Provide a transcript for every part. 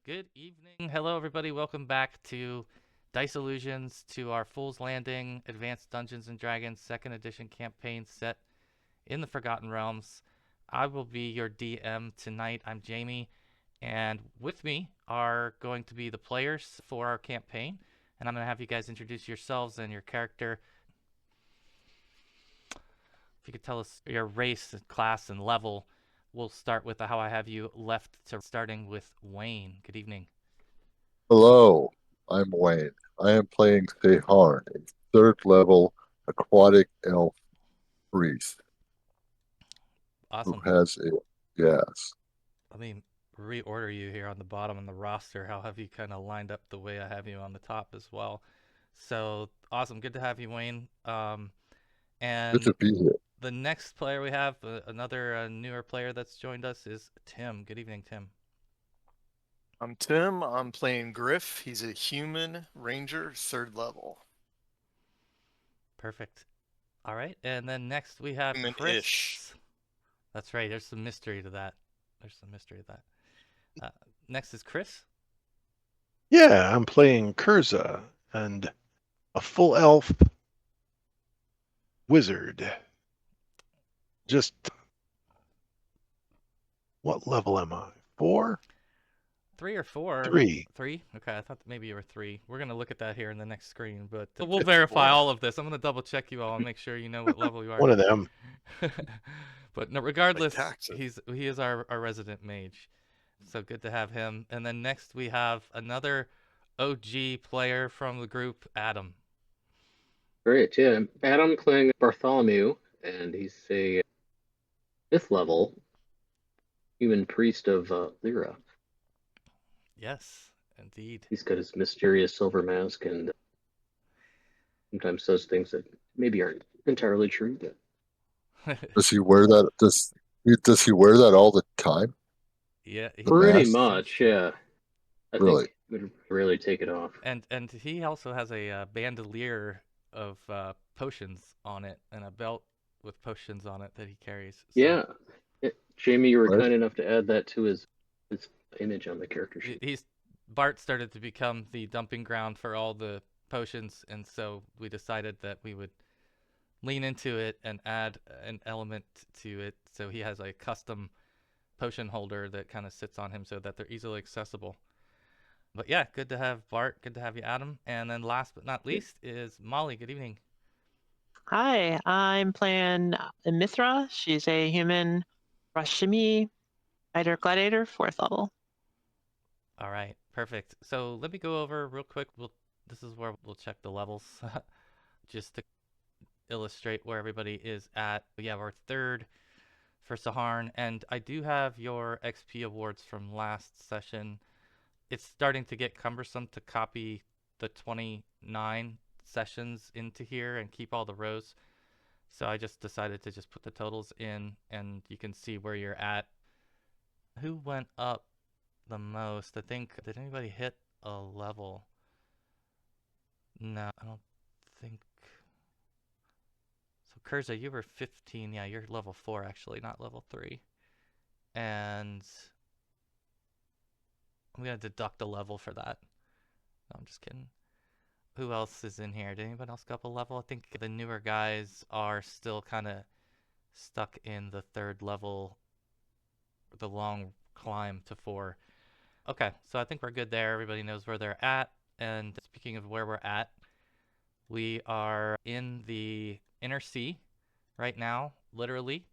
Good evening. Hello, everybody. Welcome back to Dice Illusions, to our Fool's Landing Advanced Dungeons and Dragons 2nd Edition campaign set in the Forgotten Realms. I will be your DM tonight. I'm Jamie, and with me are going to be the players for our campaign, and I'm going to have you guys introduce yourselves and your character. If you could tell us your race, class, and level. We'll start with how I have you left to starting with Wayne. Good evening. Hello, I'm Wayne. I am playing Seharn, a third level aquatic elf priest who Awesome. has a yes. Let me reorder you here on the bottom on the roster. How have you kind of lined up the way I have you on the top as well? So awesome. Good to have you, Wayne. Good And to be here. the next player we have, another newer player that's joined us, is Tim. Good evening, Tim. I'm Tim. I'm playing Griff. He's a human ranger, third level. Perfect. All right. And then next we have Human-ish. Chris. That's right. There's some mystery to that. Next is Chris. Yeah, I'm playing Kurza and a full elf wizard. Just what level am I? 4? 3 or 4? 3. 3? Okay, I thought maybe you were 3. We're going to look at that here in the next screen, but we'll verify all of this. I'm going to double check you all and make sure you know what level you are. One of them. But no, regardless, Like he is our resident mage. So good to have him. And then next we have another OG player from the group, Adam. Great, yeah. Adam playing Bartholomew, and he's a 5th level human priest of Lyra. Yes, indeed. He's got his mysterious silver mask and sometimes says things that maybe aren't entirely true. But Does he wear that? Does he wear that all the time? Yeah, pretty mask? much, yeah. I Really? think would really take it off. And he also has a bandolier of potions on it and a belt with potions on it that he carries. So. Yeah. Jamie, you were Right. kind enough to add that to his image on the character sheet. Bart started to become the dumping ground for all the potions, and so we decided that we would lean into it and add an element to it. So he has a custom potion holder that kind of sits on him so that they're easily accessible. But yeah, good to have Bart. Good to have you, Adam. And then last but not least is Molly. Good evening. Hi, I'm playing Mithra. She's a human Rashimi fighter gladiator, 4th level. All right, perfect. So let me go over real quick. This is where we'll check the levels, just to illustrate where everybody is at. We have our 3rd for Saharn, and I do have your XP awards from last session. It's starting to get cumbersome to copy the 29 sessions into here and keep all the rows. So I just decided to just put the totals in, and you can see where you're at. Who went up the most? I think, did anybody hit a level? No, I don't think. So Kurza, you were 15. Yeah, you're level 4 actually, not level 3. And I'm going to deduct a level for that. No, I'm just kidding. Who else is in here? Did anybody else go up a level? I think the newer guys are still kind of stuck in the 3rd level, the long climb to 4. Okay, so I think we're good there. Everybody knows where they're at. And speaking of where we're at, we are in the inner sea right now, literally.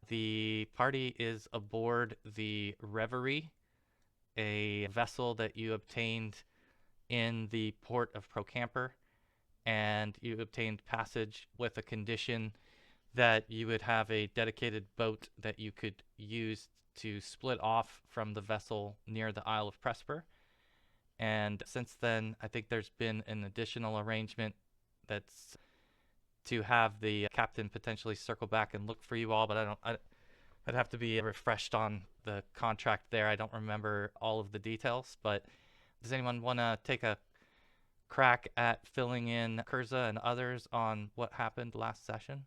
The party is aboard the Reverie, a vessel that you obtained in the port of Procamper, and you obtained passage with a condition that you would have a dedicated boat that you could use to split off from the vessel near the Isle of Presper. And since then, I think there's been an additional arrangement that's to have the captain potentially circle back and look for you all, but I'd have to be refreshed on the contract there. I don't remember all of the details, but does anyone want to take a crack at filling in Kurza and others on what happened last session?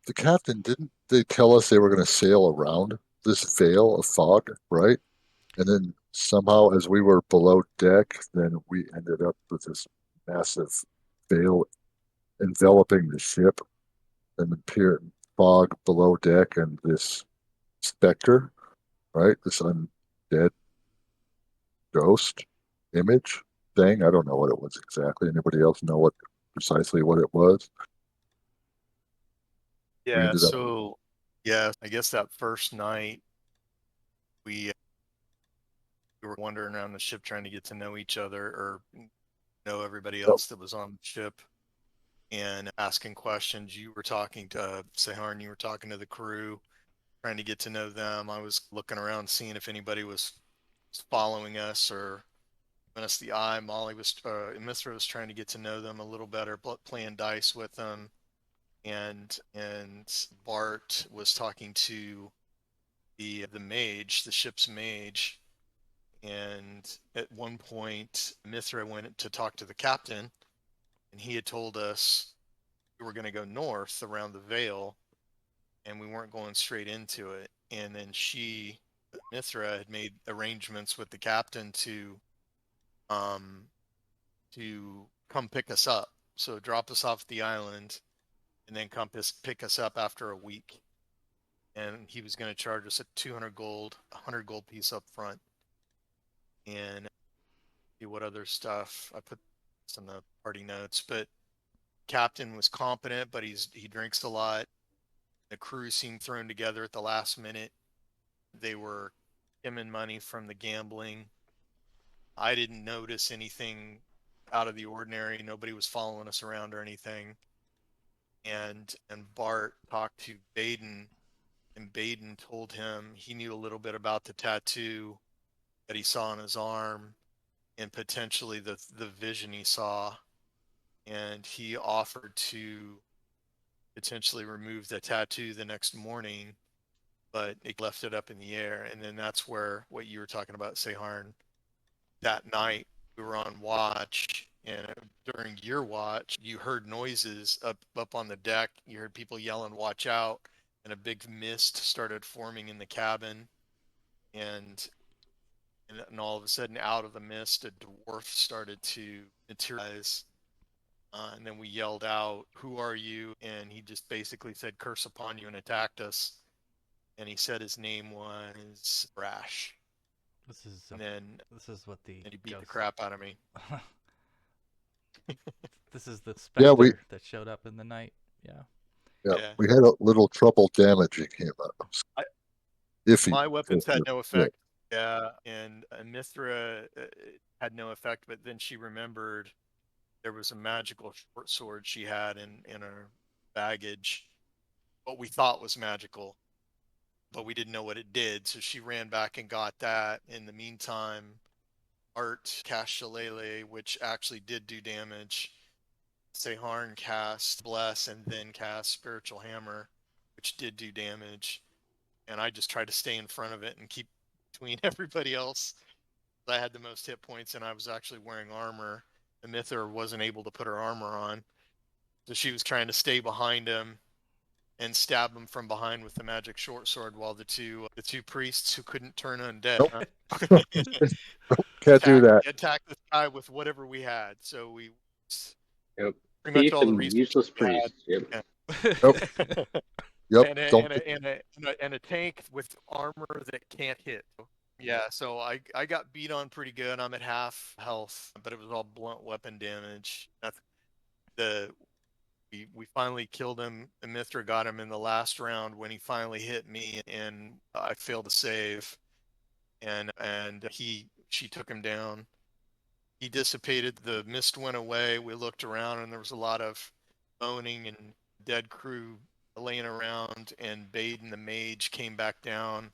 The captain, didn't they tell us they were going to sail around this veil of fog, right? And then somehow, as we were below deck, then we ended up with this massive veil enveloping the ship, and the fog below deck, and this specter, right? This undead ghost image thing. I don't know what it was exactly. Anybody else know precisely what it was? Yeah, ended up- so yeah, I guess that first night we were wandering around the ship trying to get to know each other or know everybody else that was on the ship and asking questions. You were talking to Sehar, you were talking to the crew, trying to get to know them. I was looking around seeing if anybody was following us or giving us the eye. Mithra was trying to get to know them a little better, playing dice with them. And Bart was talking to the mage, the ship's mage. And at one point, Mithra went to talk to the captain, and he had told us we were going to go north around the Veil, and we weren't going straight into it. And then Mithra, had made arrangements with the captain to come pick us up. So drop us off the island, and then come pick us up after a week. And he was going to charge us a 200 gold, 100 gold piece up front. And see what other stuff I put this in the party notes. But captain was competent, but he drinks a lot. The crew seemed thrown together at the last minute. They were skimming money from the gambling. I didn't notice anything out of the ordinary. Nobody was following us around or anything. And Bart talked to Baeden, and Baeden told him he knew a little bit about the tattoo that he saw on his arm and potentially the vision he saw. And he offered to potentially remove the tattoo the next morning, but it left it up in the air. And then that's where what you were talking about, Seharn, that night we were on watch, and during your watch, you heard noises up on the deck. You heard people yelling, "Watch out!" And a big mist started forming in the cabin, and all of a sudden, out of the mist, a dwarf started to materialize. And then we yelled out, "Who are you?" And he just basically said, "Curse upon you," and attacked us. And he said his name was Brash. This is what the and he beat the ghost- crap out of me. This is the specter that showed up in the night. Yeah. We had a little trouble damaging him. My weapons had no effect. Yeah, and Mithra had no effect, but then she remembered there was a magical short sword she had in her baggage, what we thought was magical, but we didn't know what it did. So she ran back and got that. In the meantime, Art cast Shillelagh, which actually did do damage. Seharn cast Bless and then cast Spiritual Hammer, which did do damage. And I just tried to stay in front of it and keep between everybody else. I had the most hit points, and I was actually wearing armor. The Mithra wasn't able to put her armor on, so she was trying to stay behind him and stab him from behind with the magic short sword, while the two priests who couldn't turn undead Can't do that. attacked this guy with whatever we had. So we pretty much all the useless priests. Yep. Yep. And a tank with armor that can't hit. Yeah, so I got beat on pretty good. I'm at half health, but it was all blunt weapon damage. We finally killed him. And Mithra got him in the last round when he finally hit me, and I failed to save. And she took him down. He dissipated. The mist went away. We looked around, and there was a lot of moaning and dead crew laying around. And Baeden, the mage, came back down,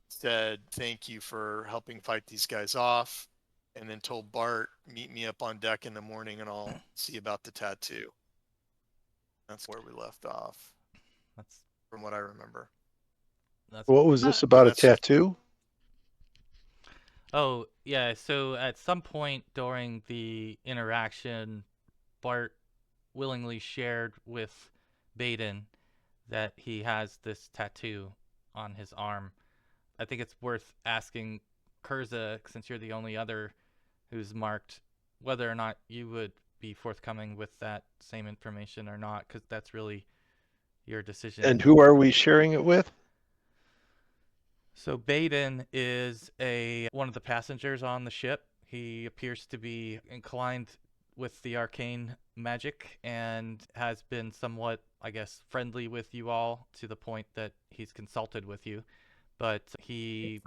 said, "Thank you for helping fight these guys off," and then told Bart, "Meet me up on deck in the morning, and I'll see about the tattoo." That's where we left off. That's from what I remember. What was this about a tattoo? Oh, yeah, so at some point during the interaction, Bart willingly shared with Baeden that he has this tattoo on his arm. I think it's worth asking Kurza, since you're the only other who's marked, whether or not you would be forthcoming with that same information or not, because that's really your decision. And who are we sharing it with? So Baeden is one of the passengers on the ship. He appears to be inclined with the arcane magic and has been somewhat, I guess, friendly with you all to the point that he's consulted with you. But he,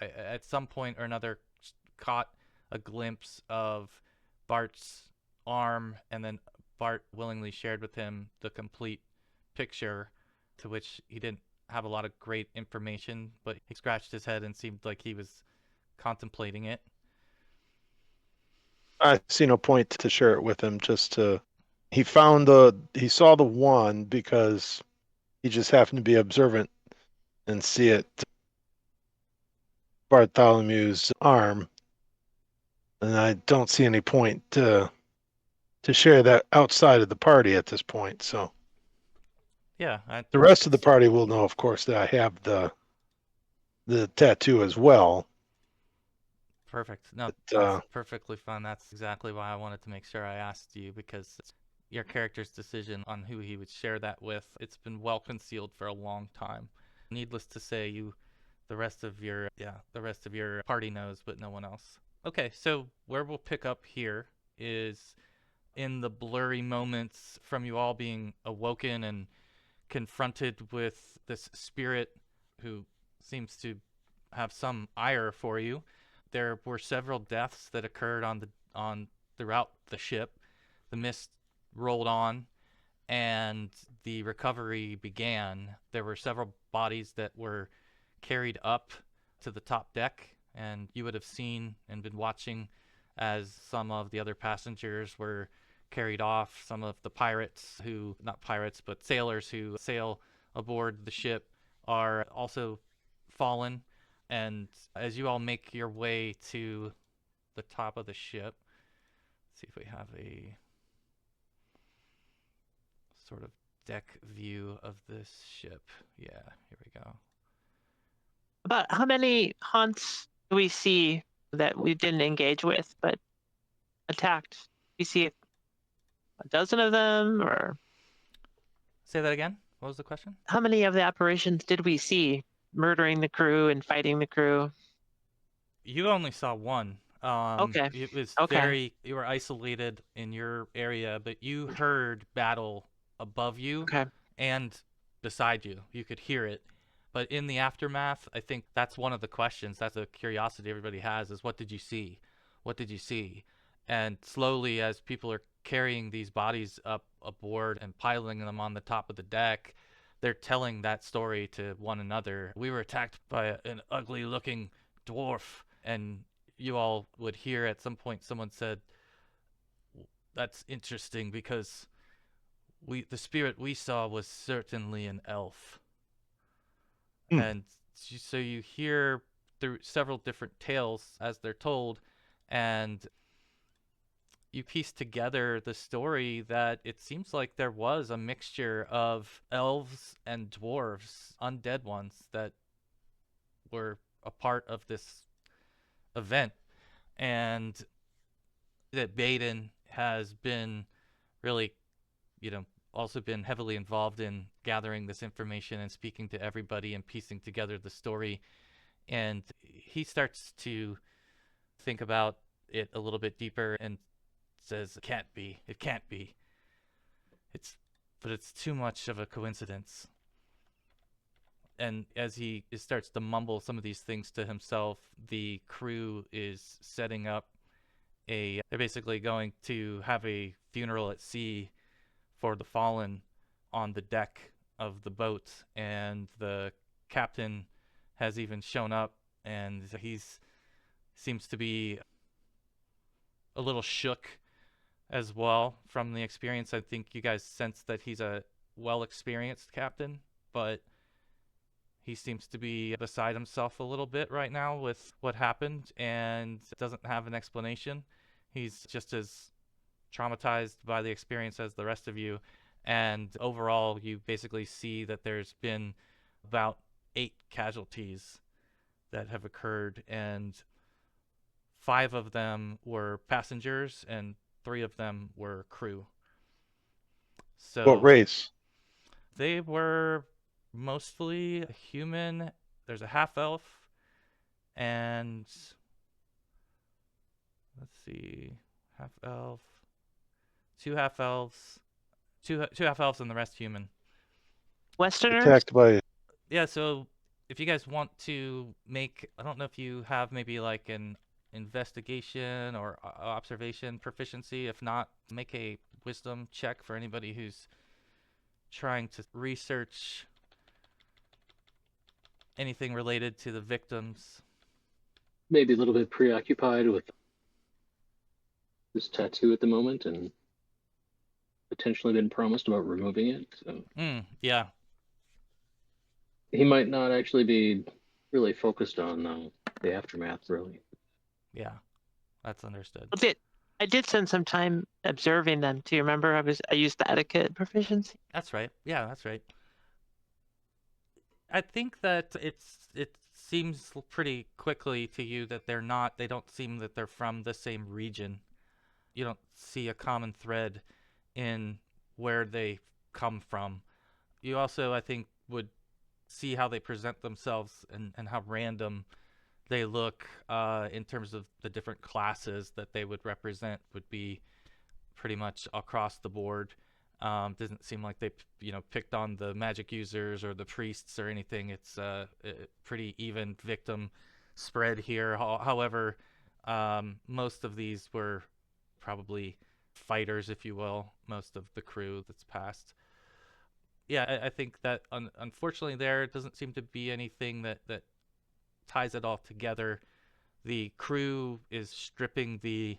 at some point or another, caught a glimpse of Bart's arm, and then Bart willingly shared with him the complete picture, to which he didn't have a lot of great information, but he scratched his head and seemed like he was contemplating it. I see no point to share it with him. He saw the one because he just happened to be observant and see it, Bartholomew's arm, and I don't see any point to share that outside of the party at this point. So Yeah, the rest of the party will know, of course, that I have the tattoo as well. Perfect. No, But, that's perfectly fine. That's exactly why I wanted to make sure I asked you, because it's your character's decision on who he would share that with. It's been well concealed for a long time. Needless to say, the rest of your party knows, but no one else. Okay, so where we'll pick up here is in the blurry moments from you all being awoken and confronted with this spirit who seems to have some ire for you. There were several deaths that occurred throughout the ship. The mist rolled on and the recovery began. There were several bodies that were carried up to the top deck, and you would have seen and been watching as some of the other passengers were carried off. Some of the sailors who sail aboard the ship are also fallen. And as you all make your way to the top of the ship, let's see if we have a sort of deck view of this ship. Yeah, here we go. About how many haunts do we see that we didn't engage with but attacked? We see a dozen of them, or Say that again. What was the question? how many of the apparitions did we see murdering the crew and fighting the crew? You only saw one. Okay. It was Okay. you were isolated in your area, but you heard battle above you Okay. and beside you. You could hear it. But in the aftermath, I think that's one of the questions. That's a curiosity everybody has, is what did you see? What did you see? And slowly, as people are carrying these bodies up aboard and piling them on the top of the deck, they're telling that story to one another. We were attacked by an ugly looking dwarf. And you all would hear at some point someone said, that's interesting because the spirit we saw was certainly an elf. And so you hear through several different tales as they're told, and you piece together the story that it seems like there was a mixture of elves and dwarves, undead ones, that were a part of this event, and that Baeden has been really, also been heavily involved in gathering this information and speaking to everybody and piecing together the story. And he starts to think about it a little bit deeper and says, it can't be. But it's too much of a coincidence. And as he starts to mumble some of these things to himself, the crew is setting up they're basically going to have a funeral at sea for the fallen on the deck of the boat, and the captain has even shown up, and seems to be a little shook as well from the experience. I think you guys sense that he's a well-experienced captain, but he seems to be beside himself a little bit right now with what happened and doesn't have an explanation. He's just as traumatized by the experience as the rest of you. And overall, you basically see that there's been about 8 casualties that have occurred, and 5 of them were passengers and 3 of them were crew. So What race? they were mostly human. There's a half elf, and let's see, half elf, 2 half elves, two half elves, and the rest human. Westerners? Attacked by. Yeah, so if you guys want to make, I don't know if you have maybe like an investigation or observation proficiency. If not, make a wisdom check for anybody who's trying to research anything related to the victims. Maybe a little bit preoccupied with this tattoo at the moment and potentially been promised about removing it. So Yeah. he might not actually be really focused on the aftermath, really. Yeah, that's understood. I did spend some time observing them too. Remember, I used the etiquette proficiency. That's right. Yeah, that's right. I think that it seems pretty quickly to you that they don't seem that they're from the same region. You don't see a common thread in where they come from. You also, I think, would see how they present themselves and how random they look in terms of the different classes that they would represent would be pretty much across the board. Doesn't seem like they picked on the magic users or the priests or anything. It's a pretty even victim spread here. However, most of these were probably fighters, if you will, most of the crew that's passed. Yeah, I think that unfortunately there doesn't seem to be anything that ties it all together. The crew is stripping the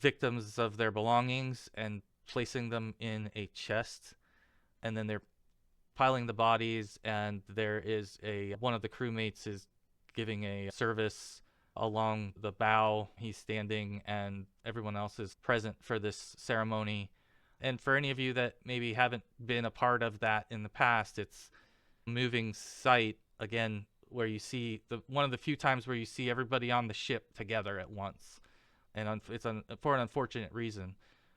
victims of their belongings and placing them in a chest, and then they're piling the bodies, and there is one of the crewmates is giving a service along the bow. He's standing, and everyone else is present for this ceremony. And for any of you that maybe haven't been a part of that in the past, it's a moving sight, again, where you see one of the few times where you see everybody on the ship together at once. And it's for an unfortunate reason,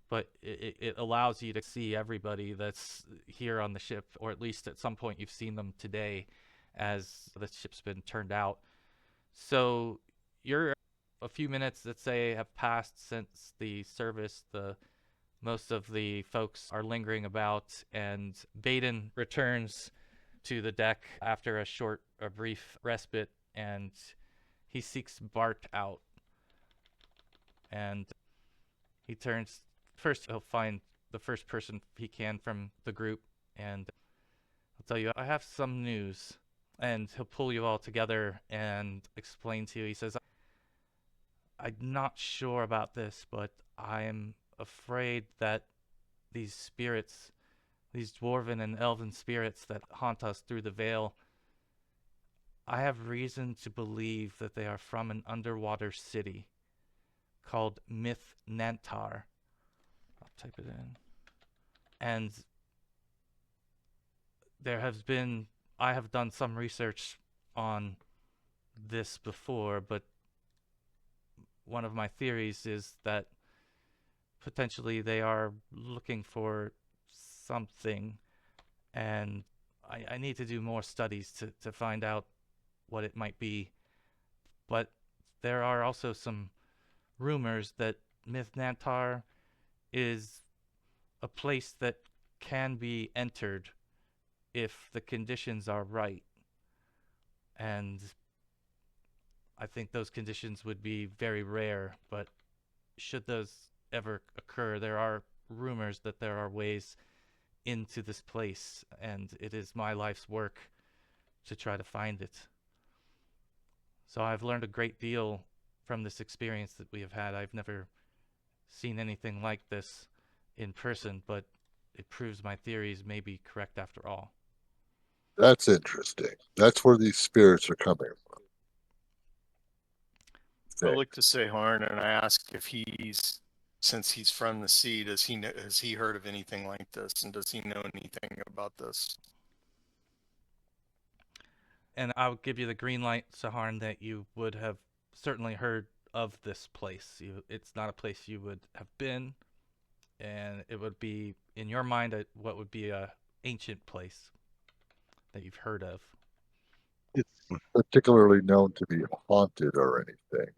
but it allows you to see everybody that's here on the ship, or at least at some point you've seen them today as the ship's been turned out. So you're a few minutes, let's say, have passed since the service. Most of the folks are lingering about, and Baeden returns to the deck after a brief respite, and he seeks Bart out. And he turns, first he'll find the first person he can from the group, and he'll tell you, I have some news. And he'll pull you all together and explain to you. He says, I'm not sure about this, but I'm afraid that these spirits, these dwarven and elven spirits that haunt us through the veil, I have reason to believe that they are from an underwater city called Myth Nantar. I'll type it in. And I have done some research on this before, but one of my theories is that potentially they are looking for something, and I need to do more studies to find out what it might be. But there are also some rumors that Myth Nantar is a place that can be entered if the conditions are right. And I think those conditions would be very rare, but should those ever occur, there are rumors that there are ways into this place, and it is my life's work to try to find it. So I've learned a great deal from this experience that we have had. I've never seen anything like this in person, but it proves my theories may be correct after all. That's interesting. That's where these spirits are coming from. I look to Sehorn and I ask if since he's from the sea, has he heard of anything like this, and does he know anything about this? And I'll give you the green light, Sahar, that you would have certainly heard of this place. It's not a place you would have been, and it would be, in your mind, what would be a ancient place that you've heard of. It's Particularly known to be haunted or anything.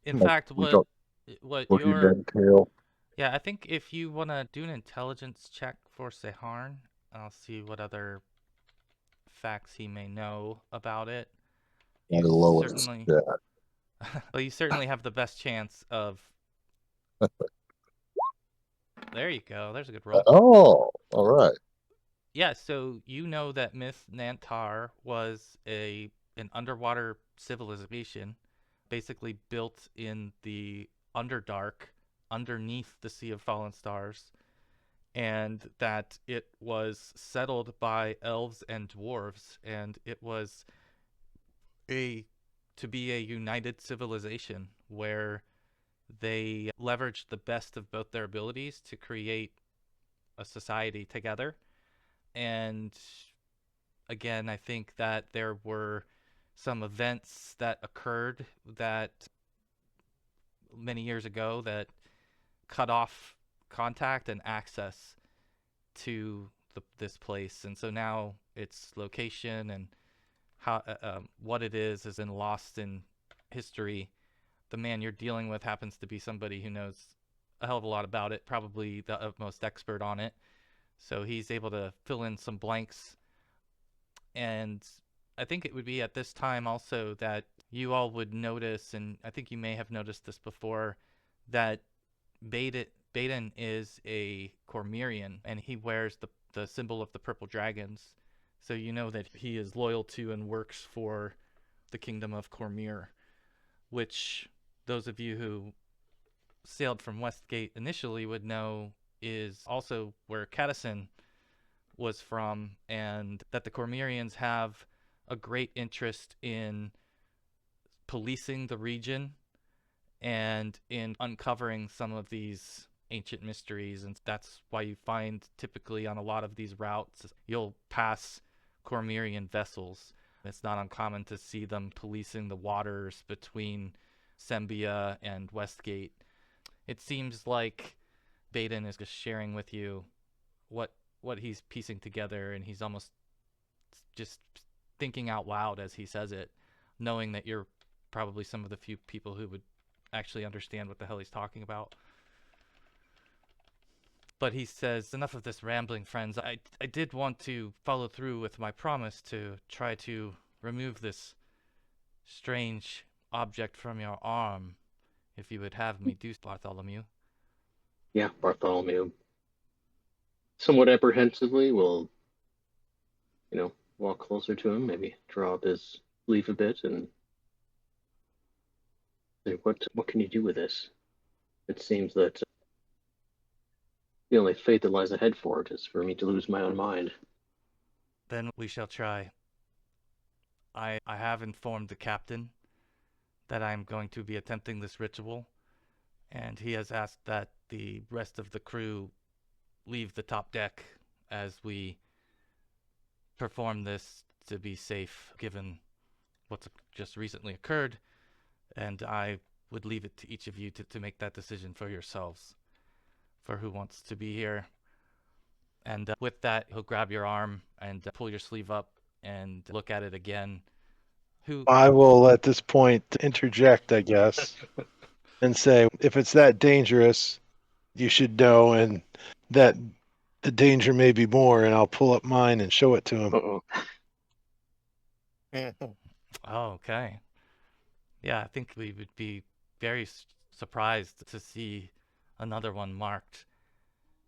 In Like, fact, we what don't your boogeyman tale. yeah, I think if you want to do an intelligence check for Seharn, I'll see what other facts he may know about it. My You lowest certainly, stat. well, you certainly have the best chance of. There you go. There's a good roll. Oh, all right. Yeah, so you know that Myth Nantar was an underwater civilization, basically built in the Underdark, underneath the Sea of Fallen Stars, and that it was settled by elves and dwarves, and it was to be a united civilization where they leveraged the best of both their abilities to create a society together. And again, I think that there were some events that occurred that many years ago that cut off contact and access to this place, and so now its location and how what it is in lost in history. The man you're dealing with happens to be somebody who knows a hell of a lot about it, probably the utmost expert on it. So he's able to fill in some blanks. And I think it would be at this time also that you all would notice, and I think you may have noticed this before, that Baeden is a Cormyrean, and he wears the symbol of the purple dragons. So you know that he is loyal to and works for the kingdom of Cormyr, which those of you who sailed from Westgate initially would know is also where Cadison was from, and that the Cormyreans have a great interest in policing the region and in uncovering some of these ancient mysteries. And that's why you find typically on a lot of these routes, you'll pass Cormyrean vessels. It's not uncommon to see them policing the waters between Sembia and Westgate. It seems like Baeden is just sharing with you what he's piecing together, and he's almost just thinking out loud as he says it, knowing that you're probably some of the few people who would actually understand what the hell he's talking about. But he says, enough of this rambling, friends. I did want to follow through with my promise to try to remove this strange object from your arm, if you would have me do, Bartholomew. Yeah, Bartholomew, somewhat apprehensively, will, walk closer to him, maybe draw up his sleeve a bit, and say, what can you do with this? It seems that the only fate that lies ahead for it is for me to lose my own mind. Then we shall try. I have informed the captain that I'm going to be attempting this ritual, and he has asked that the rest of the crew leave the top deck as we perform this to be safe, given what's just recently occurred, and I would leave it to each of you to make that decision for yourselves, for who wants to be here. And with that, he'll grab your arm and pull your sleeve up and look at it again. I will at this point interject, I guess, and say, if it's that dangerous, you should know, and that the danger may be more, and I'll pull up mine and show it to him. Uh-oh. Oh, okay. Yeah, I think we would be very surprised to see another one marked.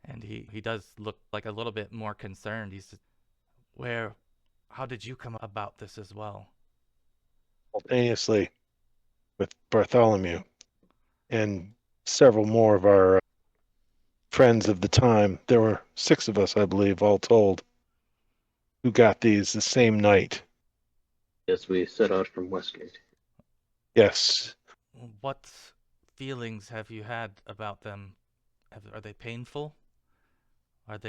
And he does look like a little bit more concerned. He says, how did you come about this as well? Simultaneously with Bartholomew and several more of our friends of the time. There were 6 of us, I believe, all told, who got these the same night. Yes, we set out from Westgate. Yes. What feelings have you had about them? Are they painful? Have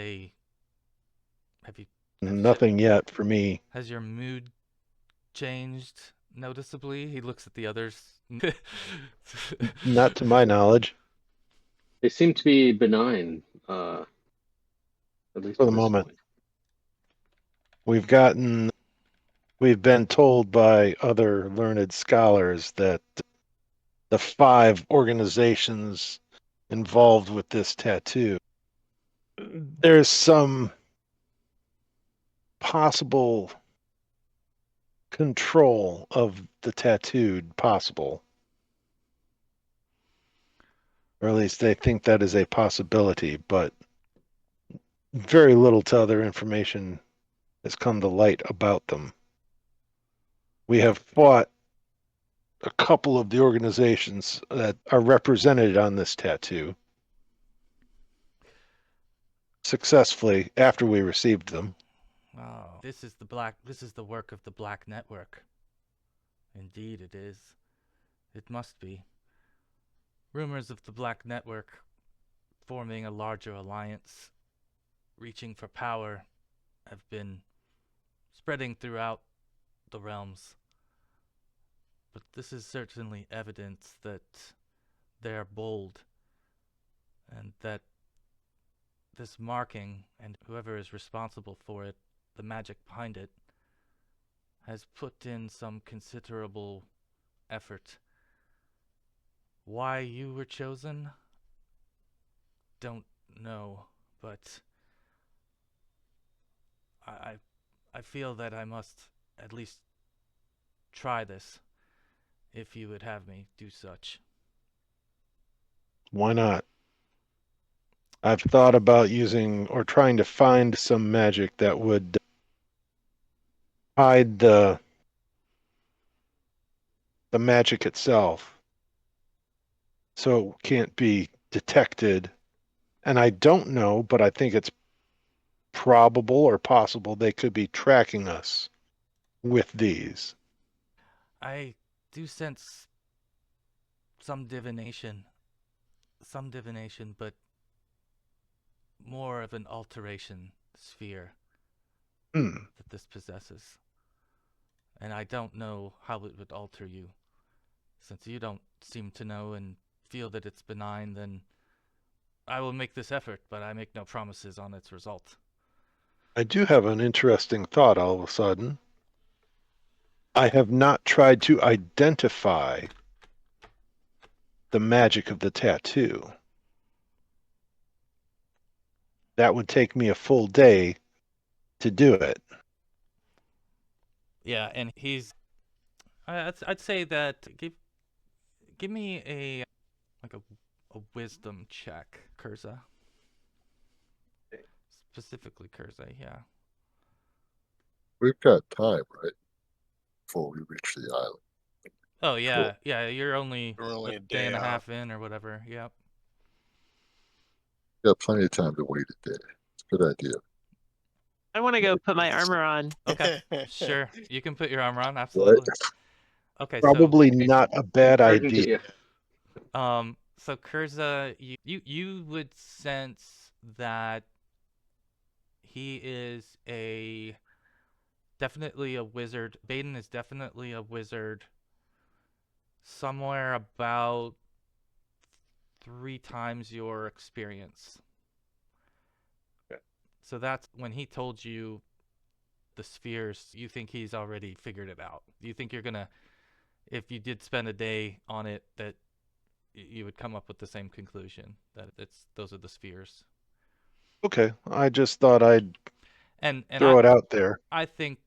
Nothing yet for me. Has your mood changed noticeably. He looks at the others. Not to my knowledge, They seem to be benign, at least for at the this moment. point. We've been told by other learned scholars that the 5 organizations involved with this tattoo, there's some possible control of the tattooed possible. Or at least they think that is a possibility, but very little to other information has come to light about them. We have fought a couple of the organizations that are represented on this tattoo successfully after we received them. Oh, this is the work of the Black Network. Indeed it is. It must be. Rumors of the Black Network forming a larger alliance, reaching for power, have been spreading throughout the realms. But this is certainly evidence that they're bold, and that this marking, and whoever is responsible for it, the magic behind it, has put in some considerable effort. Why you were chosen? Don't know, but I feel that I must at least try this, if you would have me do such. Why not? I've thought about using or trying to find some magic that would hide the magic itself so it can't be detected. And I don't know, but I think it's probable or possible they could be tracking us with these. I do sense some divination, but more of an alteration sphere that this possesses. And I don't know how it would alter you. Since you don't seem to know and feel that it's benign, then I will make this effort, but I make no promises on its result. I do have an interesting thought all of a sudden. I have not tried to identify the magic of the tattoo. That would take me a full day to do it. Yeah, and I'd say that give me a wisdom check, Kurza. Specifically Kurza, yeah. We've got time, right? Before we reach the island. Oh yeah, yeah. You're only We're only a a day and a day half in or whatever. Yep. Got plenty of time to wait a day. It's a good idea. I want to go put my armor on. Okay, sure. You can put your armor on, Right? absolutely. Okay, Probably not a bad Urgent, idea. yeah. so Kurza, you would sense that he is definitely a wizard. Baeden is definitely a wizard. Somewhere about 3 times your experience. Okay. So that's when he told you the spheres, you think he's already figured it out. You think you're gonna, if you did spend a day on it, that you would come up with the same conclusion, that those are the spheres. Okay, I just thought I'd And throw it out there. I think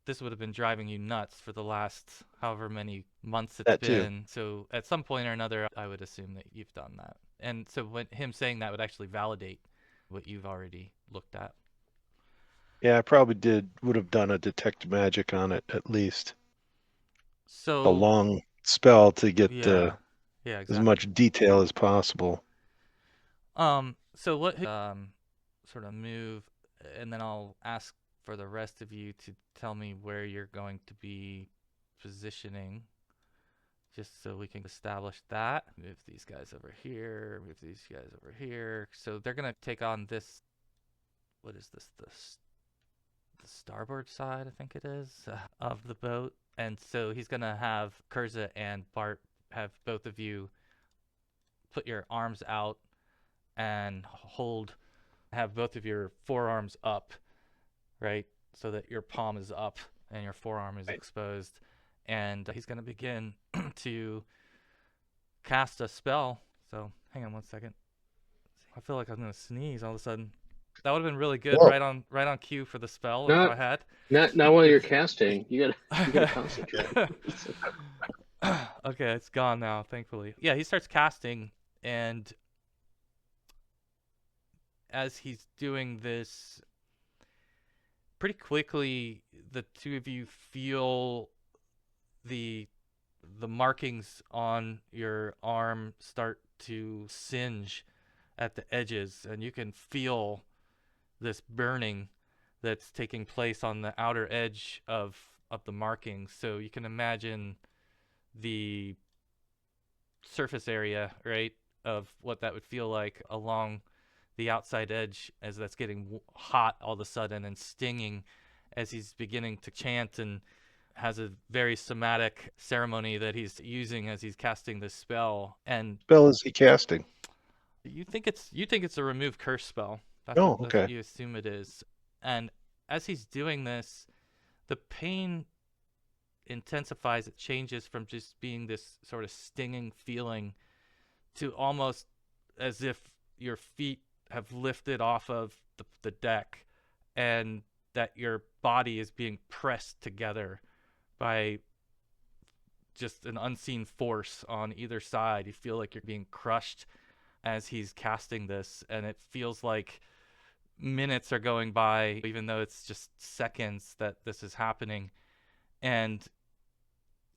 this would have been driving you nuts for the last however many months it's That too. been. So at some point or another, I would assume that you've done that. And so when him saying that would actually validate what you've already looked at. Yeah, I probably would have done a detect magic on it at least. So A long spell to get yeah, exactly. as much detail as possible. So what sort of move, and then I'll ask for the rest of you to tell me where you're going to be positioning, just so we can establish that. Move these guys over here, move these guys over here. So they're gonna take on this, what is this, the starboard side, I think it is, of the boat. And so he's going to have Kurza and Bart have both of you put your arms out and have both of your forearms up, right? So that your palm is up and your forearm is exposed. And he's going to begin to cast a spell. So hang on one second. I feel like I'm going to sneeze all of a sudden. That would have been really good, Whoa. right on cue for the spell Not- if I had. Not while you're casting. You gotta concentrate. Okay, it's gone now, thankfully. Yeah, he starts casting, and as he's doing this, pretty quickly, the two of you feel the markings on your arm start to singe at the edges, and you can feel this burning that's taking place on the outer edge of the markings. So you can imagine the surface area, right, of what that would feel like along the outside edge as that's getting hot all of a sudden and stinging as he's beginning to chant, and has a very somatic ceremony that he's using as he's casting this spell. And Spell is he casting? you think it's a remove curse spell. That's Oh, what okay. you assume it is. And as he's doing this, the pain intensifies. It changes from just being this sort of stinging feeling to almost as if your feet have lifted off of the deck, and that your body is being pressed together by just an unseen force on either side. You feel like you're being crushed as he's casting this, and it feels like minutes are going by, even though it's just seconds that this is happening. And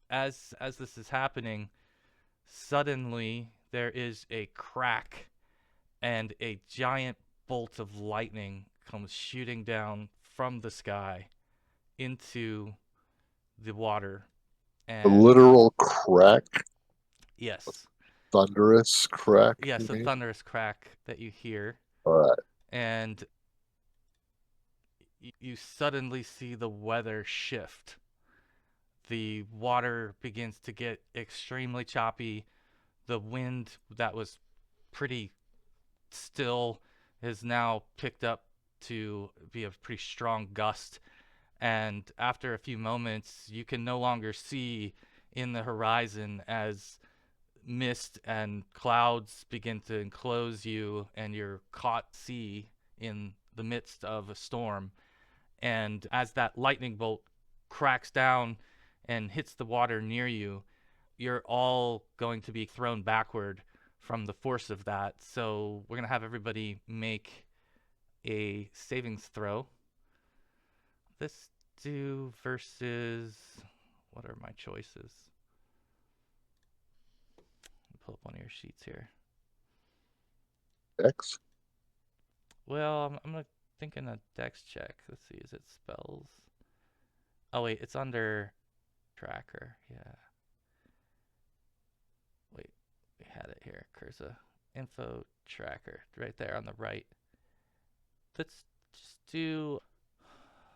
as this is happening, suddenly there is a crack, and a giant bolt of lightning comes shooting down from the sky into the water. A And literal crack, yes, thunderous crack. yes, you a mean? thunderous crack that you hear. All right. And you suddenly see the weather shift. The water begins to get extremely choppy. The wind that was pretty still is now picked up to be a pretty strong gust. And after a few moments, you can no longer see in the horizon as mist and clouds begin to enclose you, and you're caught at sea in the midst of a storm. And as that lightning bolt cracks down and hits the water near you, you're all going to be thrown backward from the force of that. So we're going to have everybody make a savings throw. This do versus, what are my choices? Pull up one of your sheets here. X. Well, I'm thinking a dex check. Let's see, is it spells? Oh wait, it's under tracker. Yeah. Wait, we had it here. Kurza. Info tracker. Right there on the right. Let's just do...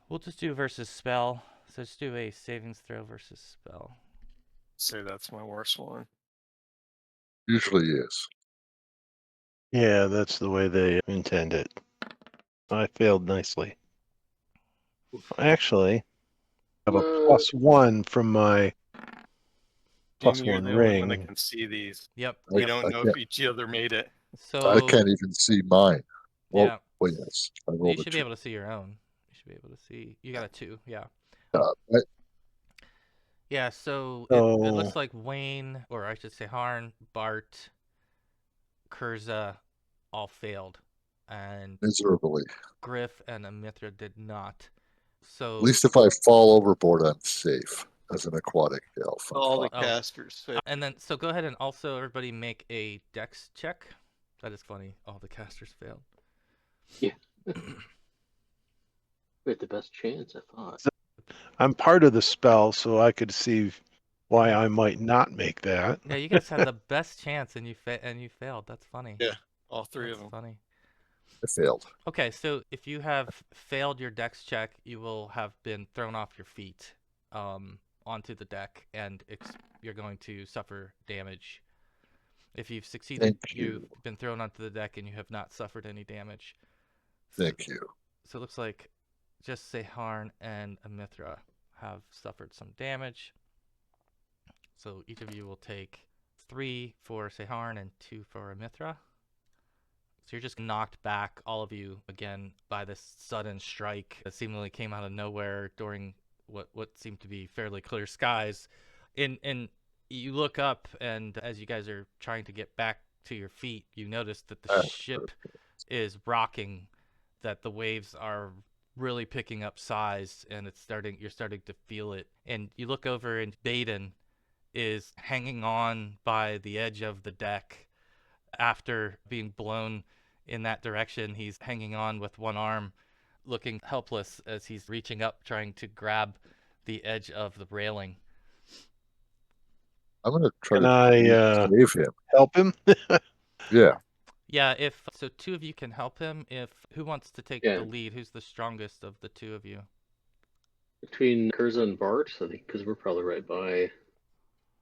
We'll just do versus spell. So just do a savings throw versus spell. Say that's my worst one. Usually is. Yeah, that's the way they intend it. I failed nicely. Actually, I have a +1 from my Jimmy, you're +1 the only one that ring. can see these. Yep. We Yep. don't know if each other made it. So I can't even see mine. Well, yeah. wait, yes. I You rolled a should be 2. able to see your own. You should be able to see. You got a 2, yeah. I- Yeah, so it So looks like Wayne, or I should say Harn, Bart, Kurza all failed. And miserably. Griff and Amithra did not. So At least if I fall overboard, I'm safe as an aquatic elf. I'm All the fine. casters failed. and then so go ahead and also everybody make a dex check. That is funny. All the casters failed. We had the best chance, I thought. I'm part of the spell, so I could see why I might not make that. Yeah, you guys had the best chance and you failed. That's funny. Yeah, all three That's of them. funny. I failed. Okay, so if you have failed your dex check, you will have been thrown off your feet. onto the deck, and you're going to suffer damage. If you've succeeded, Thank you. you've been thrown onto the deck and you have not suffered any damage. Thank you. So it looks like just Seharn and Amithra have suffered some damage. So each of you will take 3 for Seharn and 2 for Amithra. So you're just knocked back, all of you, again, by this sudden strike that seemingly came out of nowhere during what seemed to be fairly clear skies. And you look up, and as you guys are trying to get back to your feet, you notice that the ship is rocking, that the waves are really picking up size, and you're starting to feel it. And you look over, and Baeden is hanging on by the edge of the deck after being blown in that direction. He's hanging on with one arm, looking helpless as he's reaching up, trying to grab the edge of the railing. I'm gonna try Can to I save him. help him? Yeah. Yeah, so 2 of you can help him. Who wants to take Yeah. the lead? Who's the strongest of the 2 of you? Between Kurza and Bart, I think, because we're probably right by.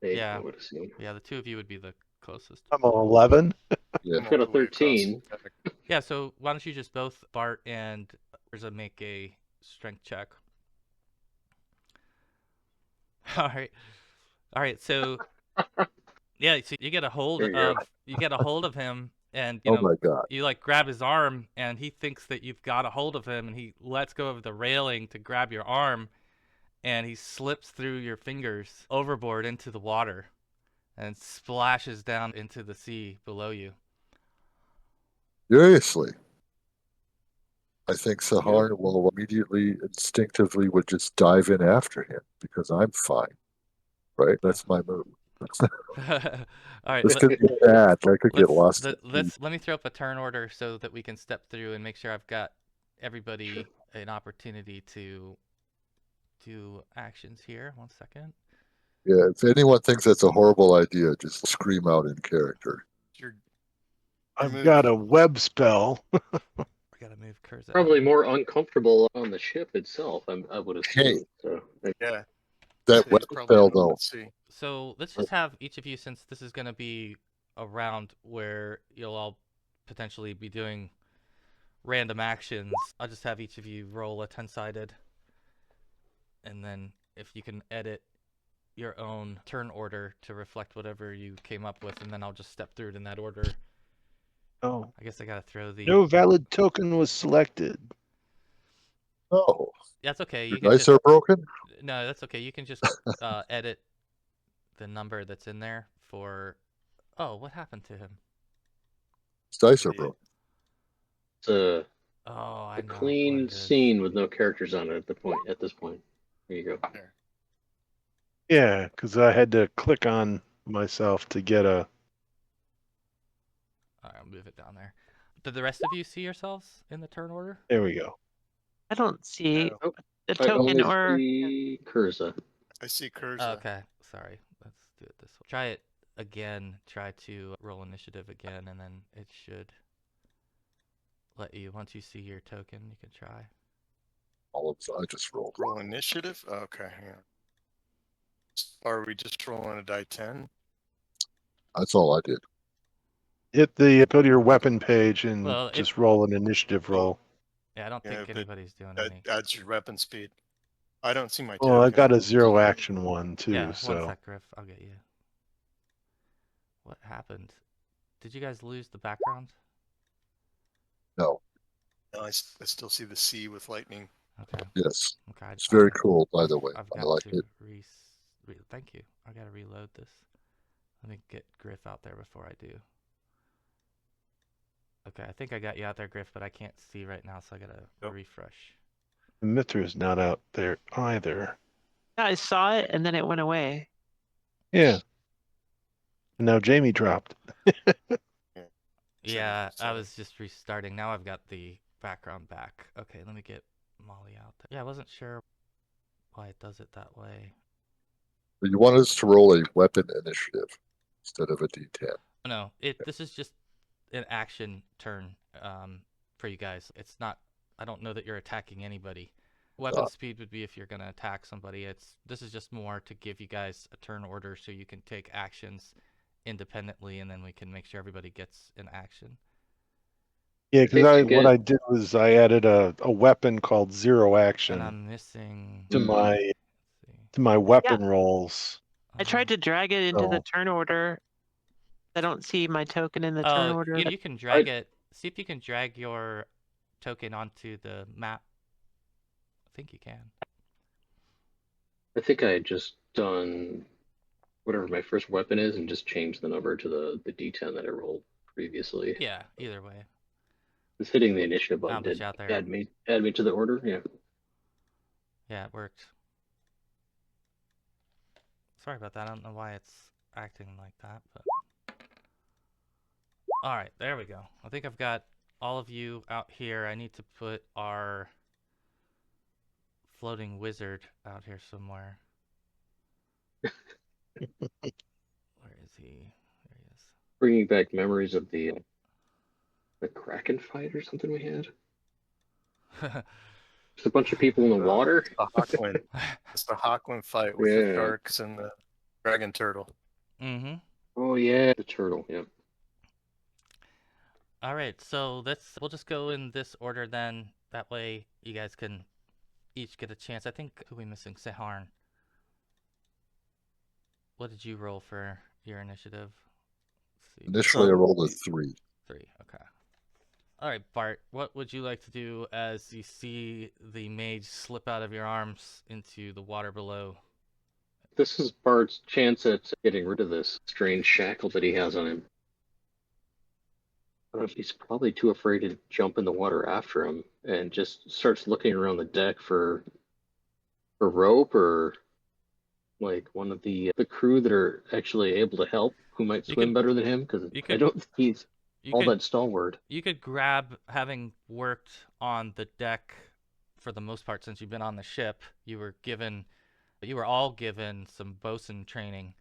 Yeah. I would assume. Yeah, the 2 of you would be the closest. I'm on 11. Yeah. I'm Got a all the way across 13. the deck. Yeah, so why don't you just both, Bart and Urza, make a strength check. All right. So yeah, so you get a hold There you of him, and Oh my God. you like grab his arm, and he thinks that you've got a hold of him, and he lets go of the railing to grab your arm, and he slips through your fingers overboard into the water and splashes down into the sea below you. Seriously. I think Sahar will immediately, instinctively, would just dive in after him because I'm fine. Right? That's my move. All right, This could get bad. I could get lost. let me throw up a turn order so that we can step through and make sure I've got everybody an opportunity to do actions here. 1 second. Yeah, if anyone thinks that's a horrible idea, just scream out in character. You're I've move. got a web spell. I gotta move Kurza. Probably more uncomfortable on the ship itself, I would assume. Hey. So, Yeah. That He's web probably spell, on the- though. Let's see. So let's just have each of you, since this is gonna be a round where you'll all potentially be doing random actions. I'll just have each of you roll a 10-sided, and then if you can edit your own turn order to reflect whatever you came up with, and then I'll just step through it in that order. Oh, I guess I gotta throw the. no valid token was selected. Oh, That's okay. You your can dice just. are broken? No, that's okay. You can just edit the number that's in there for. Oh, what happened to him? His dice are Yeah. broken. it's a Oh, I know. what clean it is. scene with no characters on it at this point. There you go. There. Yeah, because I had to click on myself to get a. All right, I'll move it down there. Did the rest of you see yourselves in the turn order? There we go. I don't see Oh, the I token only or. see Kurza. I see Kurza. Okay, sorry. Let's do it this way. Try it again. Try to roll initiative again, and then it should let you. Once you see your token, you can try. I just rolled Roll wrong. initiative? Okay, hang on. Are we just rolling a die 10? That's all I did. Go to your weapon page and Well, just roll an initiative roll. Yeah, I don't Yeah, think but anybody's doing That any. adds your weapon speed. I don't see my Oh, I token. got a 0 action one too. Yeah, so 1 sec, Griff. I'll get you. What happened? Did you guys lose the background? No. No, I still see the sea with lightning. Okay. Yes. Okay. It's very cool, by the way. I've I got like to it. Thank you. I gotta reload this. Let me get Griff out there before I do. Okay, I think I got you out there, Griff, but I can't see right now, so I gotta Nope. refresh. Mithra's not out there either. Yeah, I saw it and then it went away. Yeah. And now Jamie dropped. Yeah, I sorry. was just restarting. Now I've got the background back. Okay, let me get Molly out there. Yeah, I wasn't sure why it does it that way. But you want us to roll a weapon initiative instead of a D10. No, this is just an action turn for you guys. It's not. I don't know that you're attacking anybody. Weapon speed would be if you're gonna attack somebody. This is just more to give you guys a turn order so you can take actions independently, and then we can make sure everybody gets an action. Yeah, think because you what get- I did was I added a weapon called zero action And I'm missing. to Hmm. my Let's see. to my weapon rolls. I tried to drag it into the So- turn order. I don't see my token in the turn order. You can drag it. See if you can drag your token onto the map. I think you can. I think I had just done whatever my first weapon is and just changed the number to the D10 that I rolled previously. Yeah, either way. Just hitting the initiative button but did you out there. add me to the order. Yeah. Yeah, it worked. Sorry about that. I don't know why it's acting like that, but all right, there we go. I think I've got all of you out here. I need to put our floating wizard out here somewhere. Where is he? There he is. Bringing back memories of the Kraken fight or something we had. Just a bunch of people in the water. The Hawkwind. It's the Hawkwind fight with the Yeah. sharks and the dragon turtle. Mm-hmm. Oh yeah, the turtle. Yeah. All right, so we'll just go in this order then. That way you guys can each get a chance. I think who are we missing? Seharn. What did you roll for your initiative? Let's see. Initially, I rolled a 3. 3. Okay. All right, Bart. What would you like to do as you see the mage slip out of your arms into the water below? This is Bart's chance at getting rid of this strange shackle that he has on him. I don't know if he's probably too afraid to jump in the water after him and just starts looking around the deck for rope or like one of the crew that are actually able to help who might You swim could- better than him because you I could- don't think he's You all could that stalwart. you could grab, having worked on the deck for the most part since you've been on the ship, you were all given some bosun training,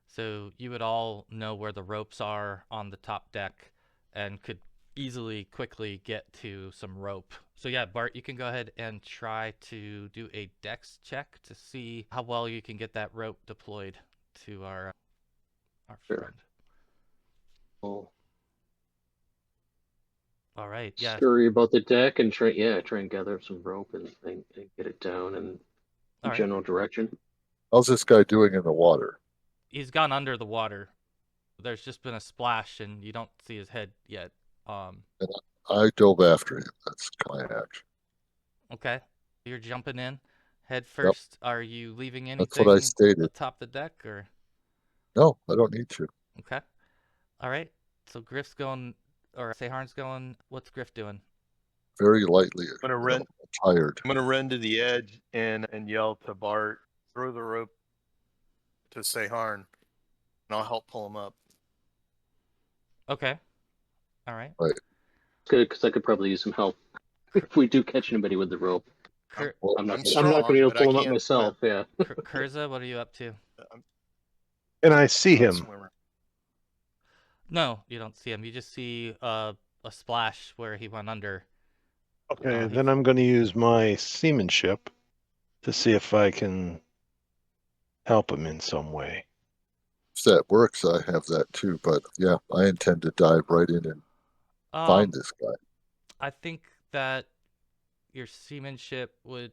so you would all know where the ropes are on the top deck and could quickly get to some rope. So yeah, Bart, you can go ahead and try to do a dex check to see how well you can get that rope deployed to our Sure. friend. Oh, All right, yeah. scurry about the deck and try and gather up some rope and get it down in All right. general direction. How's this guy doing in the water? He's gone under the water. There's just been a splash, and you don't see his head yet. I dove after him. That's my action. Okay. You're jumping in head first. Are you leaving anything That's what I stated. atop the deck, or? No, I don't need to. Okay. All right. So Griff's going, or Seharn's going. What's Griff doing? Very lightly. I'm gonna run. Tired. I'm gonna run to the edge and yell to Bart, throw the rope to Seharn, and I'll help pull him up. Okay. All right. Good, because I could probably use some help if we do catch anybody with the rope. Kur- Well, I'm not going strong, to be able but to I pull him up can't myself. Yeah. Kurza, what are you up to? And I see I'm a him. swimmer. No, you don't see him. You just see a splash where he went under. Okay, he's- then I'm going to use my seamanship to see if I can help him in some way. If that works, I have that too. But yeah, I intend to dive right in and find this guy. I think that your seamanship would,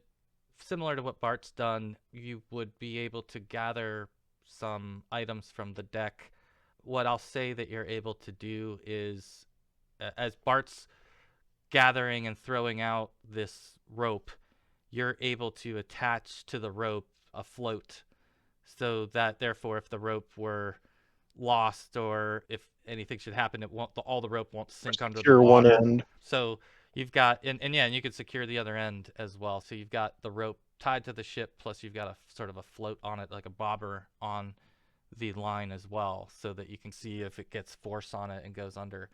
similar to what Bart's done, you would be able to gather some items from the deck. What I'll say that you're able to do is, as Bart's gathering and throwing out this rope, you're able to attach to the rope a float, so that therefore if the rope were lost or if anything should happen, all the rope won't sink under the Secure one water. end. So you've got, and you could secure the other end as well. So you've got the rope tied to the ship, plus you've got a sort of a float on it, like a bobber on the line as well, so that you can see if it gets force on it and goes under.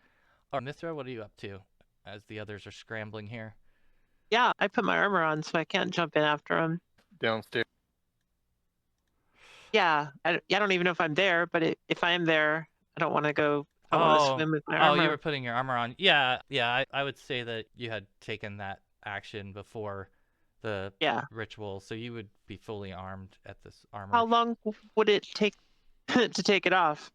Mithra, what are you up to as the others are scrambling here? Yeah, I put my armor on, so I can't jump in after him. Downstairs. Yeah, I don't even know if I'm there, but if I am there, I don't want to go. I want to swim with my armor. Oh, you were putting your armor on. Yeah. I would say that you had taken that action before the Yeah. ritual, so you would be fully armed at this armor. How long would it take to take it off?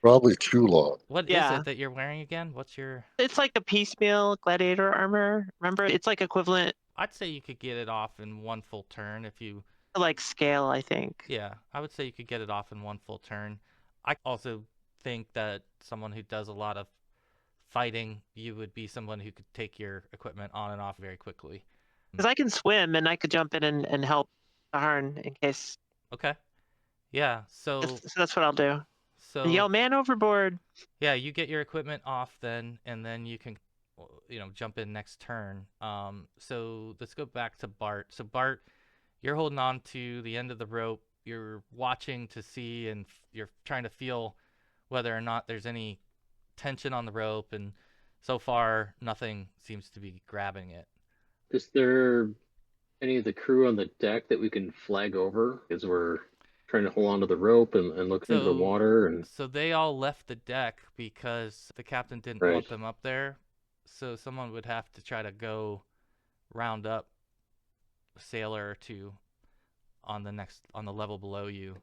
Probably too long. What is Yeah. it that you're wearing again? What's your... It's like a piecemeal gladiator armor. Remember, it's like equivalent I'd say you could get it off in one full turn if you... to like scale, I think. Yeah, I would say you could get it off in one full turn. I also think that someone who does a lot of fighting, you would be someone who could take your equipment on and off very quickly. Because I can swim and I could jump in and help Saharn in case. Okay. Yeah, so So that's what I'll do. so Yell, man overboard. yeah, you get your equipment off then, and then you can, jump in next turn. So let's go back to Bart. So Bart, you're holding on to the end of the rope. You're watching to see, and you're trying to feel whether or not there's any tension on the rope, and so far nothing seems to be grabbing it. Is there any of the crew on the deck that we can flag over as we're trying to hold onto the rope and look into the water? And So they all left the deck because the captain didn't Right. want them up there. So someone would have to try to go round up a sailor or two on the level below you.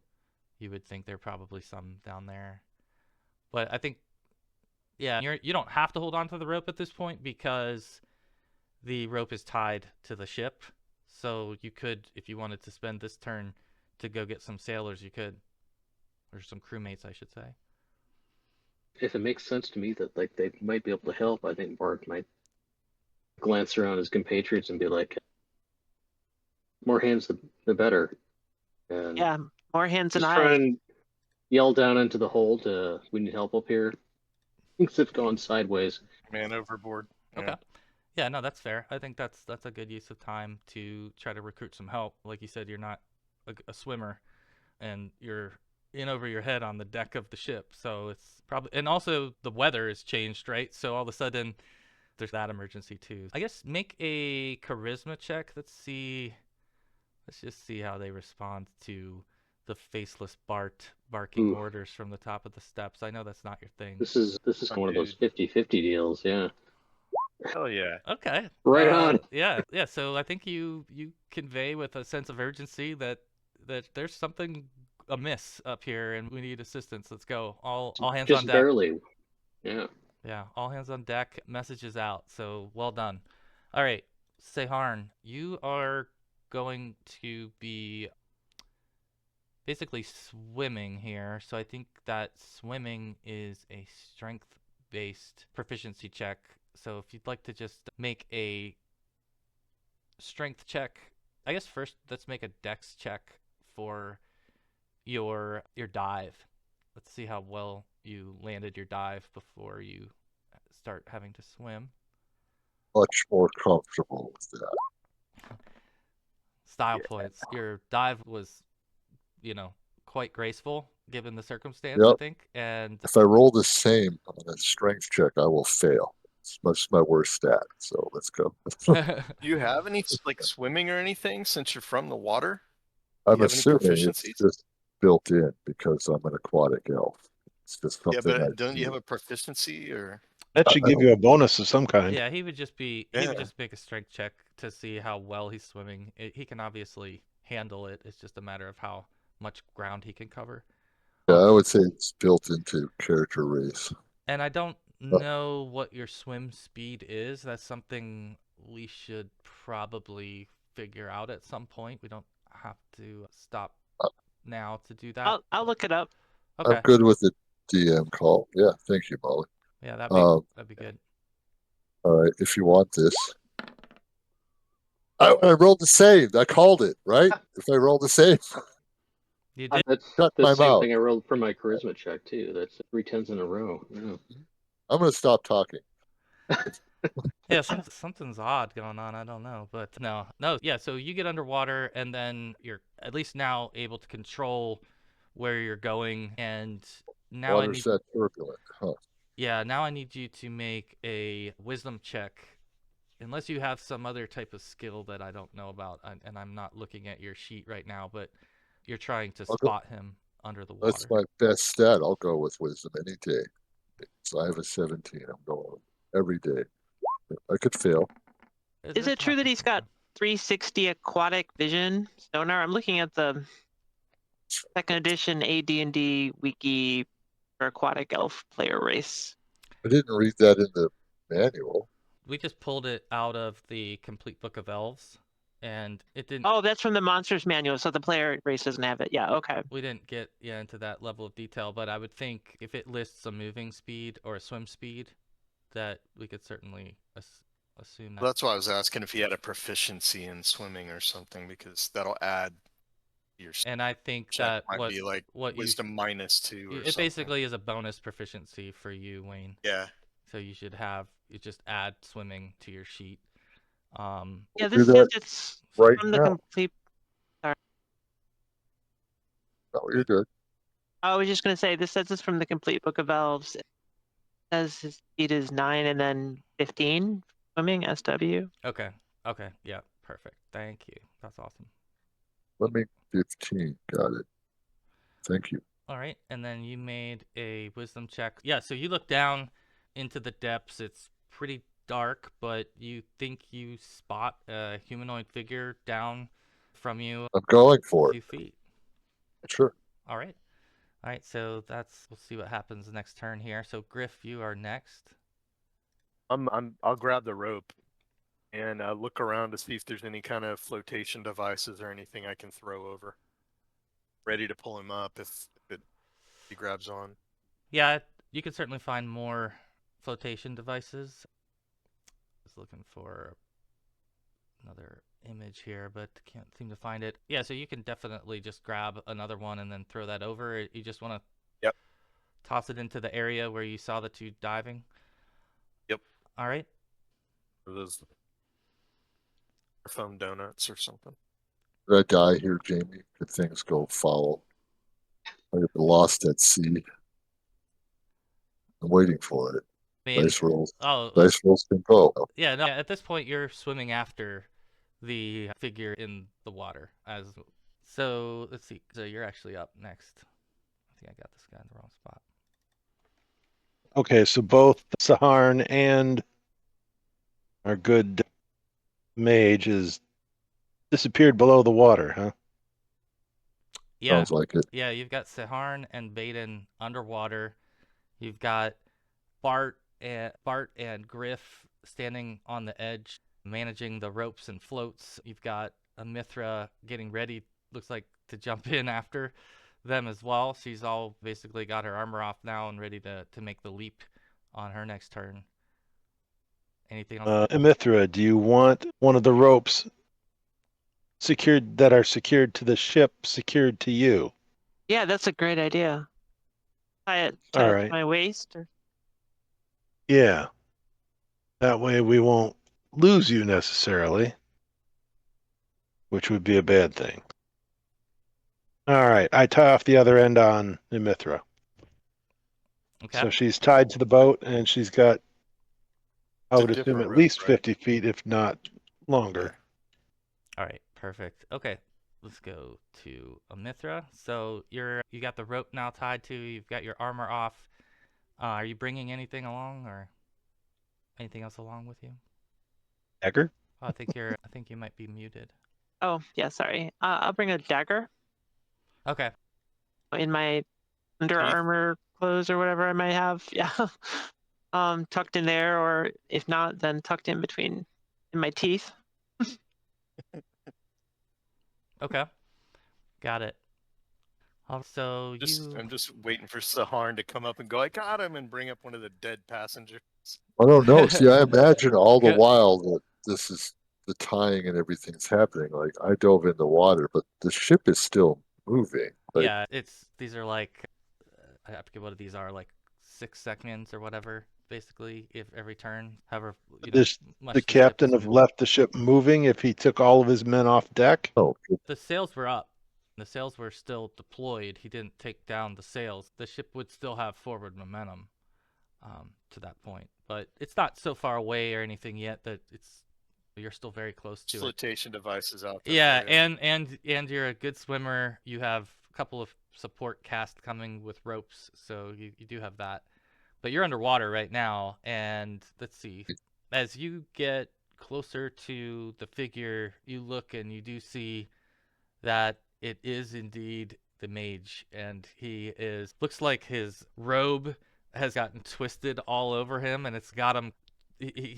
You would think there are probably some down there. But I think, yeah, you don't have to hold on to the rope at this point because the rope is tied to the ship. So you could, if you wanted to spend this turn to go get some sailors, you could. Or some crewmates, I should say. if it makes sense to me that like they might be able to help, I think Bart might glance around his compatriots and be like, "More hands, the better." And Yeah, more hands than just try eyes. and yell down into the hold, "We need help up here." Things have gone sideways. Man overboard. Okay. Yeah, no, that's fair. I think that's a good use of time to try to recruit some help. Like you said, you're not a swimmer, and you're in over your head on the deck of the ship. So it's probably, and also the weather has changed, right? So all of a sudden, there's that emergency too. I guess make a charisma check. Let's just see how they respond to the faceless Bart barking Oof. orders from the top of the steps. I know that's not your thing. This is one of those 50-50 deals, yeah. Hell yeah. Okay. Right on. Yeah. So I think you convey with a sense of urgency that there's something amiss up here and we need assistance. Let's go. All hands Just on deck. barely. Yeah. Yeah, all hands on deck. Messages out. So well done. All right, Saharn, you are going to be basically swimming here. So I think that swimming is a strength-based proficiency check. So if you'd like to just make a strength check, I guess first let's make a dex check for your dive. Let's see how well you landed your dive before you start having to swim. Much more comfortable with that. Style points. Your dive was, quite graceful given the circumstance, Yep. I think. And If I roll the same on a strength check, I will fail. It's my worst stat. So let's go. Do you have any like swimming or anything since you're from the water? I'm you have any assuming it's proficiencies? just built in because I'm an aquatic elf. It's just Yeah, something I but don't you do. have a proficiency or? That should give you a bonus of some kind. yeah, he would just Yeah. make a strength check to see how well he's swimming. He can obviously handle it. It's just a matter of how much ground he can cover. Yeah, I would say it's built into character race. And I don't know what your swim speed is. That's something we should probably figure out at some point. We don't have to stop now to do that. I'll look it up. Okay. I'm good with the DM call. Yeah, thank you, Molly. Yeah, that'd be good. All right, if you want this. I rolled the save. I called it, right? If I rolled the save. You did. That's Shut the my same mouth. thing I rolled for my charisma check too. That's 3 10s in a row. Yeah. I'm going to stop talking. Yeah, something's odd going on. I don't know, but no. Yeah, so you get underwater, and then you're at least now able to control where you're going, and now Water's that turbulent, huh? Yeah, now I need you to make a wisdom check, unless you have some other type of skill that I don't know about, and I'm not looking at your sheet right now, but you're trying to spot him under the water. That's my best stat. I'll go with wisdom any day. So I have a 17. I'm going every day. I could fail. Is it true that he's got 360 aquatic vision sonar? I'm looking at the second edition AD&D wiki for aquatic elf player race. I didn't read that in the manual. We just pulled it out of the complete book of elves, and it didn't. Oh, that's from the monsters manual, so the player race doesn't have it. Yeah, okay. We didn't get into that level of detail, but I would think if it lists a moving speed or a swim speed, that we could certainly assume that. Well, that's why I was asking if he had a proficiency in swimming or something, because that'll add your And I think check that might what be like what wisdom -2 or it something. basically is a bonus proficiency for you, Wayne. Yeah. So you should you just add swimming to your sheet. Yeah, Do this that says it's right from the now. complete. No, you're good. I was just gonna say this says it's from the complete book of elves. It says his speed is 9 and then 15 swimming SW. Okay. Okay. Yeah. Perfect. Thank you. That's awesome. Let me 15. Got it. Thank you. All right. And then you made a wisdom check. Yeah. So you look down into the depths. It's pretty dark, but you think you spot a humanoid figure down from you I'm going a for few it. feet. Sure. All right. All right. So we'll see what happens next turn here. So Griff, you are next. I'll grab the rope and look around to see if there's any kind of flotation devices or anything I can throw over. Ready to pull him up if he grabs on. Yeah, you can certainly find more flotation devices. I was looking for another image here, but can't seem to find it. Yeah, so you can definitely just grab another one and then throw that over. You just want to toss it into the area where you saw the two diving. Yep. All right. Or those foam donuts or something. Did I die here, Jamie? Could things go foul? I get lost at sea. I'm waiting for it. I mean, Dice rolls. oh, Dice rolls can go. yeah, no, at this point you're swimming after the figure in the water. So let's see. So you're actually up next. I think I got this guy in the wrong spot. Okay, so both Saharn and our good mage has disappeared below the water, huh? Yeah, Sounds like it. yeah. You've got Saharn and Baeden underwater. You've got Bart and Griff standing on the edge, managing the ropes and floats. You've got Mithra getting ready, looks like, to jump in after them as well. She's all basically got her armor off now and ready to make the leap on her next turn. Anything else? Mithra, do you want one of the ropes secured to the ship secured to you? Yeah, that's a great idea. Tie it All to right. my waist. Or... Yeah. That way we won't lose you necessarily, which would be a bad thing. All right. I tie off the other end on Mithra. Okay. So she's tied to the boat and she's got, I It's a would assume, different at rope, least right? 50 feet, if not longer. All right, perfect. Okay, let's go to Mithra. So you got the rope now tied to. You've got your armor off. Are you bringing anything along, or anything else along with you? Dagger? Oh, I think you might be muted. Oh, yeah, sorry. I'll bring a dagger Okay. in my under Teeth? armor clothes or whatever I might have. Yeah. Tucked in there, or if not, then tucked in my teeth. Okay. Got it. So I'm just waiting for Saharn to come up and go, I got him, and bring up one of the dead passengers. I don't know. See, I imagine all the Good. while that this is the tying and everything's happening. Like I dove in the water, but the ship is still moving. Like, yeah, these are like I forget what these are, like 6 seconds or whatever. Basically, if every turn, however, much The ship captain is have moving. left the ship moving if he took all of his men off deck? oh, The sails were up. The sails were still deployed. He didn't take down the sails. The ship would still have forward momentum to that point. But it's not so far away or anything yet that you're still very close to it. Flotation devices out there. Yeah, for you. and you're a good swimmer. You have a couple of support cast coming with ropes, so you do have that. But you're underwater right now, and let's see. As you get closer to the figure, you look and you do see that it is indeed the mage, and he looks like his robe has gotten twisted all over him, and it's got him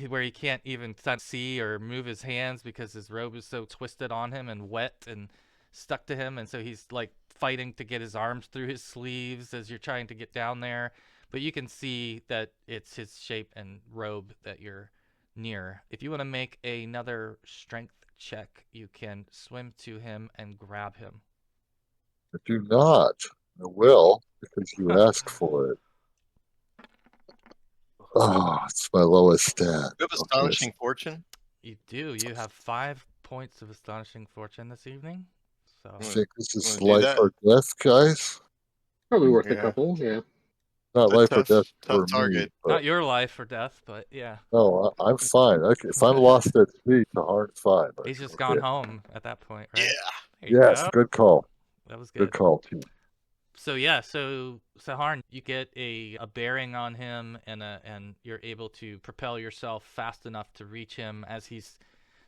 where he can't even see or move his hands because his robe is so twisted on him and wet and stuck to him, and so he's like fighting to get his arms through his sleeves as you're trying to get down there. But you can see that it's his shape and robe that you're near. If you want to make another strength check, you can swim to him and grab him. I do not. I will, because you asked for it. Oh, it's my lowest stat. You have astonishing fortune. You do. You have 5 points of astonishing fortune this evening. So I think this is wanna do life that? or death, guys. Probably worth a Yeah. couple. Yeah. Not A life or tough death for me. target. But not your life or death, but yeah. no, I'm fine. If I'm lost at sea, Saharn's fine. But He's just okay. gone home at that point, right? Yeah. There you Yes, go. good call. That was Good good. call, team. So yeah, so Saharn, you get a bearing on him, and you're able to propel yourself fast enough to reach him as he's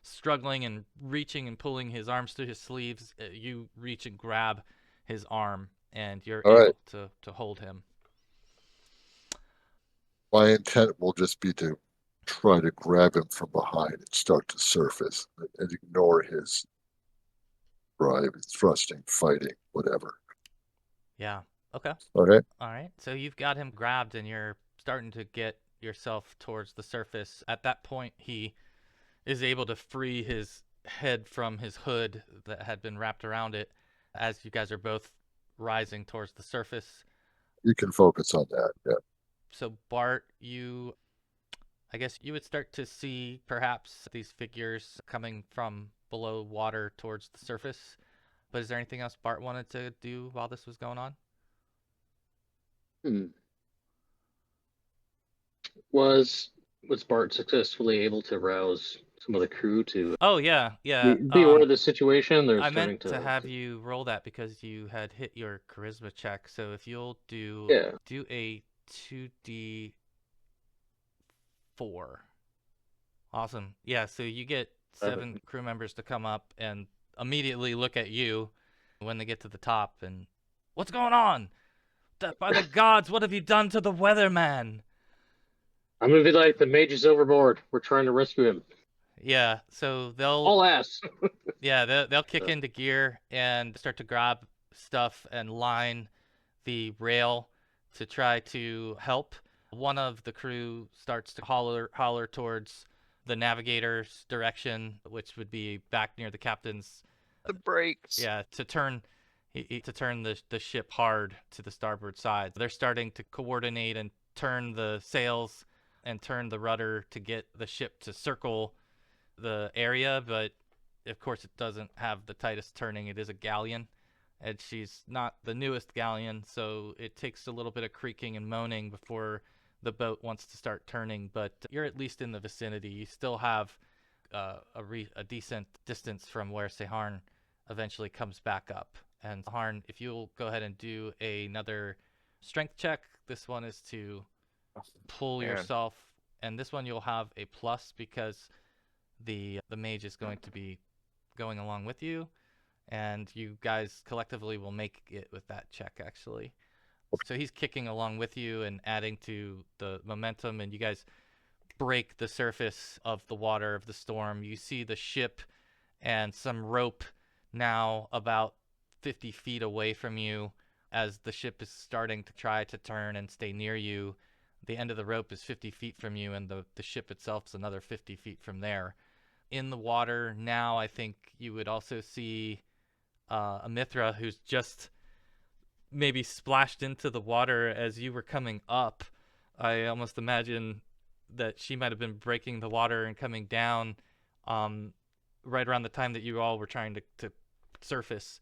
struggling and reaching and pulling his arms through his sleeves. You reach and grab his arm, and you're All able right. to hold him. My intent will just be to try to grab him from behind and start to surface and ignore his drive, thrusting, fighting, whatever. Yeah. Okay. Okay. All right. So you've got him grabbed, and you're starting to get yourself towards the surface. At that point, he is able to free his head from his hood that had been wrapped around it as you guys are both rising towards the surface. You can focus on that. Yeah. So Bart, I guess you would start to see perhaps these figures coming from below water towards the surface. But is there anything else Bart wanted to do while this was going on? Was Bart successfully able to rouse some of the crew to Oh yeah. be aware of the situation? They're I starting meant to have you roll that because you had hit your charisma check. So if you'll do a 2d4. Awesome. Yeah, so you get 7 crew members to come up and immediately look at you when they get to the top and, what's going on? By the gods, what have you done to the weatherman? I'm gonna be like, the mage is overboard. We're trying to rescue him. Yeah, so they'll All ass. yeah, they'll kick into gear and start to grab stuff and line the rail to try to help. One of the crew starts to holler towards the navigator's direction, which would be back near the captain's. The brakes. Yeah, to turn the ship hard to the starboard side. They're starting to coordinate and turn the sails and turn the rudder to get the ship to circle the area, but of course it doesn't have the tightest turning. It is a galleon, and she's not the newest galleon, so it takes a little bit of creaking and moaning before the boat wants to start turning, but you're at least in the vicinity. You still have a decent distance from where Saharn eventually comes back up. And Saharn, if you'll go ahead and do another strength check, this one is to pull yourself, and this one you'll have a plus because the mage is going to be going along with you, and you guys collectively will make it with that check actually. So he's kicking along with you and adding to the momentum, and you guys break the surface of the water of the storm. You see the ship and some rope now about 50 feet away from you as the ship is starting to try to turn and stay near you. The end of the rope is 50 feet from you, and the ship itself is another 50 feet from there. In the water now, I think you would also see a Mithra who's just maybe splashed into the water as you were coming up. I almost imagine that she might have been breaking the water and coming down right around the time that you all were trying to surface.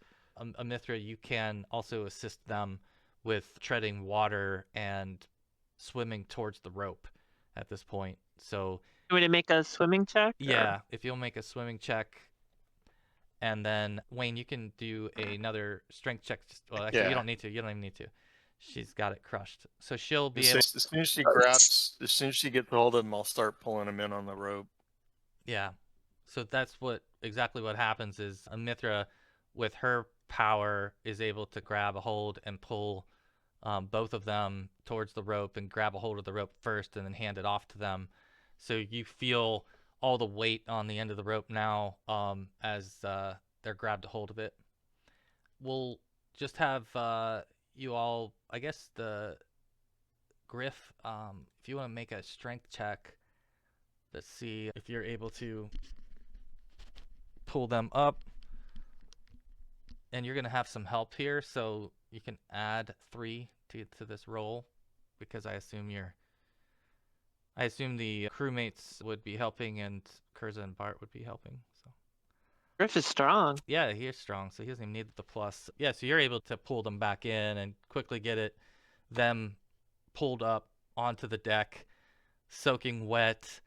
Mithra, you can also assist them with treading water and swimming towards the rope at this point. So You want to make a swimming check? yeah, if you'll make a swimming check, and then Wayne, you can do another strength check. Well, actually, you don't need to. You don't even need to. She's got it crushed, so she'll be able. As soon as she gets hold of him, I'll start pulling him in on the rope. Yeah. So that's exactly what happens is Mithra, with her power, is able to grab a hold and pull both of them towards the rope and grab a hold of the rope first and then hand it off to them. So you feel all the weight on the end of the rope now as they're grabbed a hold of it. We'll just have you all, I guess the Griff, if you want to make a strength check, let's see if you're able to pull them up. And you're going to have some help here, so you can add 3 to this roll, because I assume the crewmates would be helping and Kurza and Bart would be helping. So Griff is strong. yeah, he is strong, so he doesn't even need the plus. Yeah, so you're able to pull them back in and quickly get them pulled up onto the deck, soaking wet.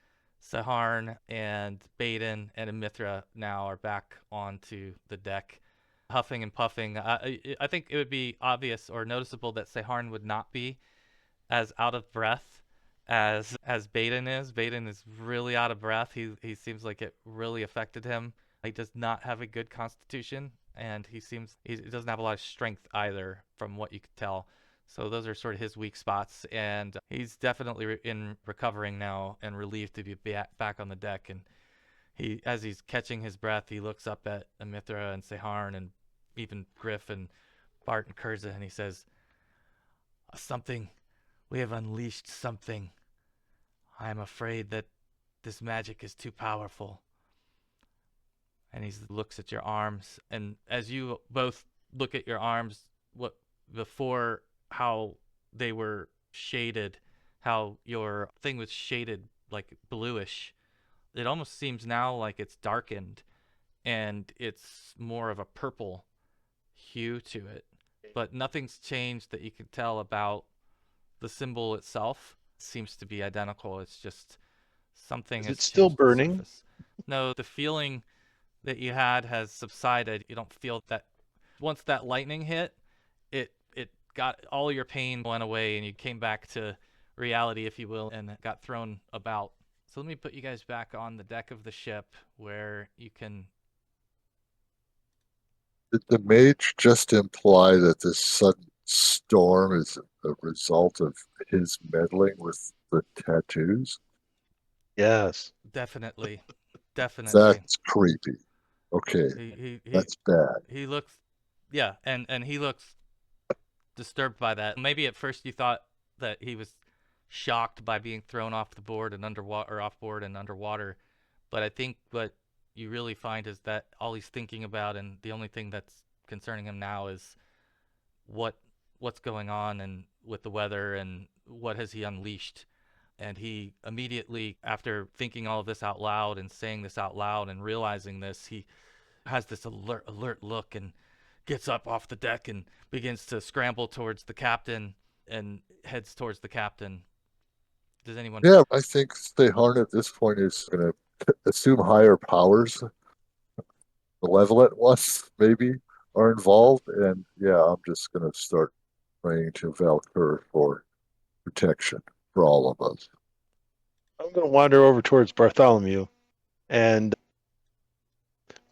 Saharn and Baeden and Mithra now are back onto the deck, huffing and puffing. I think it would be obvious or noticeable that Saharn would not be as out of breath as Baeden is. Baeden is really out of breath. He seems like it really affected him. He does not have a good constitution, and he doesn't have a lot of strength either, from what you could tell. So those are sort of his weak spots, and he's definitely in recovering now and relieved to be back on the deck. And as he's catching his breath, he looks up at Mithra and Saharn and even Griff and Bart and Kurza, and he says, we have unleashed something. I am afraid that this magic is too powerful. And he looks at your arms, and as you both look at your arms, before how they were shaded, how your thing was shaded like bluish, it almost seems now like it's darkened and it's more of a purple hue to it. But nothing's changed that you can tell about the symbol itself. It seems to be identical. It's just something. Is has it still changed the burning? surface. No, the feeling that you had has subsided. You don't feel that. Once that lightning hit, it got all your pain went away and you came back to reality, if you will, and got thrown about. So let me put you guys back on the deck of the ship where you can. Did the mage just imply that this sudden storm is a result of his meddling with the tattoos? Yes. Definitely. That's creepy. Okay, that's bad. He looks, yeah, and he looks disturbed by that. Maybe at first you thought that he was shocked by being thrown off the board and underwater, or off board and underwater, but I think what you really find is that all he's thinking about, and the only thing that's concerning him now, is what's going on and with the weather and what has he unleashed. And he immediately, after thinking all of this out loud and saying this out loud and realizing this, he has this alert look and gets up off the deck and begins to scramble towards the captain and heads towards the captain. Does anyone? Yeah, I think Saharn at this point is going to assume higher powers, malevolent ones maybe, are involved. And yeah, I'm just going to start praying to Valkyr for protection for all of us. I'm going to wander over towards Bartholomew. And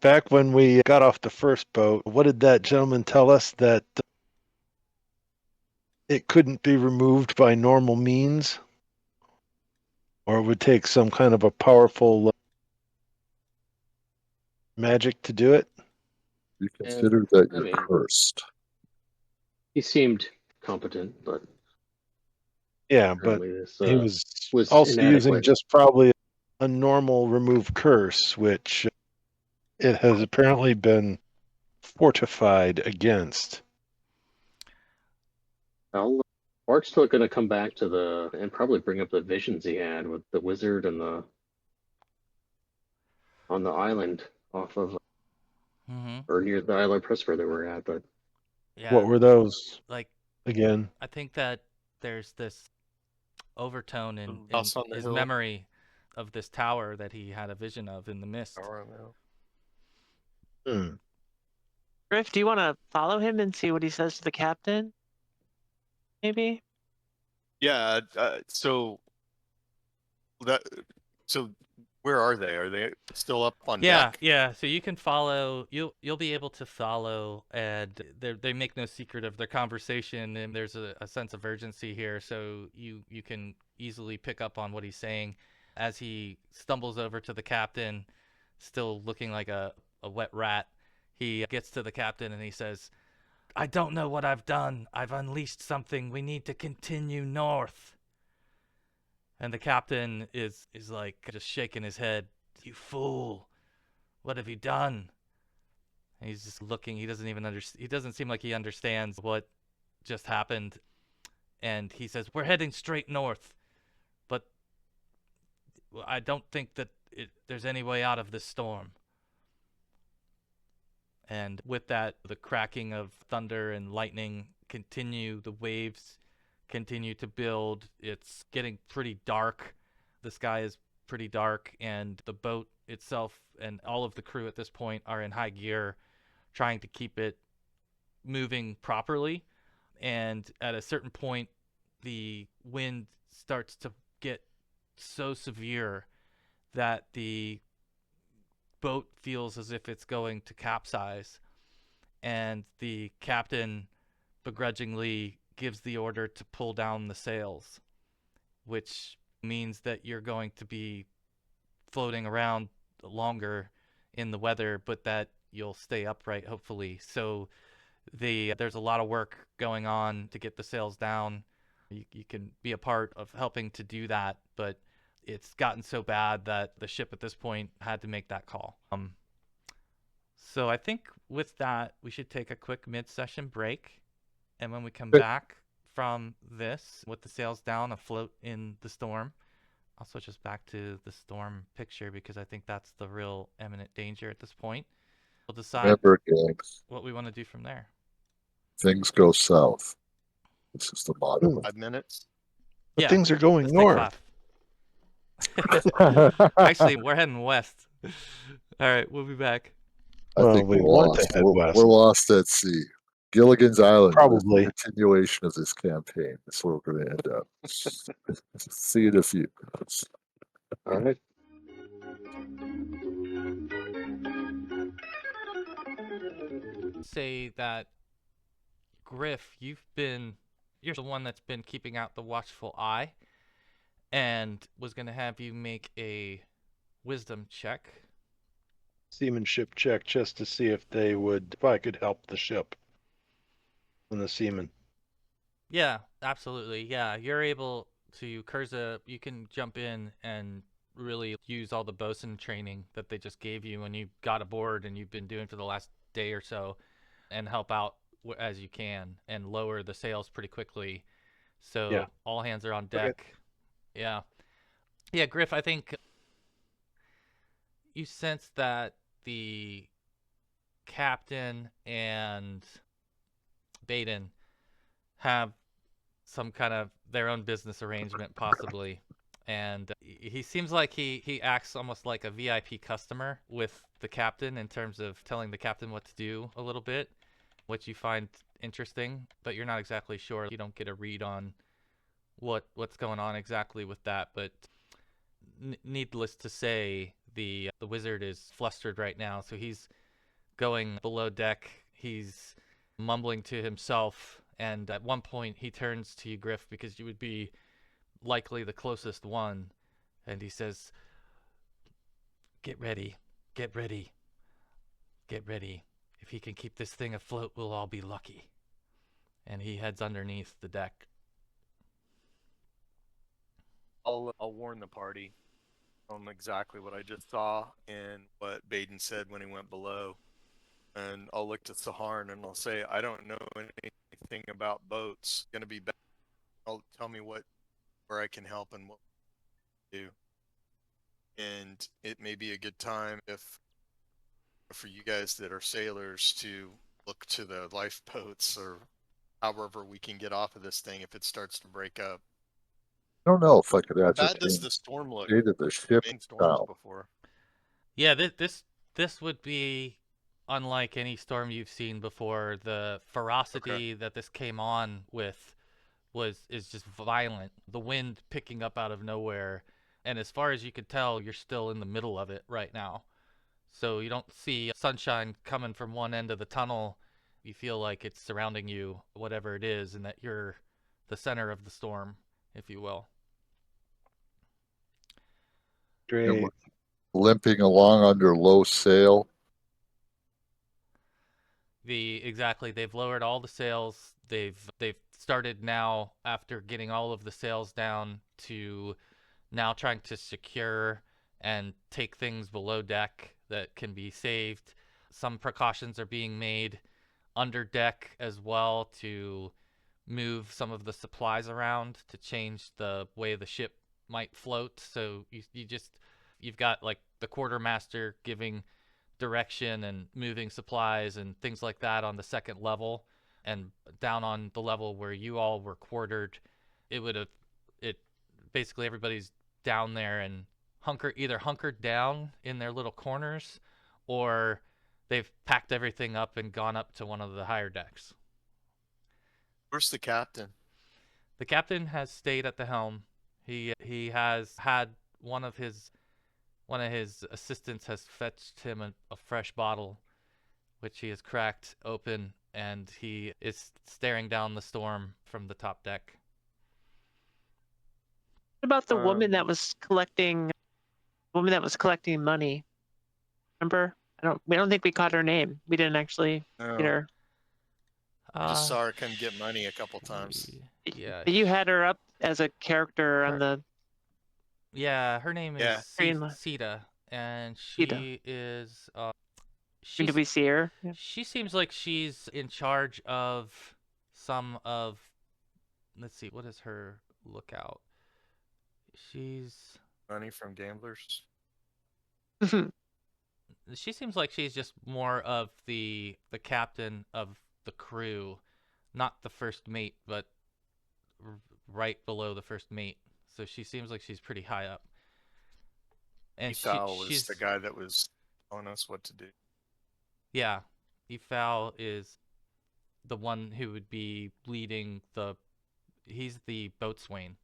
back when we got off the first boat, what did that gentleman tell us? That it couldn't be removed by normal means? Or it would take some kind of a powerful magic to do it? You consider that you're cursed. He seemed competent, but yeah, but this, he was also inadequate. using just probably a normal remove curse, which it has apparently been fortified against. Well, Bart's still going to come back to and probably bring up the visions he had with the wizard and on the island off of or near the island press where they were at. But yeah, what were those? Like, again, I think that there's this overtone in his hill. memory of this tower that he had a vision of in the mist. Griff, do you want to follow him and see what he says to the captain? Maybe. Yeah. So Where are they? Are they still up on Yeah, deck? yeah. So you can follow. You'll be able to follow, and they make no secret of their conversation, and there's a sense of urgency here. So you can easily pick up on what he's saying as he stumbles over to the captain, still looking like a wet rat. He gets to the captain and he says, "I don't know what I've done. I've unleashed something. We need to continue north." And the captain is like just shaking his head. "You fool. What have you done?" And he's just looking. He doesn't even understand. He doesn't seem like he understands what just happened. And he says, "We're heading straight north, but I don't think that there's any way out of this storm." And with that, the cracking of thunder and lightning continue. The waves continue to build. It's getting pretty dark. The sky is pretty dark, and the boat itself and all of the crew at this point are in high gear, trying to keep it moving properly. And at a certain point, the wind starts to get so severe that the boat feels as if it's going to capsize. And the captain begrudgingly gives the order to pull down the sails, which means that you're going to be floating around longer in the weather, but that you'll stay upright, hopefully. So there's a lot of work going on to get the sails down. You can be a part of helping to do that, but it's gotten so bad that the ship at this point had to make that call. So I think with that, we should take a quick mid-session break. And when we come back from this, with the sails down, afloat in the storm, I'll switch us back to the storm picture because I think that's the real imminent danger at this point. We'll decide Remember, gangs, what we want to do from there. things go south. This is the motto. 5 minutes. But Yeah, things are going let's take north. 5. Actually, we're heading west. All right, we'll be back. I Well, think we we're want to lost. head west. We're lost at sea. Gilligan's Island. Probably. Is the continuation of this campaign. That's where we're going to end up. See you in a few minutes. All right. Say that, Griff, you're the one that's been keeping out the watchful eye, and was going to have you make a wisdom check. Seamanship check just to see if I could help the ship and the seamen. Yeah, absolutely. Yeah, you're able to, Kurza, you can jump in and really use all the bosun training that they just gave you when you got aboard and you've been doing for the last day or so, and help out as you can and lower the sails pretty quickly. So Yeah. all hands are on Okay. deck. Yeah. Yeah, Griff, I think you sense that the captain and Baeden have some kind of their own business arrangement, possibly. And he seems like he acts almost like a VIP customer with the captain in terms of telling the captain what to do a little bit, which you find interesting, but you're not exactly sure. You don't get a read on what's going on exactly with that. But needless to say, the wizard is flustered right now, so he's going below deck. He's mumbling to himself, and at one point he turns to you, Griff, because you would be likely the closest one, and he says, "Get ready, get ready, get ready. If he can keep this thing afloat, we'll all be lucky." And he heads underneath the deck. I'll warn the party on exactly what I just saw and what Baeden said when he went below. And I'll look to Saharn and I'll say, "I don't know anything about boats. Gonna be better. Tell me where I can help and what to do." And it may be a good time for you guys that are sailors to look to the lifeboats or however we can get off of this thing if it starts to break up. I don't know if I could How bad does ascertain the storm look? the the ship Main storms now. before. Yeah, this would be unlike any storm you've seen before. The ferocity that this came on with is just violent. The wind picking up out of nowhere, And as far as you could tell, you're still in the middle of it right now. So you don't see sunshine coming from one end of the tunnel. You feel like it's surrounding you, whatever it is, and that you're the center of the storm, if you will. Great. Limping along under low sail. Exactly, they've lowered all the sails. They've started now, after getting all of the sails down, to now trying to secure and take things below deck that can be saved. Some precautions are being made under deck as well to move some of the supplies around to change the way the ship might float. So you've got like the quartermaster giving direction and moving supplies and things like that on the second level, and down on the level where you all were quartered, it basically everybody's down there and either hunkered down in their little corners, or they've packed everything up and gone up to one of the higher decks. Where's the captain? The captain has stayed at the helm. He has had one of his assistants has fetched him a fresh bottle, which he has cracked open, and he is staring down the storm from the top deck. What about the woman that was collecting money? Remember? We don't think we caught her name. We didn't actually get her. I just saw her come get money a couple times. Yeah. You had her up as a character on the. Yeah, her name is Sita, and she is. Did we see her? Yeah. She seems like she's in charge of some of. Let's see, what is her lookout? She's money from gamblers. She seems like she's just more of the captain of the crew, not the first mate, but right below the first mate. So she seems like she's pretty high up. And she's the guy that was telling us what to do. Yeah, Efal is the one who would be leading he's the boatswain,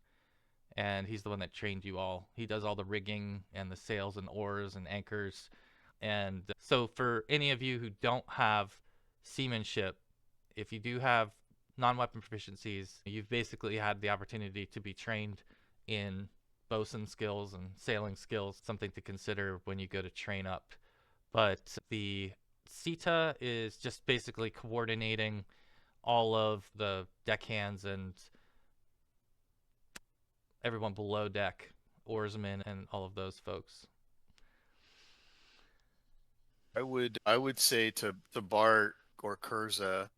and he's the one that trained you all. He does all the rigging and the sails and oars and anchors. And so for any of you who don't have seamanship, if you do have non-weapon proficiencies, you've basically had the opportunity to be trained in bosun skills and sailing skills, something to consider when you go to train up. But the Sita is just basically coordinating all of the deckhands and everyone below deck, oarsmen and all of those folks. I would say to Bart or Kurza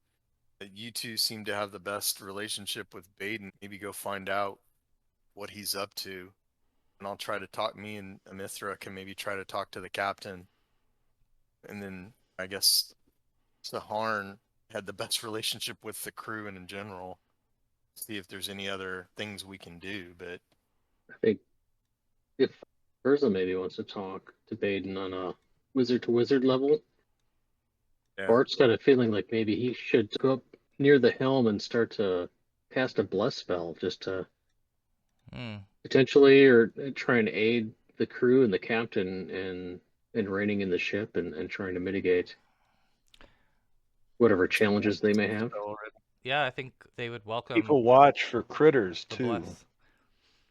that you two seem to have the best relationship with Baeden. Maybe go find out what he's up to, and I'll try to talk. Me and Amithra can maybe try to talk to the captain, and then I guess Saharn had the best relationship with the crew and in general. See if there's any other things we can do. But I think if Kurza maybe wants to talk to Baeden on a wizard to wizard level, Bart's got a feeling like maybe he should go up near the helm and start to cast a bless spell just to potentially or try and aid the crew and the captain in reining in the ship and trying to mitigate whatever challenges they may have. Yeah, I think they would welcome. People watch for critters too.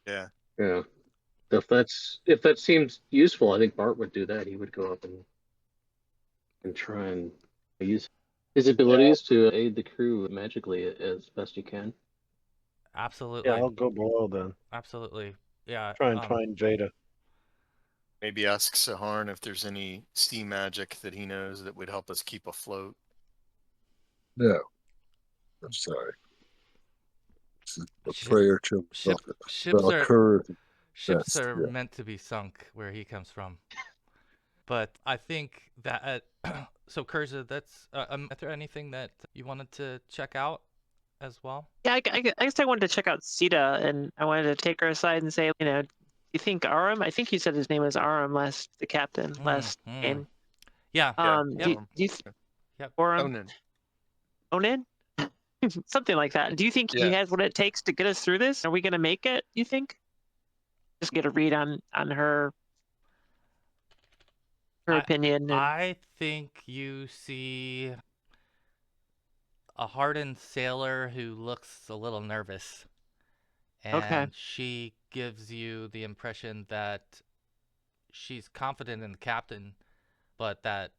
Yeah. Yeah. If that seems useful, I think Bart would do that. He would go up and try and use his abilities to aid the crew magically as best he can. Absolutely. Yeah, I'll go below then. Absolutely. Yeah. Try and find Veda. Maybe ask Saharn if there's any sea magic that he knows that would help us keep afloat. No. I'm sorry. This is a prayer to ships are meant to be sunk where he comes from. But I think that so Kurza, that's is there anything that you wanted to check out as well? Yeah, I guess I wanted to check out Sita, and I wanted to take her aside and say, do you think Aram? I think you said his name was Aram the captain last game. Yeah. Onan? Something like that. Do you think he has what it takes to get us through this? Are we going to make it, you think? just get a read on her opinion. And I think you see a hardened sailor who looks a little nervous. Okay. And she gives you the impression that she's confident in the captain, but that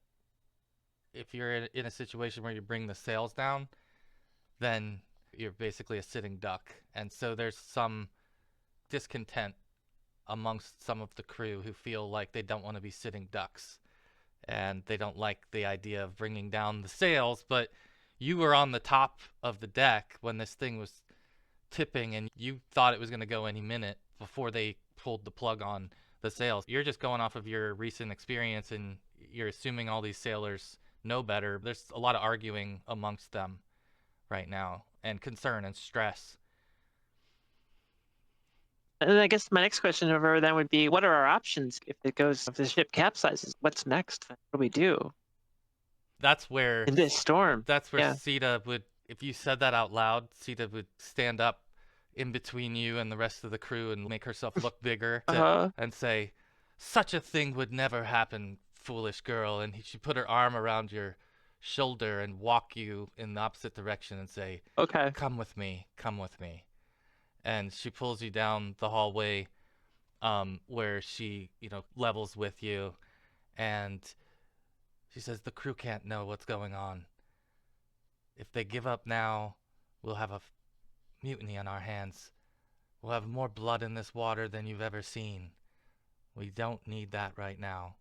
if you're in a situation where you bring the sails down, then you're basically a sitting duck. And so there's some discontent amongst some of the crew who feel like they don't want to be sitting ducks. And they don't like the idea of bringing down the sails, but you were on the top of the deck when this thing was tipping and you thought it was going to go any minute before they pulled the plug on the sails. You're just going off of your recent experience and you're assuming all these sailors know better. There's a lot of arguing amongst them right now, and concern and stress. And I guess my next question over then would be, what are our options if the ship capsizes? What's next? What do we do That's where in this storm? That's where Yeah. Sita would, if you said that out loud, Sita would stand up in between you and the rest of the crew and make herself look bigger and say, "Such a thing would never happen, foolish girl." And she put her arm around your shoulder and walk you in the opposite direction and say, Okay. "Come with me, come with me." And she pulls you down the hallway where she, levels with you. And she says, "The crew can't know what's going on. If they give up now, we'll have a mutiny on our hands. We'll have more blood in this water than you've ever seen. We don't need that right now."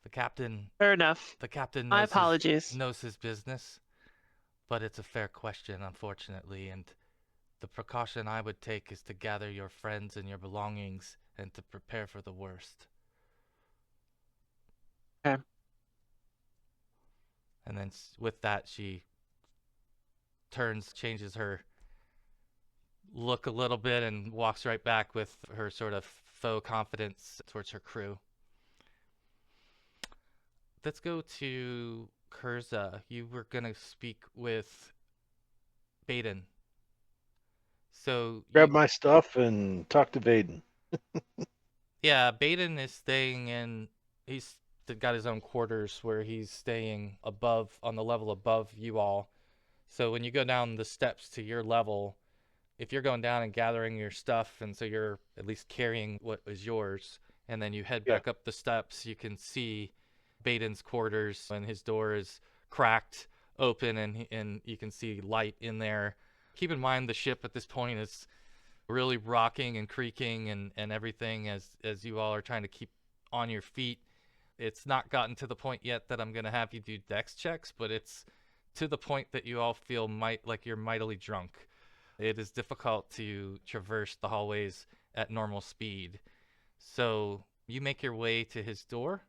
The captain Fair enough. My apologies. knows his business, but it's a fair question, unfortunately, and the precaution I would take is to gather your friends and your belongings and to prepare for the worst. Okay. And then with that, she changes her look a little bit and walks right back with her sort of faux confidence towards her crew. Let's go to Kurza. You were going to speak with Baeden. So Grab my stuff and talk to Baeden. Yeah, Baeden is staying in, he's got his own quarters where he's staying on the level above you all. So when you go down the steps to your level, if you're going down and gathering your stuff, and so you're at least carrying what is yours, and then you head back up the steps, you can see Baeden's quarters, and his door is cracked open, and you can see light in there. Keep in mind the ship at this point is really rocking and creaking and everything as you all are trying to keep on your feet. It's not gotten to the point yet that I'm going to have you do dex checks, but it's to the point that you all feel like you're mightily drunk. It is difficult to traverse the hallways at normal speed. So you make your way to his door.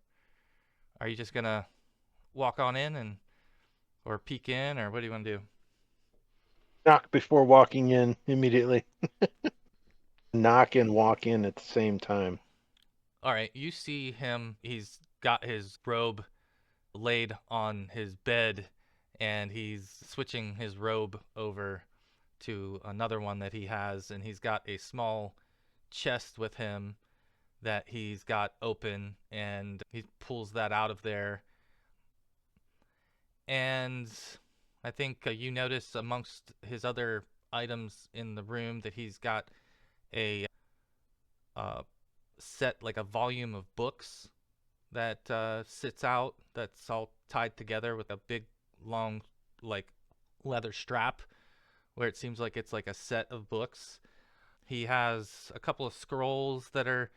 Are you just going to walk on in or peek in, or what do you want to do? Knock before walking in immediately. Knock and walk in at the same time. All right, you see him. He's got his robe laid on his bed, and he's switching his robe over to another one that he has, and he's got a small chest with him that he's got open, and he pulls that out of there. And I think you notice amongst his other items in the room that he's got a set, like a volume of books that sits out, that's all tied together with a big long like leather strap where it seems like it's like a set of books. He has a couple of scrolls that are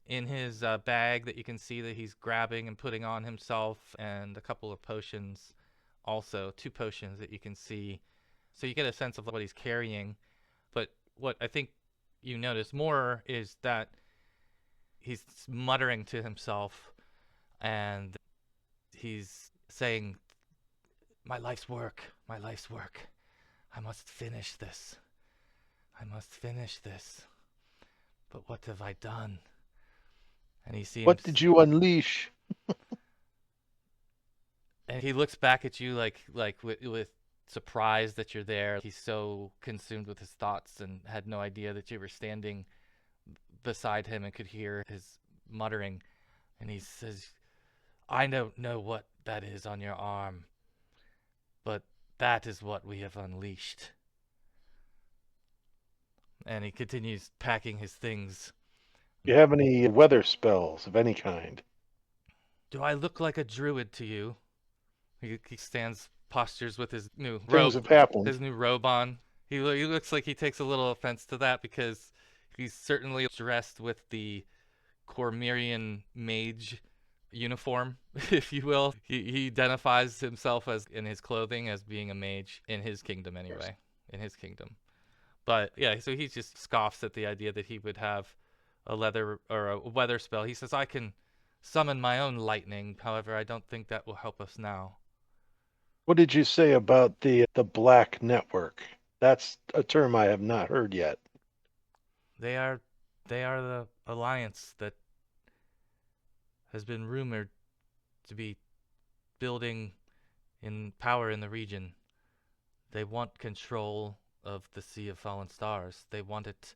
in his bag that you can see that he's grabbing and putting on himself, and a couple of potions also, 2 potions that you can see. So you get a sense of what he's carrying. But what I think you notice more is that he's muttering to himself, and he's saying, my life's work. I must finish this. But what have I done?" And he seems... What did you unleash? And he looks back at you like with surprise that you're there. He's so consumed with his thoughts and had no idea that you were standing beside him and could hear his muttering. And he says, I don't know what that is on your arm, but that is what we have unleashed. And he continues packing his things. Do you have any weather spells of any kind? Do I look like a druid to you? He stands, postures with his new Things robe, have happened. his new robe on. He looks like he takes a little offense to that because he's certainly dressed with the Cormyrean mage uniform, if you will. He identifies himself as in his clothing as being a mage in his kingdom anyway. In his kingdom. But yeah, so he just scoffs at the idea that he would have a leather or a weather spell. He says, I can summon my own lightning, however, I don't think that will help us now. What did you say about the Black Network? That's a term I have not heard yet. They are the alliance that has been rumored to be building in power in the region. They want control of the Sea of Fallen Stars. They want it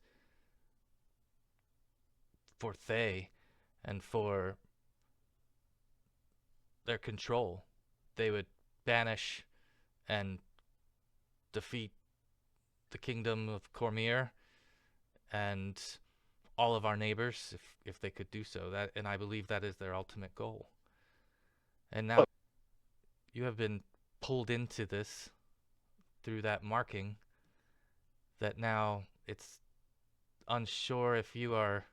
for Thay and for their control. They would banish and defeat the kingdom of Cormyr and all of our neighbors if they could do so. And I believe that is their ultimate goal. And now you have been pulled into this through that marking that now it's unsure if you are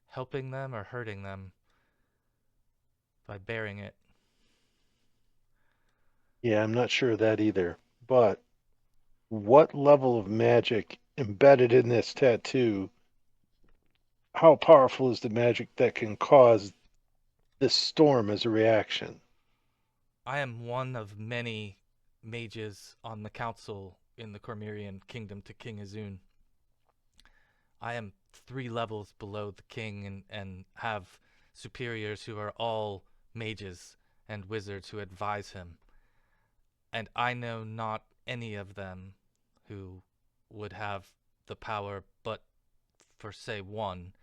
helping them or hurting them by bearing it. Yeah, I'm not sure of that either. But what level of magic embedded in this tattoo? How powerful is the magic that can cause this storm as a reaction? I am one of many mages on the council in the Cormyrean kingdom to King Azun. I am 3 levels below the king and have superiors who are all mages and wizards who advise him. And I know not any of them who would have the power but for, say, one,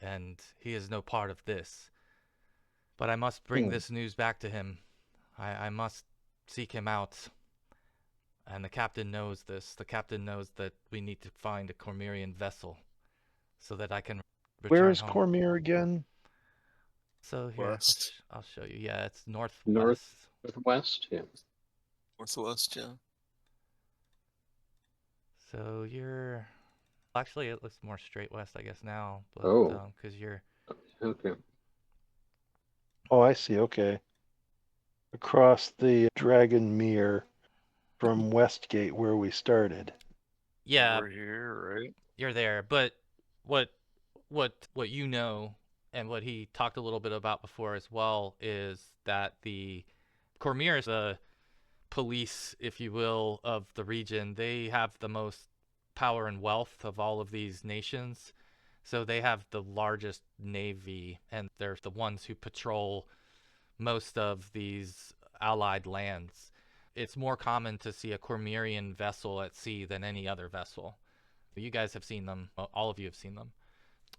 and he is no part of this. But I must bring this news back to him. I must seek him out. And the captain knows this. The captain knows that we need to find a Cormyrean vessel so that I can return Where is home. Cormyr again? So here, West. I'll show you. Yeah, it's northwest. Northwest, yeah. Northwest, yeah. So you're... Actually, it looks more straight west, I guess, now. But, Oh. because you're... Okay. Oh, I see. Okay. Across the Dragon Mere from Westgate where we started. Yeah, We're here, right? you're there. But what you know, and what he talked a little bit about before as well, is that the Cormyr is the police, if you will, of the region. They have the most power and wealth of all of these nations. So they have the largest navy, and they're the ones who patrol most of these allied lands. It's more common to see a Cormyrean vessel at sea than any other vessel. You guys have seen them. All of you have seen them.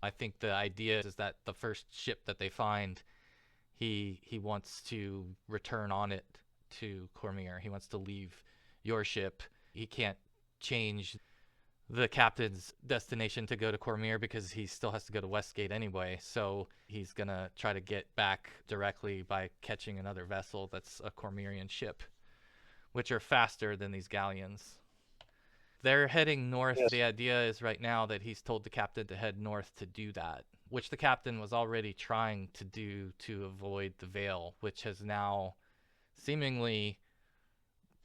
I think the idea is that the first ship that they find, he wants to return on it to Cormyr. He wants to leave your ship. He can't change the captain's destination to go to Cormyr because he still has to go to Westgate anyway. So he's going to try to get back directly by catching another vessel that's a Cormyrean ship, which are faster than these galleons. They're heading north. Yes. The idea is right now that he's told the captain to head north to do that, which the captain was already trying to do to avoid the Veil, which has now seemingly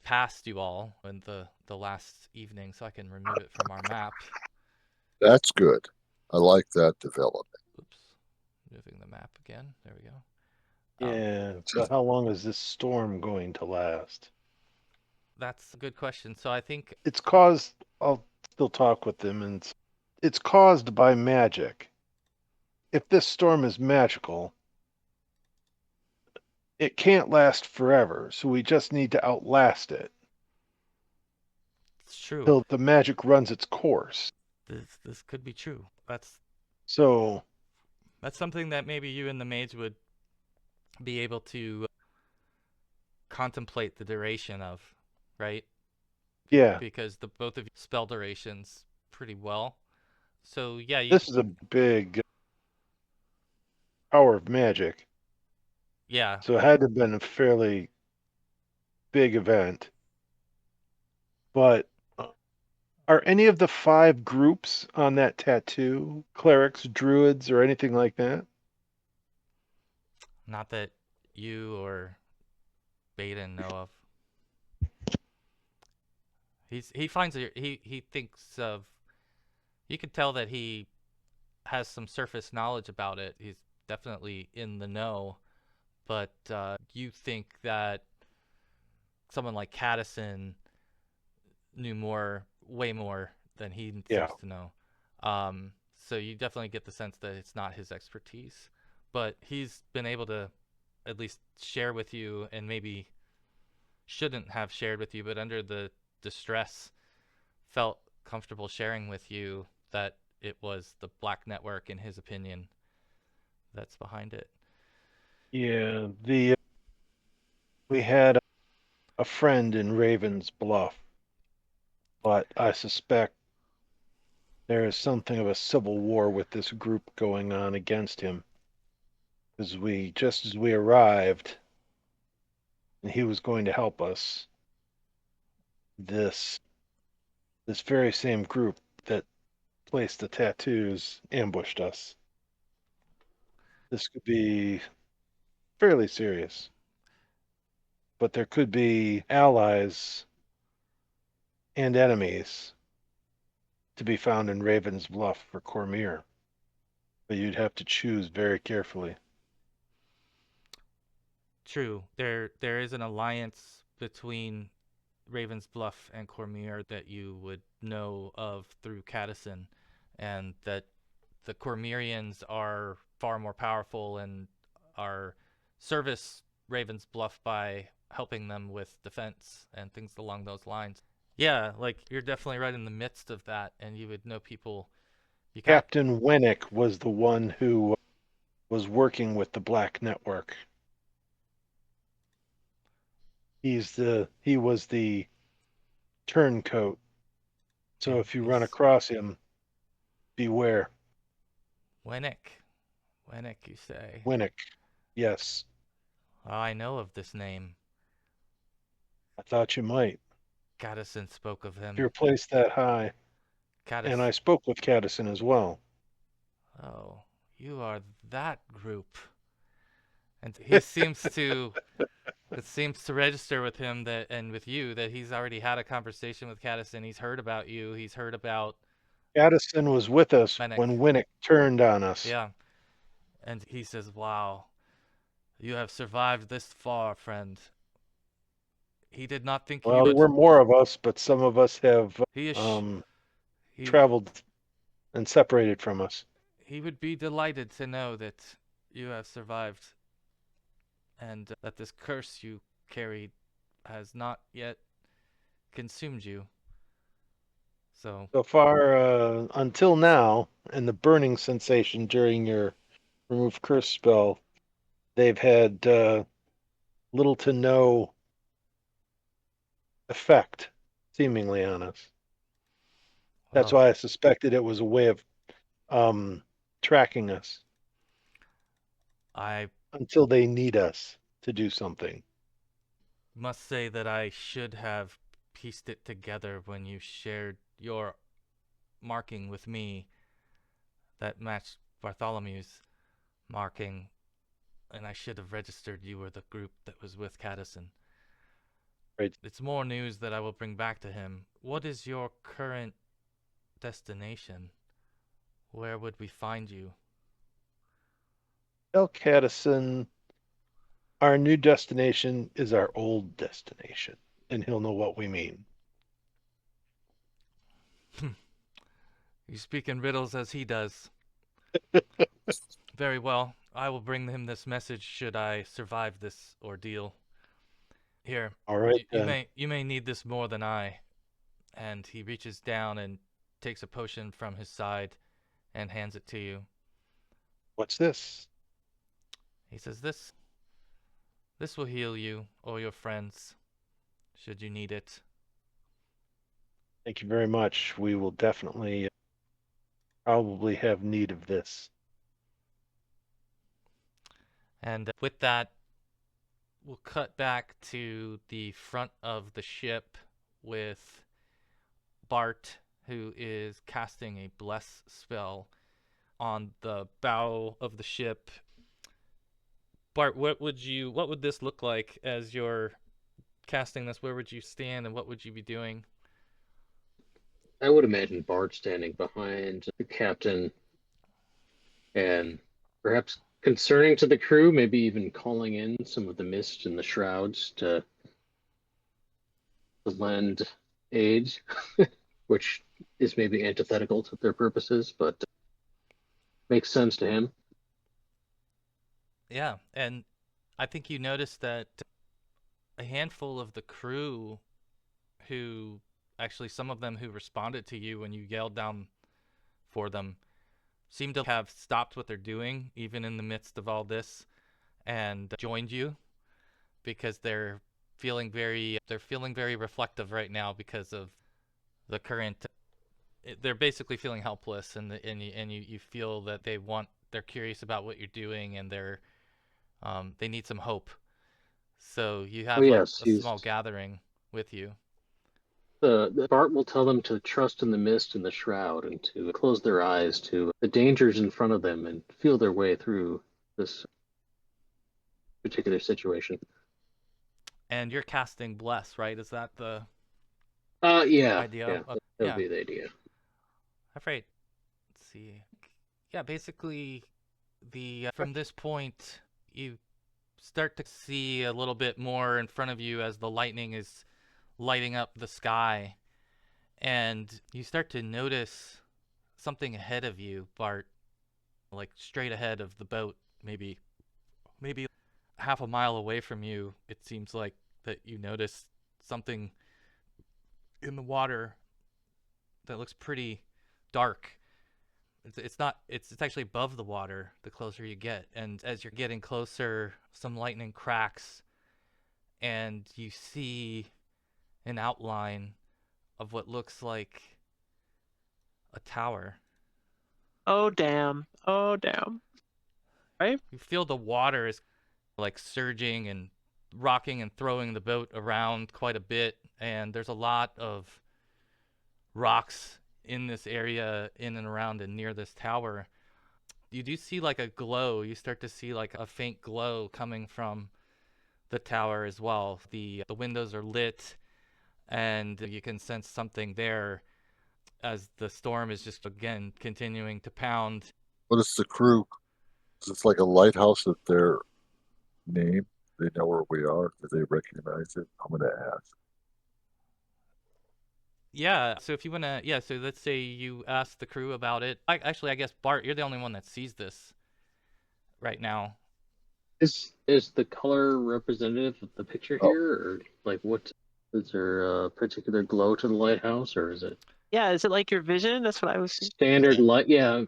passed you all in the last evening, so I can remove it from our map. That's good. I like that development. Oops. Moving the map again. There we go. Yeah, but how long is this storm going to last? That's a good question. So I think It's caused, I'll still talk with them, and it's caused by magic. If this storm is magical, it can't last forever, so we just need to outlast it it's true. till the magic runs its course. This could be true. That's So, That's something that maybe you and the mage would be able to contemplate the duration of, right? yeah, Because the both of you spell durations pretty well. So yeah, you this is a big power of magic. yeah. So it had to have been a fairly big event. But are any of the 5 groups on that tattoo clerics, druids, or anything like that? Not that you or Baeden know of. He finds it. He thinks of. You could tell that he has some surface knowledge about it. He's definitely in the know, but you think that someone like Caddison knew way more than he Yeah. seems to know. So you definitely get the sense that it's not his expertise, but he's been able to at least share with you, and maybe shouldn't have shared with you, but under the distress felt comfortable sharing with you that it was the Black Network, in his opinion, that's behind it. Yeah, we had a friend in Raven's Bluff, but I suspect there is something of a civil war with this group going on against him. Just as we arrived, and he was going to help us, this very same group that placed the tattoos ambushed us. This could be fairly serious, but there could be allies and enemies to be found in Raven's Bluff for Cormier. But you'd have to choose very carefully. True. There is an alliance between Raven's Bluff and Cormier that you would know of through Caddison, and that the Cormirians are far more powerful and are service Raven's Bluff by helping them with defense and things along those lines. Yeah, like you're definitely right in the midst of that, and you would know people. You kind Captain Winnick was the one who was working with the Black Network. He was the turncoat. So and if you run he's across him, beware. Winnick. Winnick, you say? Winnick. Yes, Oh, I know of this name. I thought you might. Caddison spoke of him. You're placed that high. And I Caddis. spoke with Caddison as well. Oh, you are that group. And he seems to. It seems to register with him that, and with you, that he's already had a conversation with Caddison. He's heard about you. He's heard about Caddison was with us Winnick. when Winnick turned on us. Yeah. And he says, "Wow, you have survived this far, friend." He did not think Well, you there would. were more of us, but some of us have He is. He traveled and separated from us. he would be delighted to know that you have survived, and that this curse you carried has not yet consumed you. So far, until now, and the burning sensation during your remove curse spell, they've had little to no effect, seemingly, on us. That's well, why I suspected it was a way of tracking us I until they need us to do something. must say that I should have pieced it together when you shared your marking with me that matched Bartholomew's marking, and I should have registered you were the group that was with Caddison. Right. It's more news that I will bring back to him. What is your current destination? Where would we find you? Tell Caddison our new destination is our old destination, and he'll know what we mean. You speak in riddles as he does. Very well. I will bring him this message should I survive this ordeal. Here, All right, you may need this more than I. And he reaches down and takes a potion from his side and hands it to you. What's this? He says, This will heal you or your friends, should you need it. Thank you very much. We will definitely probably have need of this. And with that, we'll cut back to the front of the ship with Bart, who is casting a bless spell on the bow of the ship. Bart, what would this look like as you're casting this? Where would you stand and what would you be doing? I would imagine Bart standing behind the captain and perhaps concerning to the crew, maybe even calling in some of the mist and the shrouds to lend aid, which is maybe antithetical to their purposes, but makes sense to him. Yeah, and I think you noticed that a handful of the crew who, actually some of them who responded to you when you yelled down for them, seem to have stopped what they're doing, even in the midst of all this, and joined you, because they're feeling very reflective right now because of the current. They're basically feeling helpless, and you feel that they're curious about what you're doing, and they need some hope. So you have a small gathering with you. The Bart will tell them to trust in the mist and the shroud and to close their eyes to the dangers in front of them and feel their way through this particular situation. And you're casting bless, right? Is that the idea? idea? Yeah, that would be the idea. I'm afraid. Let's see. Yeah, basically, from this point, you start to see a little bit more in front of you as the lightning is lighting up the sky, and you start to notice something ahead of you, Bart, like straight ahead of the boat, maybe half a mile away from you. It seems like that you notice something in the water that looks pretty dark. It's not, it's actually above the water the closer you get, and as you're getting closer, some lightning cracks and you see an outline of what looks like a tower. Oh damn. Oh damn. Right? You feel the water is like surging and rocking and throwing the boat around quite a bit, and there's a lot of rocks in this area, in and around and near this tower. You do see like a glow. You start to see like a faint glow coming from the tower as well. The windows are lit, and you can sense something there as the storm is just again continuing to pound. What is the crew? Is it like a lighthouse at their name? They know where we are. Do they recognize it? I'm going to ask. Yeah, so if you want to, so let's say you ask the crew about it. I guess, Bart, you're the only one that sees this right now. Is the color representative of the picture here, or like what? Is there a particular glow to the lighthouse, or is it? Yeah, is it like your vision? That's what I was thinking. Standard light. Yeah,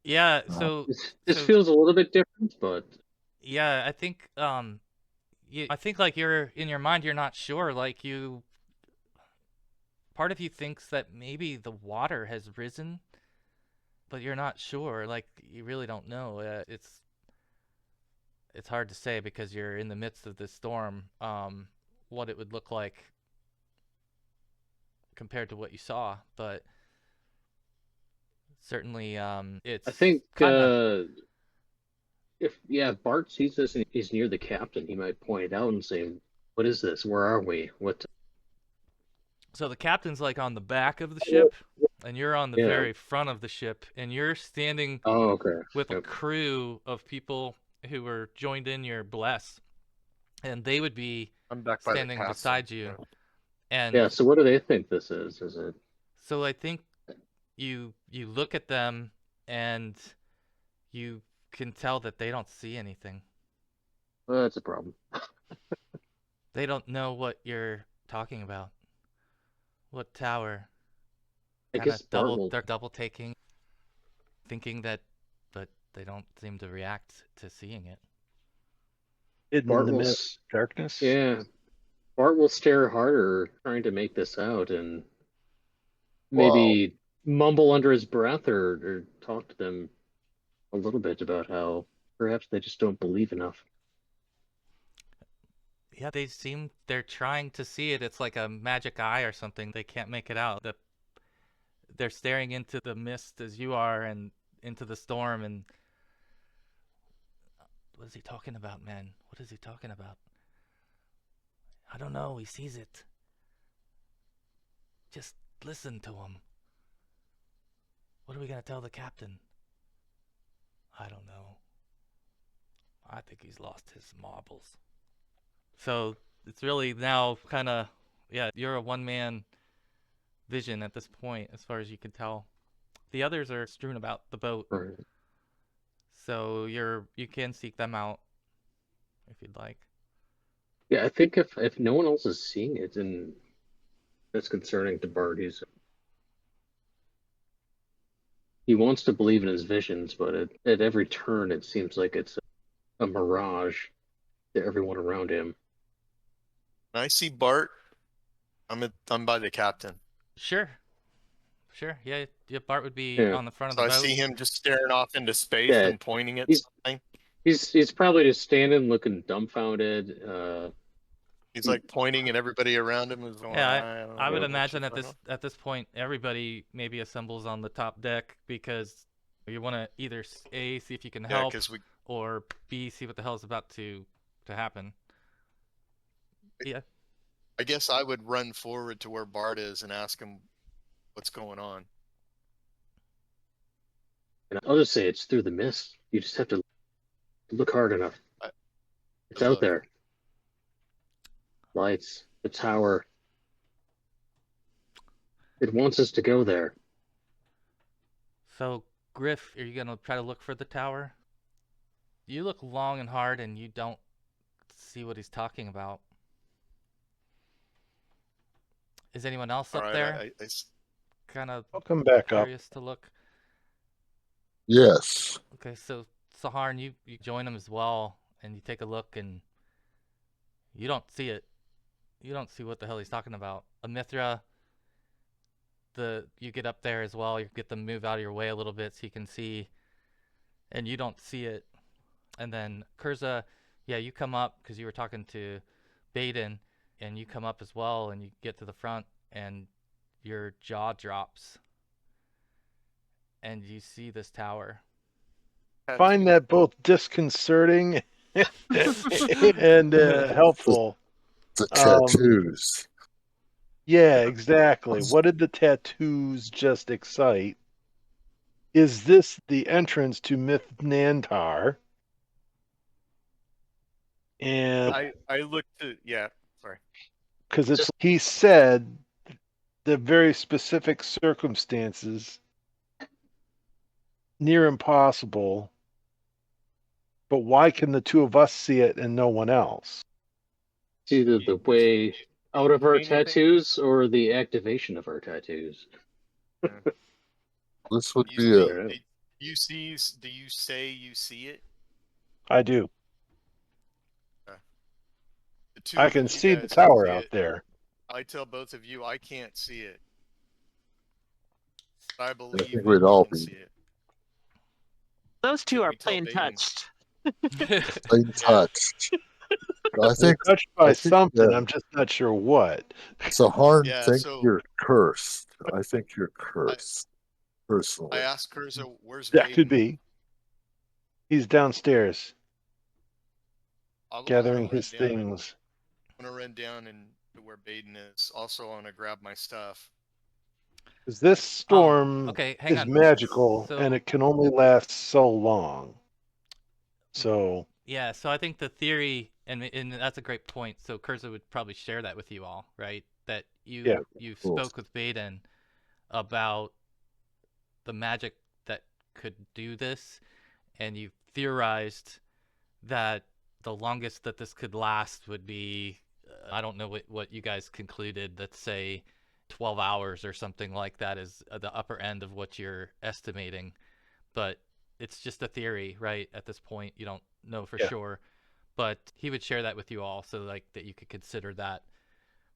Yeah, so this feels a little bit different, but yeah, I think I think like you're in your mind, you're not sure. Like part of you thinks that maybe the water has risen, but you're not sure. Like you really don't know. It's hard to say because you're in the midst of this storm. What it would look like compared to what you saw, but certainly it's. I think kinda... if Bart sees this and he's near the captain, he might point it out and say, "What is this? Where are we? What?" So the captain's like on the back of the ship, and you're on the very front of the ship, and you're standing with a crew of people who were joined in your bless, and they would be standing beside you. And so what do they think this is? Is it? So I think you look at them, and you can tell that they don't see anything. Well, that's a problem. They don't know what you're talking about. What tower? I guess they're double taking, thinking that they don't seem to react to seeing it. Hidden Bart in the will, mist, darkness. yeah, Bart will stare harder, trying to make this out, and maybe mumble under his breath or talk to them a little bit about how perhaps they just don't believe enough. Yeah, they're trying to see it. It's like a magic eye or something. They can't make it out. They're staring into the mist as you are and into the storm. And what is he talking about, man? What is he talking about? I don't know. He sees it. Just listen to him. What are we going to tell the captain? I don't know. I think he's lost his marbles. So it's really now kind of, yeah, you're a one-man vision at this point, as far as you can tell. The others are strewn about the boat, Right. so you can seek them out if you'd like. Yeah, I think if no one else is seeing it, then that's concerning to Bart. He wants to believe in his visions, but at every turn it seems like it's a mirage to everyone around him. When I see Bart, I'm by the captain. Sure, yeah, Bart would be Yeah. on the front of So the I boat. see him just staring off into space Yeah, and pointing at he's- something. He's probably just standing looking dumbfounded. He's like pointing at everybody around him. Is going, Yeah, don't I would know imagine what's at going this point everybody maybe assembles on the top deck because you want to either A, see if you can on. Yeah, help, because or B, see what the hell is about to happen. Yeah. I guess I would run forward to where Bart is and ask him what's going on. And I'll just say it's through the mist. You just have to look hard enough. It's out look. there. Lights, the tower. It wants us to go there. So, Griff, are you going to try to look for the tower? You look long and hard and you don't see what he's talking about. Is anyone else All up right, there? I Kind of I'll come back up. curious to look. Yes. Okay, so Saharn, you join him as well, and you take a look, and you don't see it. You don't see what the hell he's talking about. Amithra, you get up there as well. You get them move out of your way a little bit so you can see, and you don't see it. And then Kurza, yeah, you come up because you were talking to Baeden, and you come up as well, and you get to the front, and your jaw drops, and you see this tower. Find that both disconcerting and helpful. The tattoos. Yeah, exactly. What did the tattoos just excite? Is this the entrance to Myth Nantar? And I looked to sorry. because he said the very specific circumstances, near impossible. But why can the two of us see it and no one else? It's either the way out of our Anything? tattoos or the activation of our tattoos. This would You be see, a do you say you see it? I do. The two I of can you see the guys tower see out it. there. I tell both of you I can't see it. I believe think that we'd you all can be. see it. Those two Should are we tell plain Baeden? touched. plain touch. I think Touched by I think something. that- I'm just not sure what. Sahar Yeah, thinks so- you're cursed. I think you're cursed. Personally. I asked Kurza, where's That could Baeden? be. He's downstairs I'm gonna gathering run his down things. I'm gonna run down and to where Baeden is. Also, I'm gonna grab my stuff. Because this storm Okay, hang is on. magical So- and it can only last so long. So Yeah, so I think the theory, and that's a great point. So Kurza would probably share that with you all, right? That Yeah, you cool. spoke with Baeden about the magic that could do this, and you theorized that the longest that this could last would be, I don't know what you guys concluded, let's say 12 hours or something like that is the upper end of what you're estimating. But it's just a theory, right? At this point, you don't know for Yeah. sure, but he would share that with you all so like that you could consider that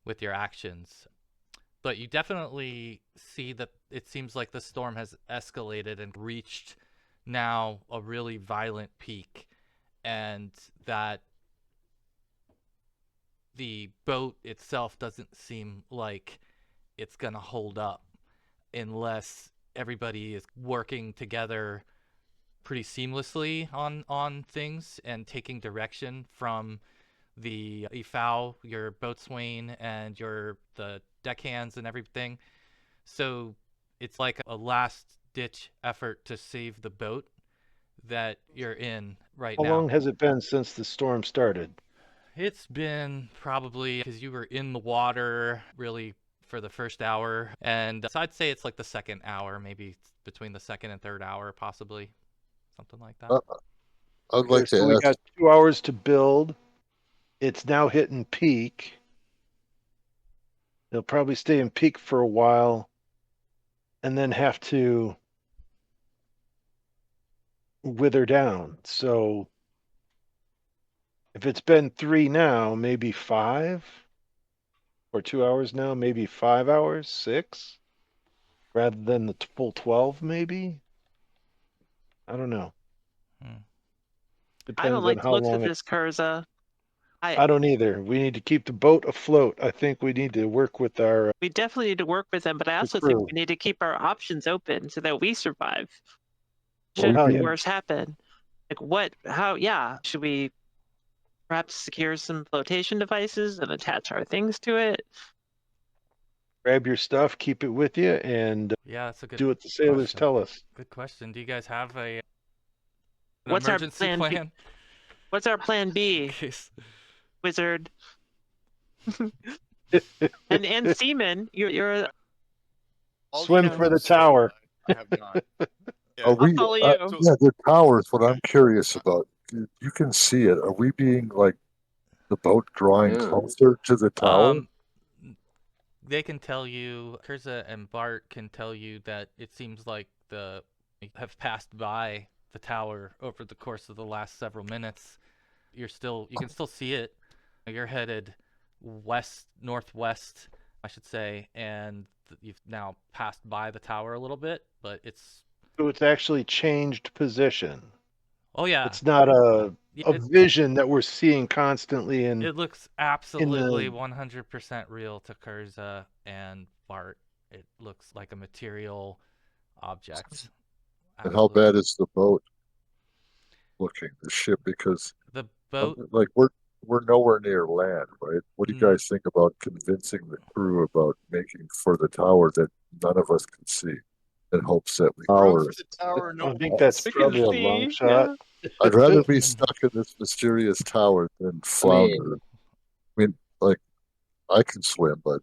with your actions. But you definitely see that it seems like the storm has escalated and reached now a really violent peak, and that the boat itself doesn't seem like it's going to hold up unless everybody is working together pretty seamlessly on things and taking direction from the EFOW, your boatswain, and the deckhands and everything. So it's like a last ditch effort to save the boat that you're in right How now. long has it been since the storm started? It's been probably because you were in the water really for the first hour, and so I'd say it's like the second hour, maybe between the second and third hour, possibly something like that. I'd like So to we ask. got 2 hours to build. It's now hitting peak. It'll probably stay in peak for a while and then have to wither down. So if it's been 3 now, maybe 5, or 2 hours now, maybe 5 hours, 6, rather than the full 12, maybe. I don't know. Hmm. I don't Depends on like the how looks long of this, Kurza. I don't either. We need to keep the boat afloat. I think we need to work with our We definitely need to work with them, but I also crew. think we need to keep our options open so that we survive. Well, Should hell the yeah. worst happen? Like what? How? Yeah. Should we perhaps secure some flotation devices and attach our things to it? grab your stuff, keep it with you, and Yeah, that's a good do what the sailors question. tell us. Good question. Do you guys have an What's our emergency plan B? plan? What's our plan B, In case- wizard? And Seaman, you're All Swim the for the others tower. I have not. Yeah. Are we? follow you. Yeah, the towers. What I'm curious about. You can see it. Are we being like the boat drawing Yeah. closer to the tower? They can tell you, Kurza and Bart can tell you that it seems like have passed by the tower over the course of the last several minutes. You can still see it. You're headed northwest, I should say, and you've now passed by the tower a little bit, but it's So it's actually changed position. oh yeah, It's not a yeah, vision that we're seeing constantly in it looks absolutely 100% real to Kurza and Bart. It looks like a material object. And how Absolutely. bad is the boat looking? The ship, because The boat? like we're nowhere near land, right? What do you guys think about convincing the crew about making for the tower that none of us can see, in hopes that we Room tower? for the tower, no I think walls. that's We can probably a long see, shot. I'd rather be stuck in this mysterious tower than flounder. I mean, like, I can swim, but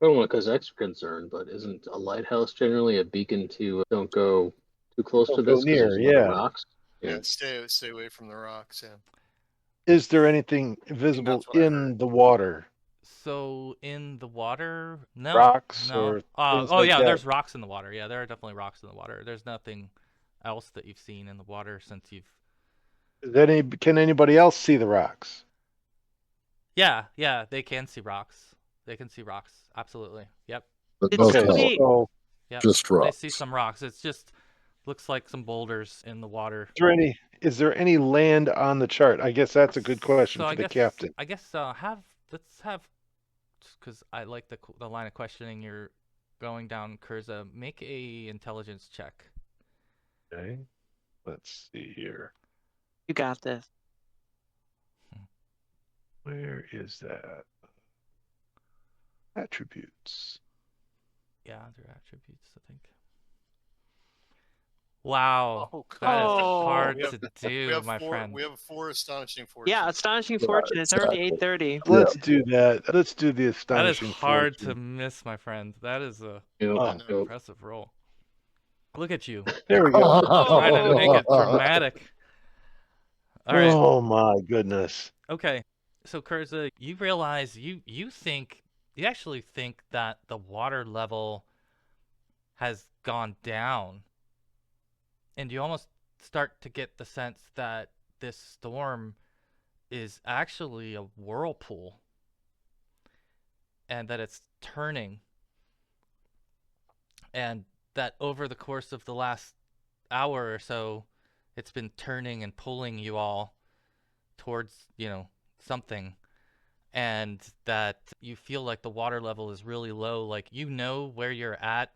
I don't want to cause extra concern, but isn't a lighthouse generally a beacon to don't go too close Don't to go this because near, there's a lot of yeah. rocks? Yeah, stay away from the rocks. Yeah. Is there anything visible that's what I in the water? So in the water, no, Rocks no. or things Oh like yeah, that? there's rocks in the water. Yeah, there are definitely rocks in the water. There's nothing else that you've seen in the water since you've. Can anybody else see the rocks? Yeah, they can see rocks. They can see rocks. Absolutely. Yep. no Okay, tower, so Yep. just They rocks. see some rocks. It's just looks like some boulders in the water. is there any land on the chart? I guess that's a good question So for the captain. I guess let's have, because I like the line of questioning you're going down, Kurza. Make a intelligence check. Okay. Let's see here. you got this. Where is that? Attributes. Yeah, under attributes, I think. Wow, Oh, that is Oh. hard We have- to We do, have my four. friend. We have 4 astonishing fortunes. Yeah, astonishing Yeah, fortune. It's already exactly. 8:30. Let's do that. Let's do the That is astonishing hard to fortune. miss, my friend. That is a Yep, Oh. yep. impressive roll. Look at you, There we go. trying to make it dramatic. All right. Oh my goodness. Okay. So Kurza, you realize you actually think that the water level has gone down And you almost start to get the sense that this storm is actually a whirlpool and that it's turning, and that over the course of the last hour or so it's been turning and pulling you all towards, something, and that you feel like the water level is really low, like you know where you're at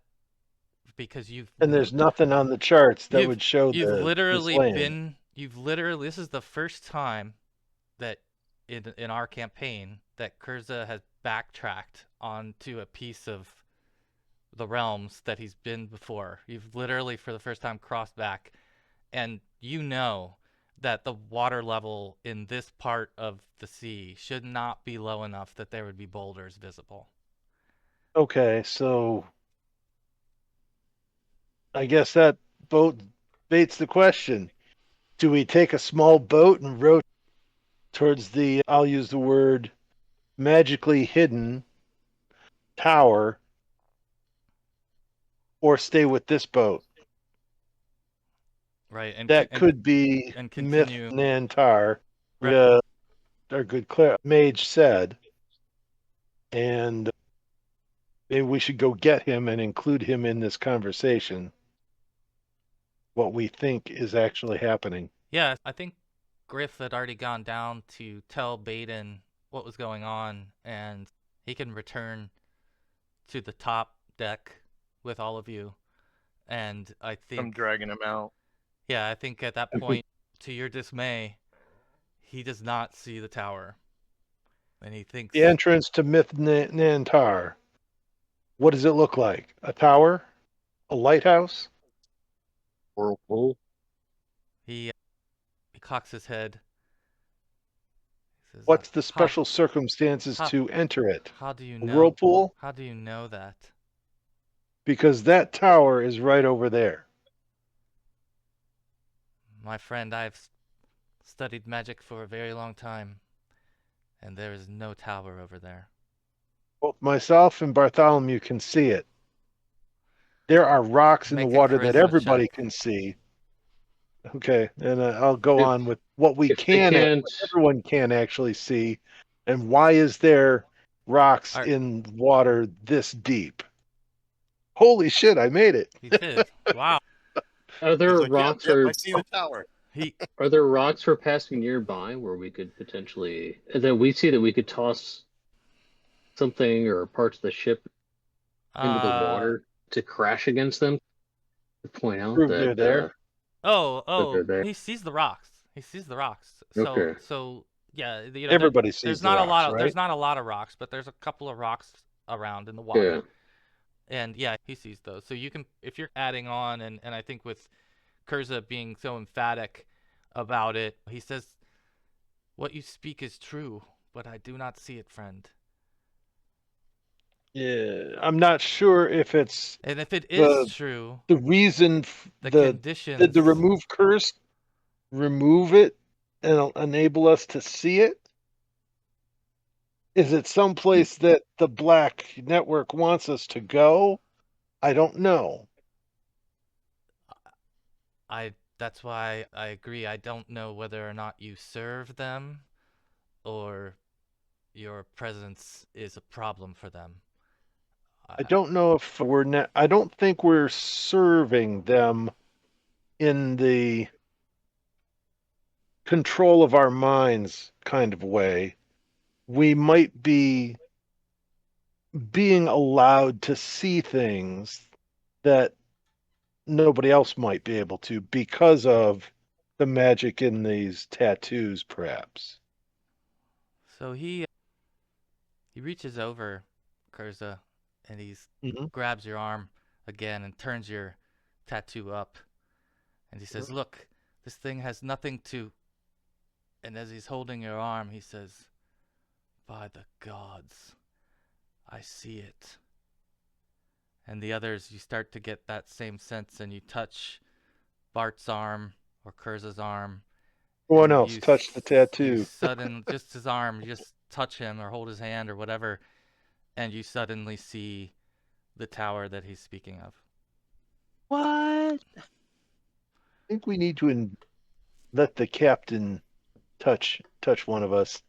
because And there's nothing on the charts that you've would show you've this literally land. this is the first time that in our campaign that Kurza has backtracked onto a piece of the realms that he's been before. You've literally for the first time crossed back, and you know that the water level in this part of the sea should not be low enough that there would be boulders visible. Okay, so I guess that boat baits the question. Do we take a small boat and row towards the, I'll use the word, magically hidden tower, or stay with this boat? Right, That could be and Myth continue. Nantar, Right. our good Mage said, and maybe we should go get him and include him in this conversation. What we think is actually happening. Yeah, I think Griff had already gone down to tell Baeden what was going on, and he can return to the top deck with all of you. And I I'm think, dragging him out. yeah, I think at that point, to your dismay, he does not see the tower. And he thinks, The entrance to Myth Nantar. What does it look like? A tower? A lighthouse? Whirlpool. he cocks his head. He says, What's the special circumstances how- to enter it? how do you A know? whirlpool? How do you know that? Because that tower is right over there. My friend, I've studied magic for a very long time, and there is no tower over there. Both myself and Bartholomew can see it. There are rocks in the Make a water that charisma everybody check. can see. Okay, and I'll go If- on with what we if they can, can't- what everyone can actually see, and why is there rocks Are- in water this deep? Holy shit! I made it. He did. Wow. Are there He's like, rocks yep, or I see the tower. are there rocks for passing nearby where we could potentially that we see that we could toss something or parts of the ship into the water to crash against them to point out Prove that they're there. that they're there. He sees the rocks. He sees the rocks. Okay. So yeah, Everybody sees there's the not rocks, a lot of right? there's not a lot of rocks, but there's a couple of rocks around in the water. Yeah. And yeah, he sees those. So you can, if you're adding on, and I think with Kurza being so emphatic about it, he says, "What you speak is true, but I do not see it, friend." Yeah, I'm not sure if it's And if it is true, the reason the did conditions. the remove curse remove it and enable us to see it? Is it someplace that the Black Network wants us to go? I don't know. That's why I agree. I don't know whether or not you serve them, or your presence is a problem for them. I don't know if I don't think we're serving them in the control of our minds kind of way. We might be being allowed to see things that nobody else might be able to because of the magic in these tattoos, perhaps. So he reaches over, Kurza, and he Mhm. grabs your arm again and turns your tattoo up, and he says, "Look, this thing has nothing to." And as he's holding your arm, he says, "By the gods, I see it." And the others, you start to get that same sense, and you touch Bart's arm or Kurza's arm. No one and else touched the tattoo. Just his arm, you just touch him or hold his hand or whatever, and you suddenly see the tower that he's speaking of. What? think we need to let the captain touch one of us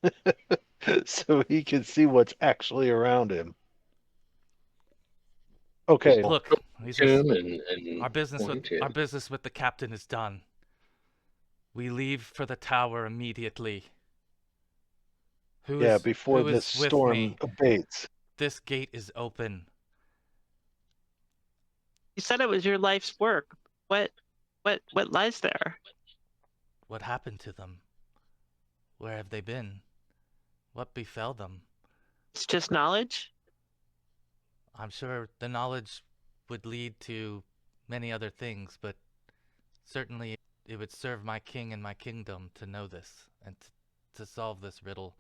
so he can see what's actually around him. Okay. Look, he To says, him and our business point with the captain is done. We leave for the tower immediately. Yeah, before who this is with storm me? abates. This gate is open. You said it was your life's work. What lies there? What happened to them? Where have they been? What befell them? It's just knowledge. I'm sure the knowledge would lead to many other things, but certainly it would serve my king and my kingdom to know this and to solve this riddle.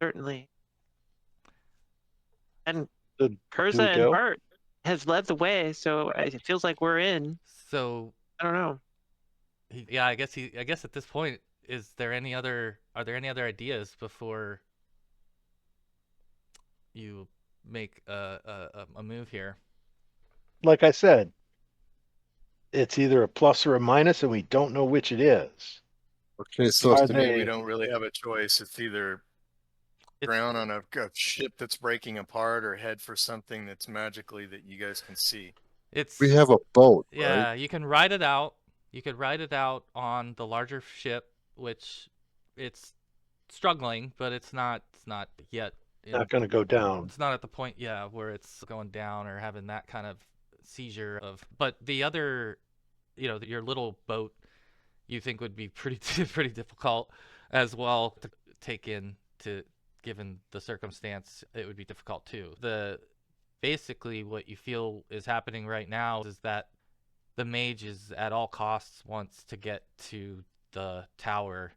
Certainly. And So, do Kurza we and go? Bart has led the way, so it feels like we're in. So I don't know. I guess at this point, are there any other ideas before you make a move here? Like I said, it's either a plus or a minus, and we don't know which it is. Okay, so Are To me, we they- don't really have a choice. It's either drown on a ship that's breaking apart or head for something that's magically that you guys can see. we have a boat, Yeah, right? you can ride it out. You could ride it out on the larger ship, which it's struggling, but it's not yet. Not going to go down. It's not at the point, where it's going down or having that kind of seizure of. But the other, your little boat, you think would be pretty pretty difficult as well to take in. Given the circumstance, it would be difficult too. Basically what you feel is happening right now is that the mage is at all costs wants to get to the tower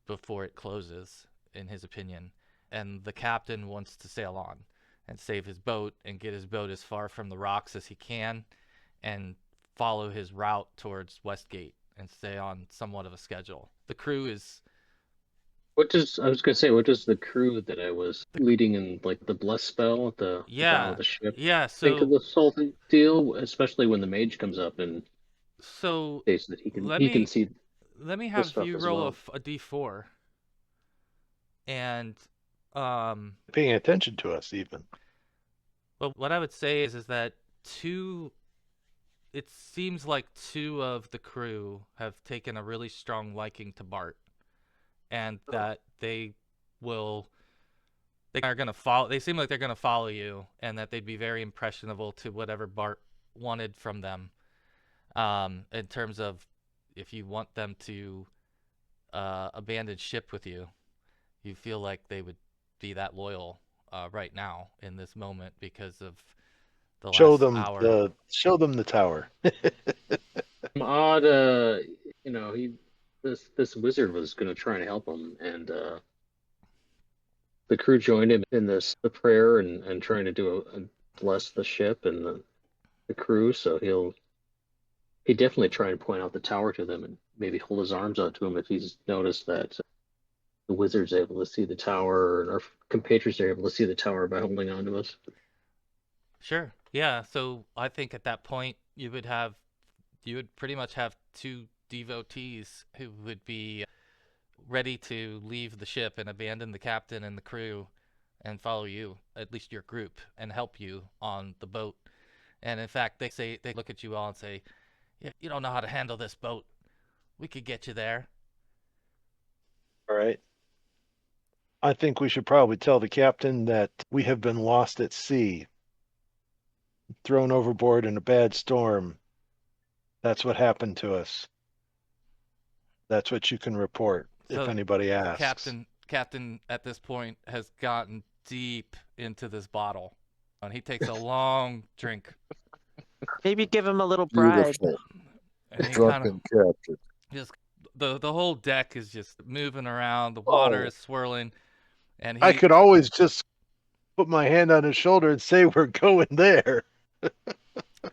before it closes, in his opinion, and the captain wants to sail on and save his boat and get his boat as far from the rocks as he can and follow his route towards Westgate and stay on somewhat of a schedule. The crew is what does the crew that I was leading in like the bless spell at the bow of the ship think of so this whole deal, especially when the mage comes up and so states that he can see. let me have stuff you as roll well. a d4 and Paying attention to us, even. well, what I would say is that it seems like two of the crew have taken a really strong liking to Bart, and that they are going to follow. They seem like they're going to follow you, and that they'd be very impressionable to whatever Bart wanted from them. In terms of if you want them to abandon ship with you, you feel like they would be that loyal right now in this moment because of the Show last them hour. show them the tower. Odd, this wizard was going to try and help him, and the crew joined him in the prayer and trying to do bless the ship and the crew. So he definitely try and point out the tower to them and maybe hold his arms out to him if he's noticed that the wizard's able to see the tower, and our compatriots are able to see the tower by holding on to us. Sure. Yeah. So I think at that point you would pretty much have two devotees who would be ready to leave the ship and abandon the captain and the crew and follow you, at least your group, and help you on the boat. And in fact, they look at you all and say, "Yeah, you don't know how to handle this boat. We could get you there." All right. I think we should probably tell the captain that we have been lost at sea, thrown overboard in a bad storm. That's what happened to us. That's what you can report So if anybody asks. Captain at this point has gotten deep into this bottle, and he takes a long drink. Maybe give him a little bribe. Beautiful. And he Drunken captain. just the whole deck is just moving around. The water Oh. is swirling, and I could always just put my hand on his shoulder and say we're going there.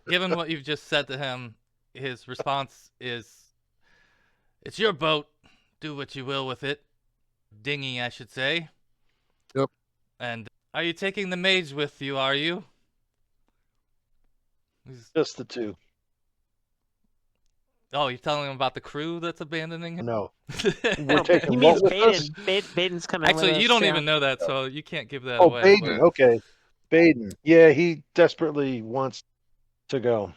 given what you've just said to him, his response is, "It's your boat. Do what you will with it. Dinghy, I should say." Yep. And are you taking the mage with you? Are you? Just the two. Oh, you're telling him about the crew that's abandoning him? No. We're Oh, taking he what means with Baeden. us? Baeden's coming with Actually, us. you don't yeah. even know that, so you can't give that Oh, away. Baeden. but- Okay. Baeden. Yeah, he desperately wants to go.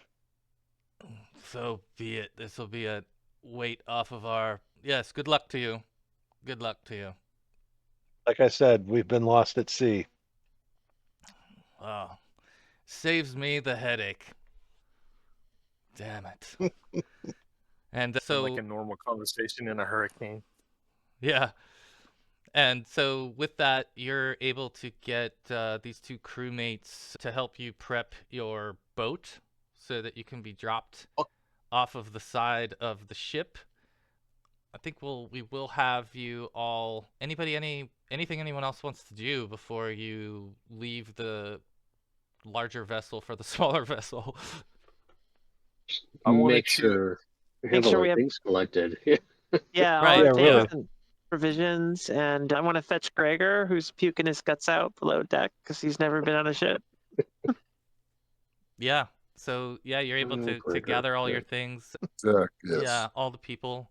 So be it. This will be a weight off of our. Yes, good luck to you. Good luck to you. Like I said, we've been lost at sea. Oh, saves me the headache. Damn it. And so, like a normal conversation in a hurricane. yeah. And so with that, you're able to get these two crewmates to help you prep your boat so that you can be dropped off of the side of the ship. I think we will have you all. Anything anyone else wants to do before you leave the larger vessel for the smaller vessel? I wanted Make to- sure we Make have sure all we our have- things collected. Yeah, all Right, our yeah, things really. and provisions, and I want to fetch Gregor, who's puking his guts out below deck because he's never been on a ship. Yeah. So yeah, you're able to Gregor, gather all yeah. your things. Zach, yes. Yeah, all the people.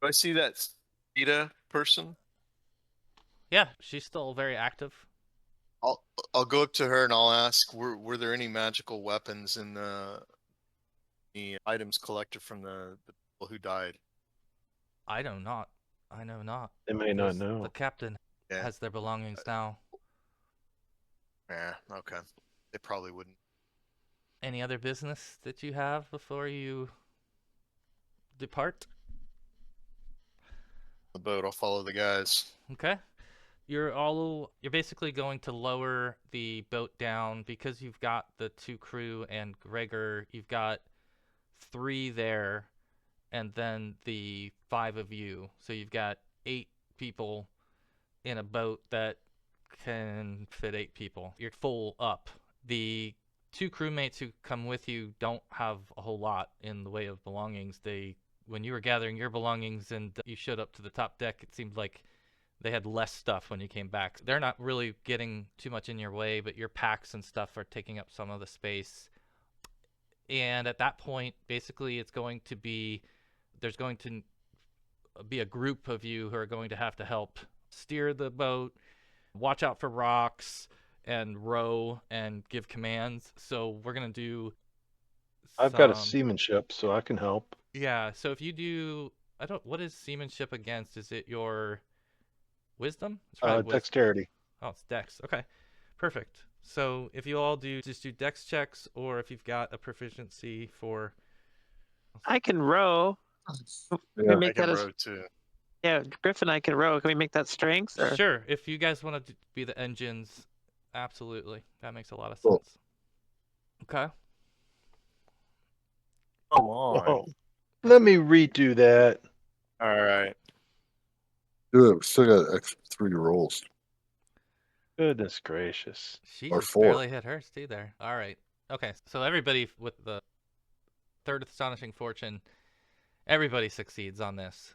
Do I see that Speeda person? Yeah, she's still very active. I'll go up to her and I'll ask, were there any magical weapons in the items collected from the people who died? I know not. I know not. They may not There's- know. The captain Yeah. has their belongings now. Yeah, okay. They probably wouldn't. Any other business that you have before you depart? The boat, I'll follow the guys. Okay. You're basically going to lower the boat down because you've got the two crew and Gregor. You've got 3 there, and then the 5 of you. So you've got 8 people in a boat that can fit 8 people. You're full up. The 2 crewmates who come with you don't have a whole lot in the way of belongings. When you were gathering your belongings and you showed up to the top deck, it seemed like they had less stuff when you came back. They're not really getting too much in your way, but your packs and stuff are taking up some of the space. And at that point, basically, there's going to be a group of you who are going to have to help steer the boat, watch out for rocks, and row and give commands. So we're going to do I've got a some- seamanship, so I can help. Yeah, so if you do, what is seamanship against? Is it your wisdom? It's probably wisdom. Dexterity. Oh, it's dex. Okay, perfect. So if you all just do dex checks, or if you've got a proficiency for, I can row. Can we Yeah. I make can that row too. yeah, Griff and I can row. Can we make that strength? Or? sure, if you guys want to be the engines, absolutely. That makes a lot of Cool. sense. Okay. Come on. Oh, let me redo that. All right. Good. We still got extra 3 rolls. Goodness gracious. She Or just 4. barely hit hers too there. All right. Okay, so everybody with the third astonishing fortune, everybody succeeds on this.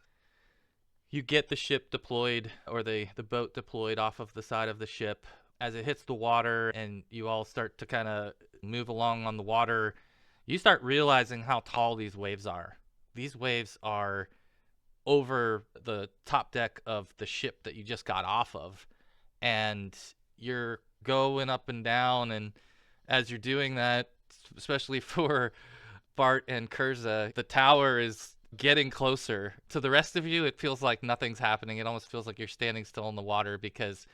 You get the ship deployed, or the boat deployed off of the side of the ship. As it hits the water and you all start to kind of move along on the water, you start realizing how tall these waves are. These waves are over the top deck of the ship that you just got off of. And you're going up and down, and as you're doing that, especially for Bart and Kurza, the tower is getting closer. To the rest of you, it feels like nothing's happening. It almost feels like you're standing still in the water because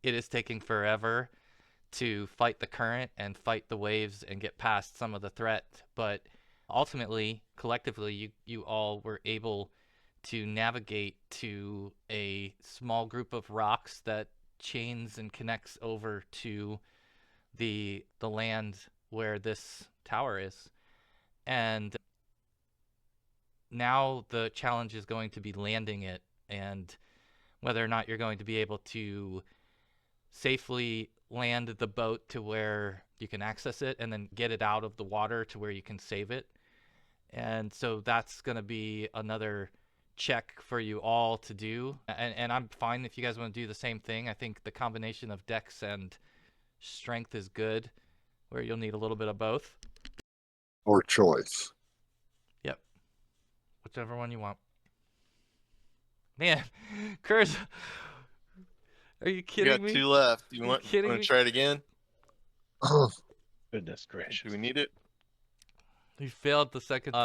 it is taking forever to fight the current and fight the waves and get past some of the threat. But ultimately, collectively, you all were able to navigate to a small group of rocks that chains and connects over to the land where this tower is. And now the challenge is going to be landing it, and whether or not you're going to be able to safely land the boat to where you can access it and then get it out of the water to where you can save it. And so that's going to be another check for you all to do. And I'm fine if you guys want to do the same thing. I think the combination of dex and strength is good, where you'll need a little bit of both. Or choice. Whichever one you want. Man, Kurza, are you You kidding got me? 2 left. You Are you want kidding to me? try it again? Goodness gracious. Do we need it? You failed the second.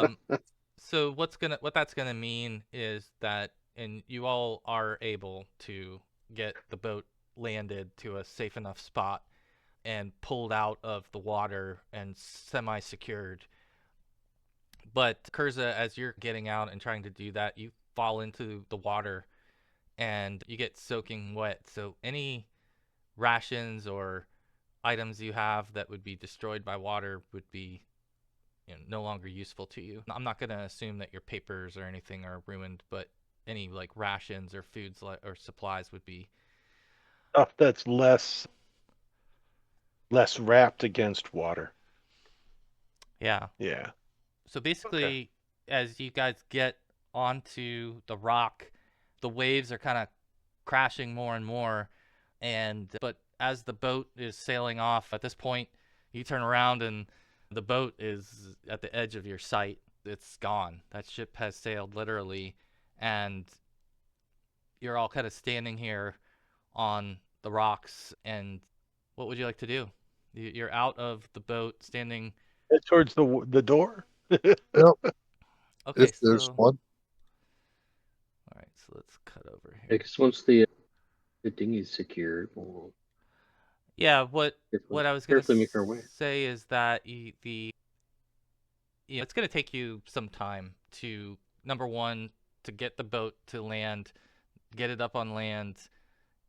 So what that's gonna mean is that, and you all are able to get the boat landed to a safe enough spot and pulled out of the water and semi-secured. But Kurza, as you're getting out and trying to do that, you fall into the water and you get soaking wet. So any rations or items you have that would be destroyed by water would be, no longer useful to you. I'm not going to assume that your papers or anything are ruined, but any like rations or foods or supplies would be. Stuff that's less wrapped against water. Yeah. Yeah. So basically, as you guys get onto the rock, the waves are kind of crashing more and more, but as the boat is sailing off, at this point, you turn around and the boat is at the edge of your sight. It's gone. That ship has sailed literally, and you're all kind of standing here on the rocks. And what would you like to do? You're out of the boat, standing. Head towards the door. Yep. Okay, If there's so one. all right, so let's cut over I here. guess once the dinghy's secured, we'll Yeah, what I was gonna carefully make our way. say is that it's gonna take you some time to, number one, to get the boat to land, get it up on land,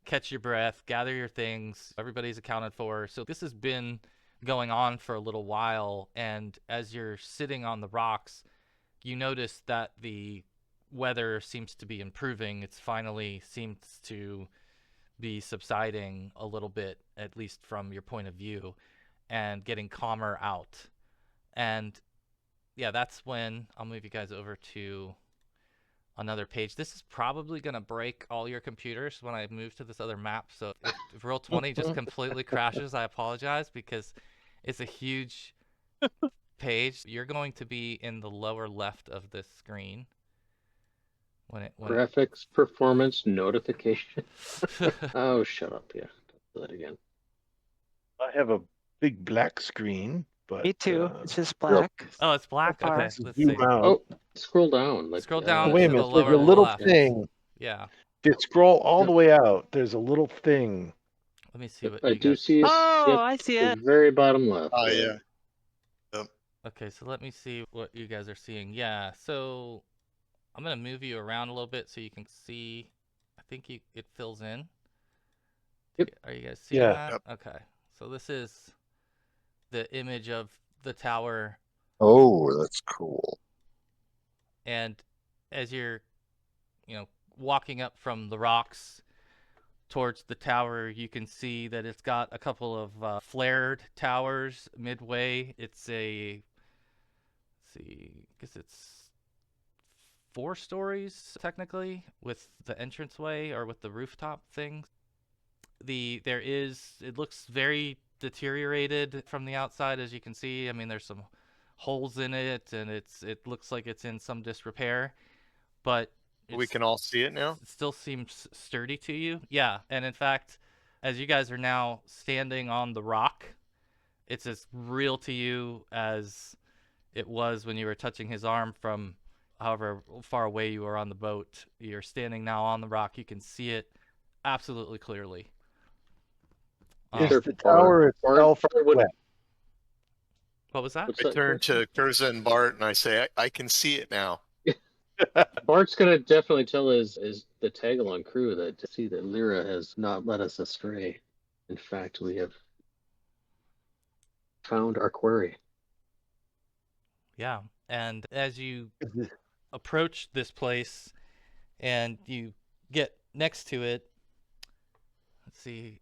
catch your breath, gather your things. Everybody's accounted for. So this has been going on for a little while, and as you're sitting on the rocks, you notice that the weather seems to be improving. It's finally seems to be subsiding a little bit, at least from your point of view, and getting calmer out. And yeah, that's when I'll move you guys over to another page. This is probably going to break all your computers when I move to this other map. So if Roll20 just completely crashes, I apologize, because it's a huge page. You're going to be in the lower left of this screen. Graphics performance notification. Oh, shut up. Yeah. Don't do that again. I have a big black screen, but Me too. It's just black. Oh, it's black. Far. Okay, let's see. zoom out. Oh, scroll down. Like, Scroll down Wait a to the minute. There's lower a little left. thing. Yeah. If you scroll all Yep. the way out, there's a little thing. Let me see what I you do guys. see. Oh, Yep, I see the it. very bottom left. Oh, yeah. Okay, so let me see what you guys are seeing. Yeah, so I'm gonna move you around a little bit so you can see. I think it fills in. Yep. Are you guys seeing Yeah. that? Yep. Okay. So this is the image of the tower, Oh, that's cool. and as you're, walking up from the rocks towards the tower, you can see that it's got a couple of flared towers midway. It's let's see, I guess it's 4 stories technically, with the entranceway or with the rooftop thing. It looks very deteriorated from the outside, as you can see. I mean, there's some holes in it, and it looks like it's in some disrepair, but We can all see it now. it still seems sturdy to you. Yeah, and in fact, as you guys are now standing on the rock, it's as real to you as it was when you were touching his arm from however far away you were on the boat. You're standing now on the rock. You can see it absolutely clearly. Is Sure, the tower itself Bart would- wet? What was that? What's I that, turn Chris? to Kurza and Bart and I say, I can see it now. Bart's gonna definitely tell his the tag-along crew that to see that Lyra has not led us astray. In fact, we have found our quarry. Yeah, and as you approach this place and you get next to it, let's see,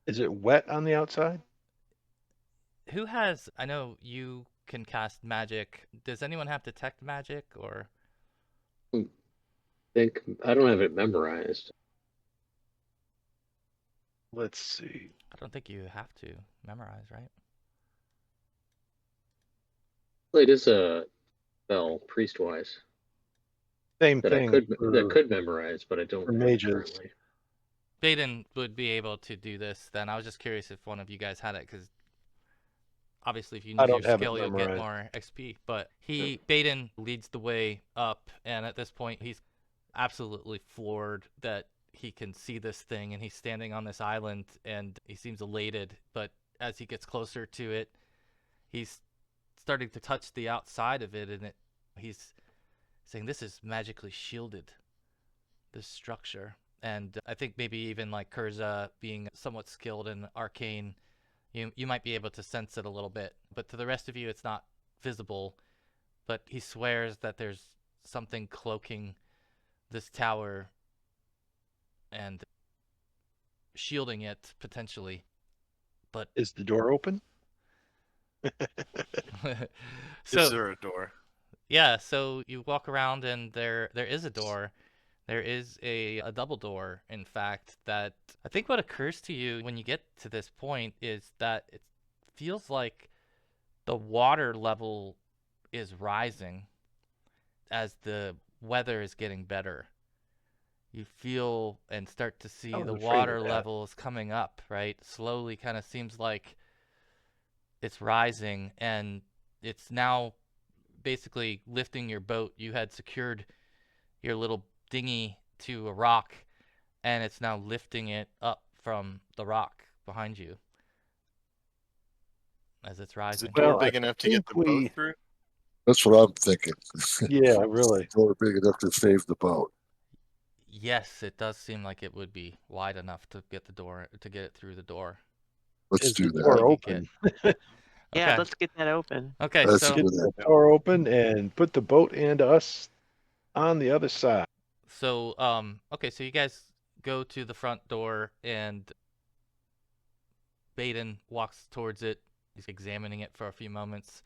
Is it wet on the outside? who has, I know you can cast magic. Does anyone have detect magic, or? Think I don't have it memorized. Let's see. I don't think you have to memorize, right? Well, it is a spell priest-wise Same that I thing could memorize, but I don't for have it mages. currently. Baeden would be able to do this then. I was just curious if one of you guys had it, because obviously if you I use your don't have it skill, you'll get memorized. more XP. But Baeden leads the way up, and at this point, he's absolutely floored that he can see this thing, and he's standing on this island, and he seems elated. But as he gets closer to it, he's starting to touch the outside of it, and he's saying, "This is magically shielded, this structure." And I think maybe even like Kurza, being somewhat skilled in arcane, you might be able to sense it a little bit. But to the rest of you, it's not visible. But he swears that there's something cloaking this tower and shielding it potentially. But Is the door open? so Is there a door? yeah, so you walk around and there is a door. There is a double door, in fact, that I think what occurs to you when you get to this point is that it feels like the water level is rising as the weather is getting better. You feel and start to see I was the afraid of water that. levels coming up, right? Slowly, kind of seems like it's rising, and it's now basically lifting your boat. You had secured your little dinghy to a rock, and it's now lifting it up from the rock behind you as it's Is the rising. door Well, big I enough to get the think boat through? That's what I'm thinking. Yeah, really. Door big enough to save the boat. Yes, it does seem like it would be wide enough to get it through the door. Let's Is do the that. door You get- open? Yeah, Okay. let's get that open. Okay, That's so good. Get the door open and put the boat and us on the other side. okay, so you guys go to the front door, and Baeden walks towards it. He's examining it for a few moments.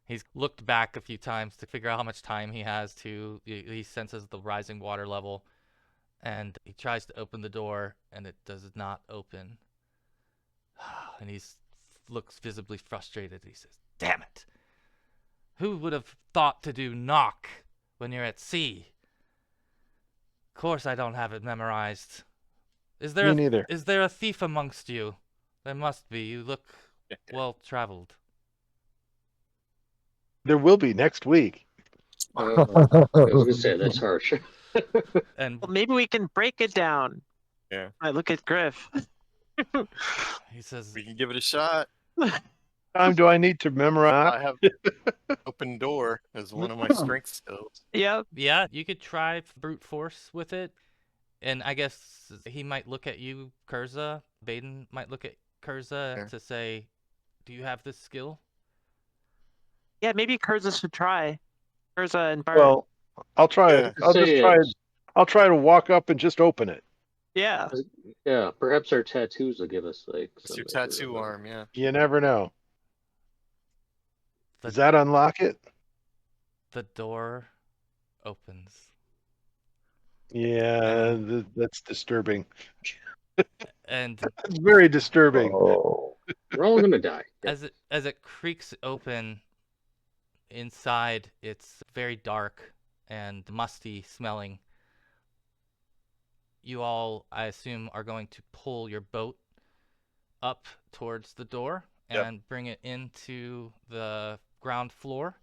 He's looked back a few times to figure out how much time he has to. He senses the rising water level, and he tries to open the door, and it does not open. And he looks visibly frustrated. He says, "Damn it! Who would have thought to do knock when you're at sea? Of course I don't have it memorized. Is there Me neither. Is there a thief amongst you? There must be. You look well traveled." There will be next week. I was gonna say that's harsh. And Well, maybe we can break it down. Yeah. I look at Griff. he says, We can give it a shot. Time do I need to memorize? I have open door as one of my strength skills. Yep. "Yeah, you could try brute force with it." And I guess he might look at you, Kurza. Baeden might look at Kurza Yeah. to say, "Do you have this skill?" Yeah, maybe Kurza should try. Kurza and Bart. Well, I'll try Yeah. it. I'll just try it. I'll try to walk up and just open it. Yeah. Yeah, perhaps our tattoos will give us like It's your some tattoo arm, yeah. You never know. The- Does that unlock it? The door opens. Yeah, that's disturbing. And It's very disturbing. Oh, We're all gonna die. as it creaks open, inside it's very dark and musty smelling. You all, I assume, are going to pull your boat up towards the door Yep. and bring it into the ground floor.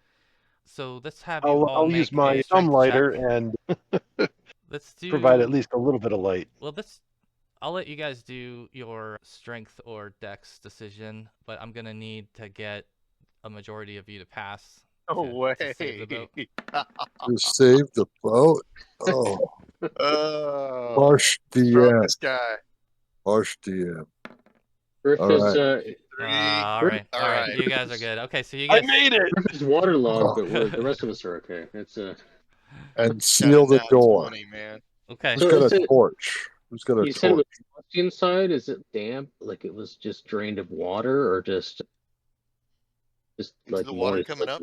So let's have you all I'll make use my a thumb strength lighter check. and Let's do provide at least a little bit of light. Well, I'll let you guys do your strength or dex decision, but I'm gonna need to get a majority of you to pass. No to way. save the boat. to save the boat. Oh, Oh, harsh throw DM. this guy. Harsh DM. Griff All is right. Three. All right, All all right, right. you guys are good. Okay, so you I guys. made it. Griff is waterlogged, but the rest of us are okay. It's And Got seal a the nat door. 20, man. Okay, Who's So got is a it- torch? Who's got a you said it torch? was musty inside. Is it damp? Like it was just drained of water, or just like the water moist? coming up?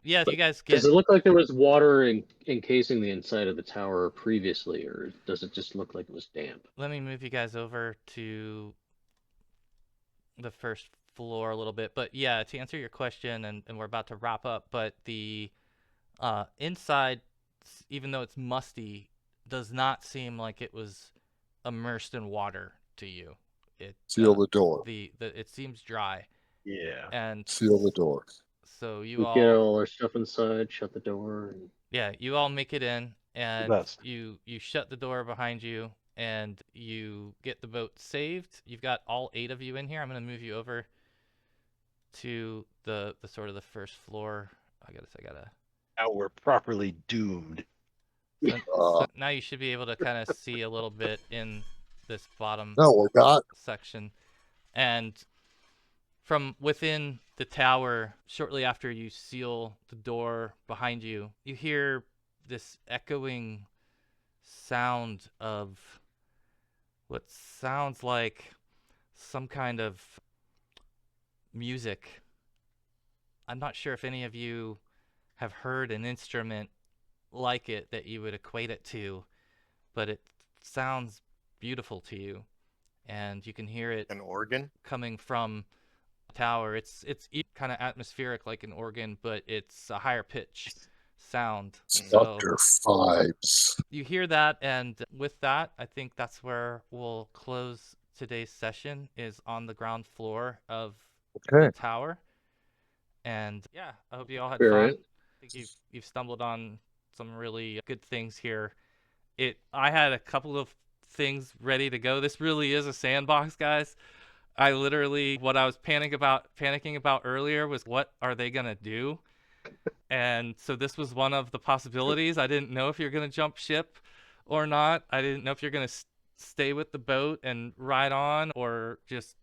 yeah, if you guys get. Does it look like there was water encasing the inside of the tower previously, or does it just look like it was damp? Let me move you guys over to the first floor a little bit. But yeah, to answer your question, and we're about to wrap up, but the inside, even though it's musty, does not seem like it was immersed in water to you. It Seal the door. It seems dry, Yeah. and Seal the door. so you We get all our stuff inside, shut the door, and yeah, you all make it in, and best. you shut the door behind you, and you get the boat saved. You've got all 8 of you in here. I'm gonna move you over to the sort of the first floor. I gotta. Now we're properly doomed. So now you should be able to kind of see a little bit in this bottom No, we're not. section, and from within the tower, shortly after you seal the door behind you, you hear this echoing sound of what sounds like some kind of music. I'm not sure if any of you have heard an instrument like it that you would equate it to, but it sounds beautiful to you, and you can hear it An organ? coming from the tower. It's kind of atmospheric like an organ, but it's a higher pitch sound. So Doctor Vibes. you hear that, and with that, I think that's where we'll close today's session, is on the ground floor of Okay. the tower. And yeah, I hope you all had All fun. right. I think you've stumbled on some really good things here. I had a couple of things ready to go. This really is a sandbox, guys. I literally, what I was panicking about earlier was, what are they gonna do? And so this was one of the possibilities. I didn't know if you're gonna jump ship or not. I didn't know if you're gonna stay with the boat and ride on, or just.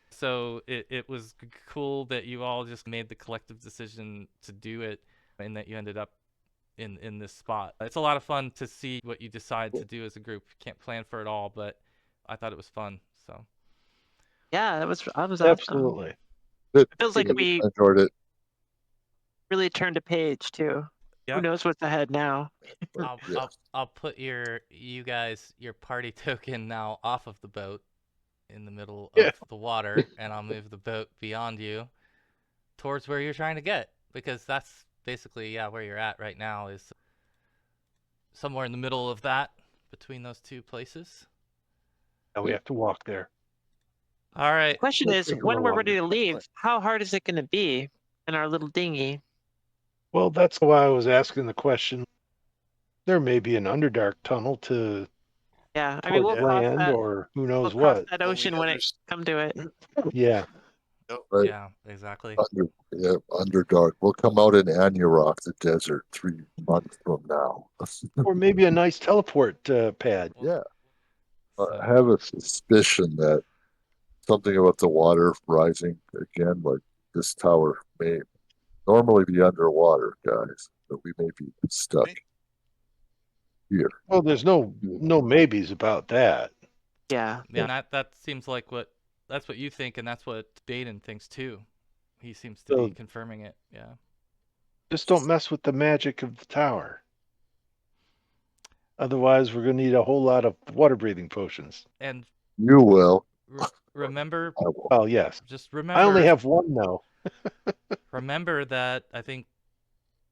So it was cool that you all just made the collective decision to do it, and that you ended up in this spot. It's a lot of fun to see what you decide to do as a group. Can't plan for it all, but I thought it was fun. So Yeah, that was awesome. Absolutely. Good. Feels like we Enjoyed it. really turned a page too. Yep. Who knows what's ahead now? I'll put your party token now off of the boat in the middle of the water, and I'll move the boat beyond you towards where you're trying to get, because that's basically where you're at right now, is somewhere in the middle of that, between those two places. Now we have to walk there. All right. The question Let's is, take a when little we're ready to longer. leave, how hard is it going to be in our little dinghy? Well, that's why I was asking the question. There may be an Underdark tunnel to Yeah, I mean, towards we'll cross land, that. or who knows We'll cross what. that Well, we ocean know when it there's- come to it. Yeah. Right. Yeah, exactly. Underdark. We'll come out in Anurok, the desert, 3 months from now. Or maybe a nice teleport pad. Yeah. So, I have a suspicion that something about the water rising again, like this tower may normally be underwater, guys, but we may be stuck here. Well, there's no maybes about that. Yeah. yeah, that seems like that's what you think, and that's what Baeden thinks too. He seems to So- be confirming it. Yeah. Just don't mess with the magic of the tower. Otherwise, we're going to need a whole lot of water breathing potions. And You will. remember, I will. Well, yes. just remember. I only have one though. Remember that I think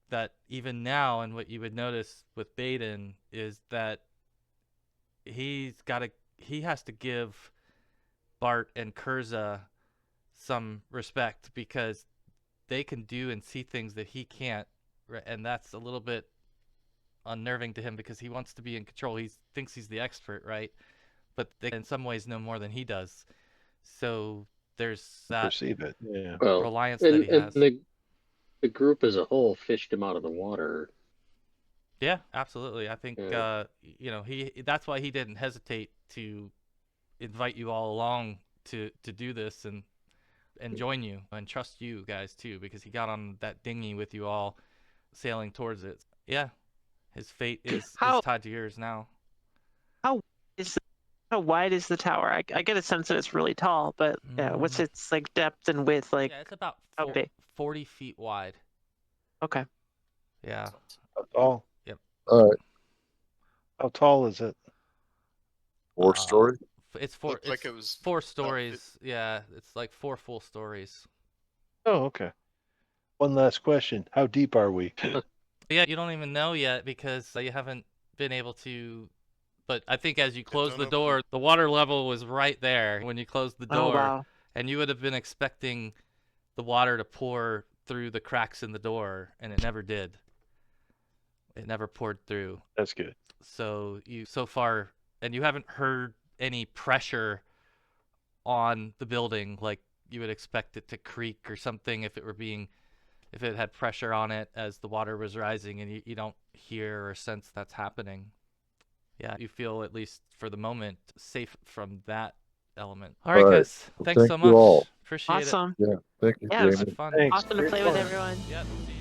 that even now, and what you would notice with Baeden is that he has to give Bart and Kurza some respect, because they can do and see things that he can't, and that's a little bit unnerving to him, because he wants to be in control. He thinks he's the expert, right? But they in some ways know more than he does. So there's that Perceive it. Yeah. well, reliance that he has. the group as a whole fished him out of the water. Yeah, absolutely. I think Yeah. that's why he didn't hesitate to invite you all along to do this and join you and trust you guys too, because he got on that dinghy with you all sailing towards it. Yeah. His fate is tied to yours now. How wide is the tower? I get a sense that it's really tall, but what's its like depth and width? Like, Yeah, it's about how big? 40 feet wide. Okay. Yeah. How tall? All right. How tall is it? 4-story. It's four. Looked like It's it was four about stories. Yeah, it's like 4 full stories. Oh, okay. One last question. How deep are we? Yeah, you don't even know yet because you haven't been able to. But I think as you close don't the open door, the water level was right there when you closed the Oh door, wow. and you would have been expecting the water to pour through the cracks in the door, and it never did. It never poured through. That's good. So far, and you haven't heard any pressure on the building like you would expect it to creak or something if it had pressure on it as the water was rising, and you don't hear or sense that's happening. Yeah, you feel, at least for the moment, safe from that element. All right, All right. guys. Well, Thanks thank so you much. all. Appreciate Awesome. Yeah, thank you, Yeah, it was Jamie. it. Fun. Thanks. awesome to Great play with fun. everyone. Yeah. See you.